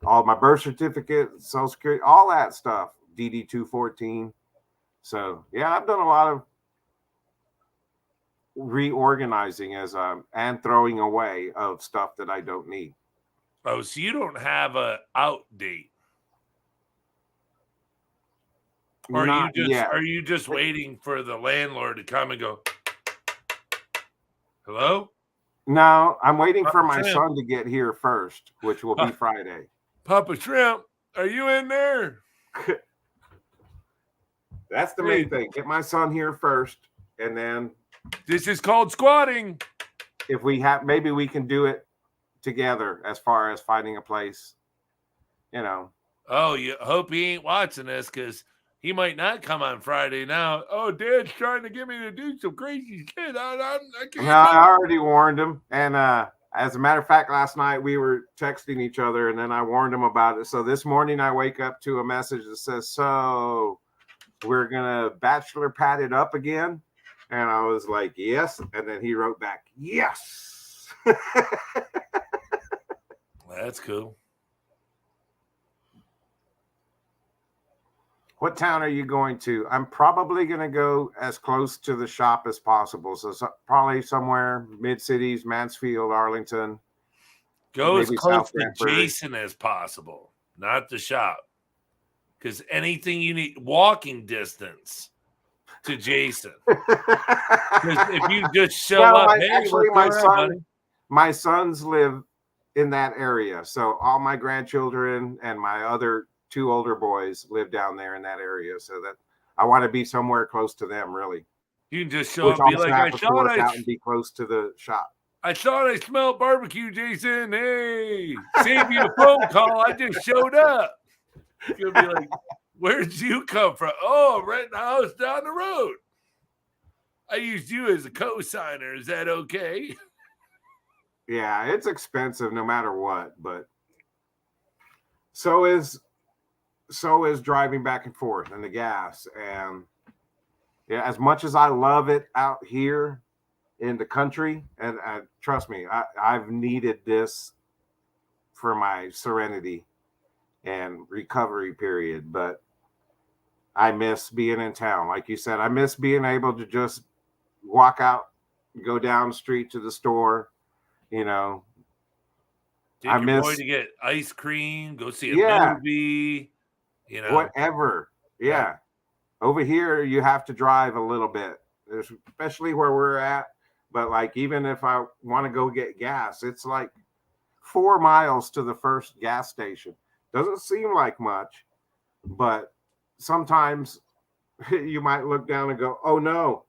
All my birth certificate, Social Security, all that stuff, DD 214. So yeah, I've done a lot of reorganizing and throwing away of stuff that I don't need. Oh, so you don't have a out date? Or are you just waiting for the landlord to come and go, hello? No, I'm waiting for my son to get here first, which will be Friday. Papa Shrimp, are you in there? That's the main thing. Get my son here first, and then this is called squatting. If we have, maybe we can do it together as far as finding a place. Oh, you hope he ain't watching this because he might not come on Friday now. Oh, Dad's trying to get me to do some crazy shit. I can't. No, I already warned him. And as a matter of fact, last night we were texting each other, and then I warned him about it. So this morning I wake up to a message that says, "So we're gonna bachelor pad it up again." And I was like, "Yes." And then he wrote back, "Yes." That's cool. What town are you going to? I'm probably going to go as close to the shop as possible. So probably somewhere mid-cities, Mansfield, Arlington. Go as close to Jason as possible, not the shop. Because anything you need, walking distance to Jason. If you just show up, hey, actually, my sons live in that area. So all my grandchildren and my other 2 older boys live down there in that area, so that I want to be somewhere close to them. Really, you can just show up, and be like, "I thought and be close to the shop." I thought I smelled barbecue, Jason. Hey, save me a phone call. I just showed up. You'll be like, "Where'd you come from?" "Oh, I'm renting a house down the road. I used you as a co-signer. Is that okay?" Yeah, it's expensive no matter what, but so is driving back and forth and the gas. And yeah, as much as I love it out here in the country, and trust me, I've needed this for my serenity and recovery period, but I miss being in town. Like you said, I miss being able to just walk out, go down the street to the store, Take your boy to get ice cream, go see a movie. Whatever. Yeah. Over here, you have to drive a little bit, especially where we're at. But like, even if I want to go get gas, it's like 4 miles to the first gas station. Doesn't seem like much, but sometimes you might look down and go, "Oh no,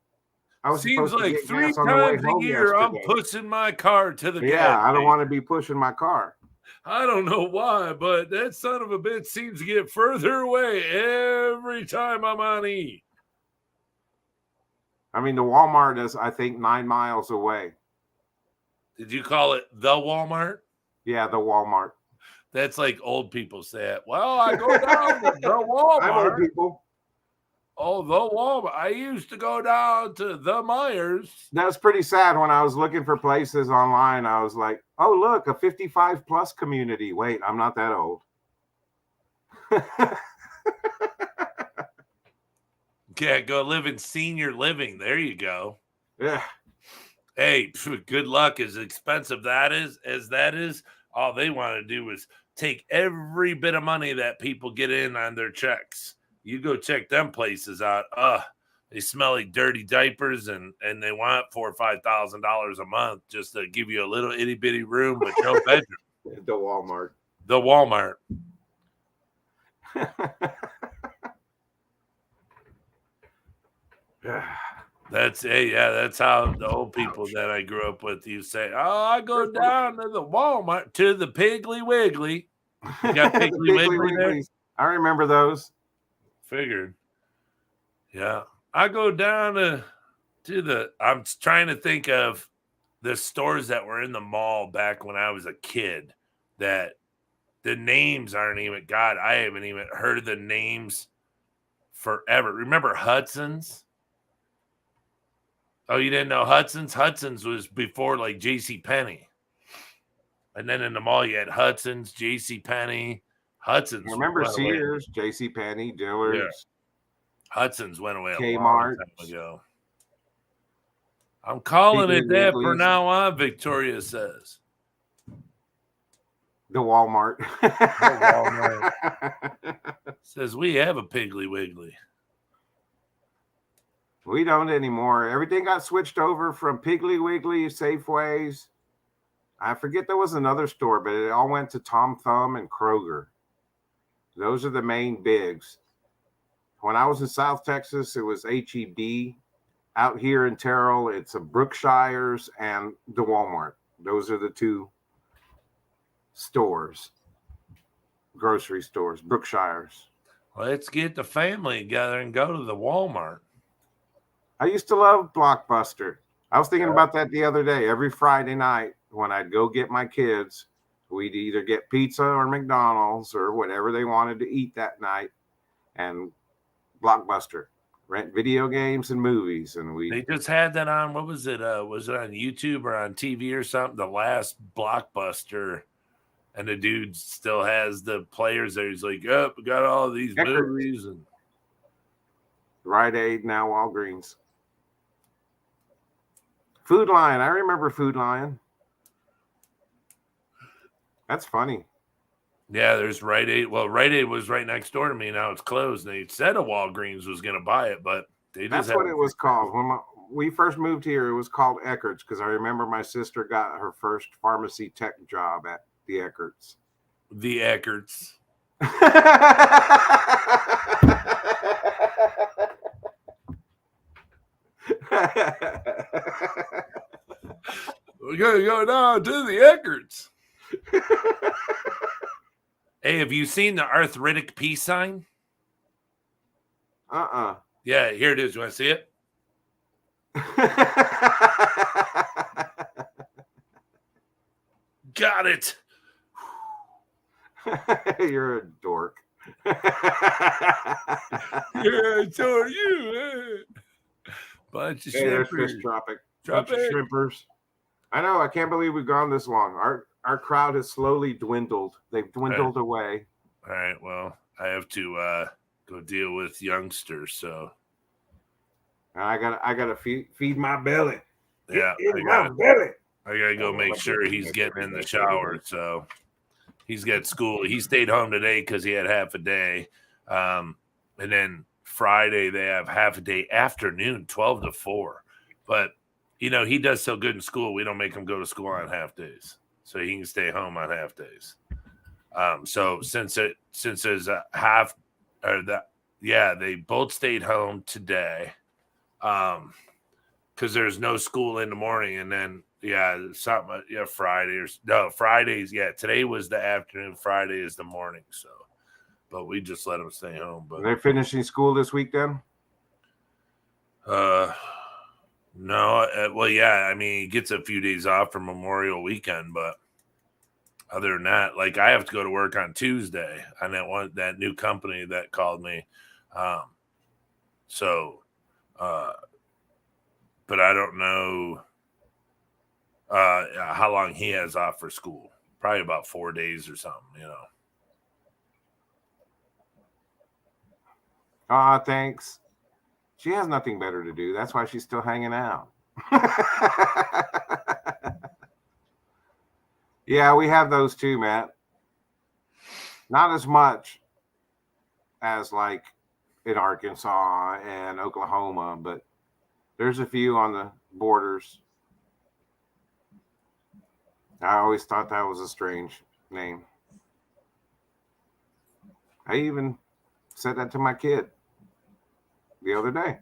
I was seems like 3 times a year I'm pushing my car to the gas station. I don't want to be pushing my car. I don't know why, but that son of a bitch seems to get further away every time I'm on E. I mean, the Walmart is, I think, 9 miles away. Did you call it the Walmart? Yeah, the Walmart. That's like old people say it. Well, I go down to the Walmart. I'm old people. Oh, the Walmart. I used to go down to the Myers. That was pretty sad. When I was looking for places online, I was like, "Oh, look, a 55 plus community." Wait, I'm not that old. Yeah, go live in senior living. There you go. Yeah. Hey, good luck. As expensive that is, all they want to do is take every bit of money that people get in on their checks. You go check them places out. They smell like dirty diapers, and they want $4,000 or $5,000 a month just to give you a little itty bitty room with no bedroom. The Walmart. The Walmart. That's how the old people that I grew up with used to say, "Oh, I go down to the Walmart, to the Piggly Wiggly." You got Piggly Wiggly there? I remember those. Figured. Yeah. I go down to I'm trying to think of the stores that were in the mall back when I was a kid that the names aren't even, God, I haven't even heard of the names forever. Remember Hudson's? Oh, you didn't know Hudson's? Hudson's was before like JCPenney. And then in the mall you had Hudson's, JCPenney. Hudson's. I remember Sears, JCPenney, Dillard's. Yeah. Hudson's went away Kmart. A long time ago. I'm calling it that from now on, Victoria says. The Walmart. The Walmart. Says we have a Piggly Wiggly. We don't anymore. Everything got switched over from Piggly Wiggly, Safeways, I forget there was another store, but it all went to Tom Thumb and Kroger. Those are the main bigs. When I was in South Texas, it was HEB. Out here in Terrell, it's a Brookshire's and the Walmart. Those are the two stores, grocery stores, Brookshire's. Let's get the family together and go to the Walmart. I used to love Blockbuster. I was thinking about that the other day. Every Friday night when I'd go get my kids, we'd either get pizza or McDonald's or whatever they wanted to eat that night, and Blockbuster, rent video games and movies. And they just had that on. What was it? Was it on YouTube or on TV or something? The last Blockbuster, and the dude still has the players there. He's like, "Yep, we got all these movies." And Rite Aid, now Walgreens. Food Lion. I remember Food Lion. That's funny. Yeah, there's Rite Aid. Well, Rite Aid was right next door to me. Now it's closed. And they said a Walgreens was going to buy it, but they just that's what it was called. When we first moved here, it was called Eckert's because I remember my sister got her first pharmacy tech job at the Eckert's. The Eckert's. We're going to go down to the Eckert's. Hey, have you seen the arthritic peace sign? Yeah, here it is. You want to see it? Got it. You're a dork. Yeah, so are you. Bunch of shrimpers. Bunch of shrimpers. I know. I can't believe we've gone this long. Our crowd has slowly dwindled. They've dwindled away. All right. Well, I have to go deal with youngsters. So I gotta feed my belly. Yeah, I gotta go make sure he's getting in the shower. So he's got school. He stayed home today because he had half a day. And then Friday they have half a day afternoon, 12 to 4. But you know, he does so good in school, we don't make him go to school on half days. So he can stay home on half days. So since there's a half or that, yeah, they both stayed home today. Because there's no school in the morning, and then Fridays. Yeah, today was the afternoon. Friday is the morning. So, but we just let them stay home. But they're finishing school this week then. No. Well, yeah. I mean, he gets a few days off for Memorial Weekend, but other than that, like I have to go to work on Tuesday on that new company that called me. But I don't know how long he has off for school. Probably about 4 days or something, you know. Thanks. She has nothing better to do. That's why she's still hanging out. Yeah, we have those too, Matt. Not as much as like in Arkansas and Oklahoma, but there's a few on the borders. I always thought that was a strange name. I even said that to my kid the other day.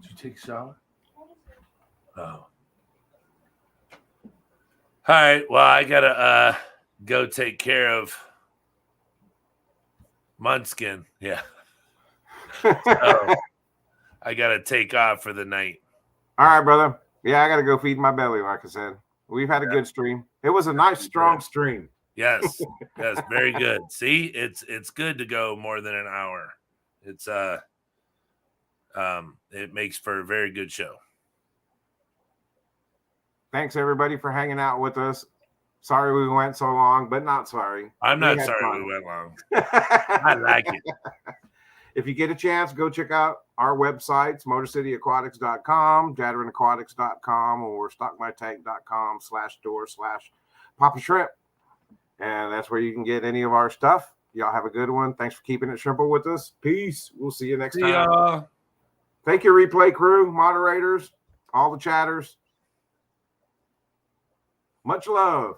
Did you take a shower? Oh. All right. Well, I gotta go take care of Munchkin. Yeah. So I gotta take off for the night. All right, brother. Yeah, I gotta go feed my belly, like I said. We've had a good stream. It was a nice, strong stream. Yes. Yes, very good. See, it's good to go more than an hour. It's it makes for a very good show. Thanks everybody for hanging out with us. Sorry we went so long, but not sorry. I'm not sorry we went long. I like it. If you get a chance, go check out our websites, MotorCityAquatics.com, JadrinAquatics.com, or StockMyTank.com/store/Papa Shrimp. And that's where you can get any of our stuff. Y'all have a good one. Thanks for keeping it simple with us. Peace. We'll see you next time. Thank you, replay crew, moderators, all the chatters. Much love.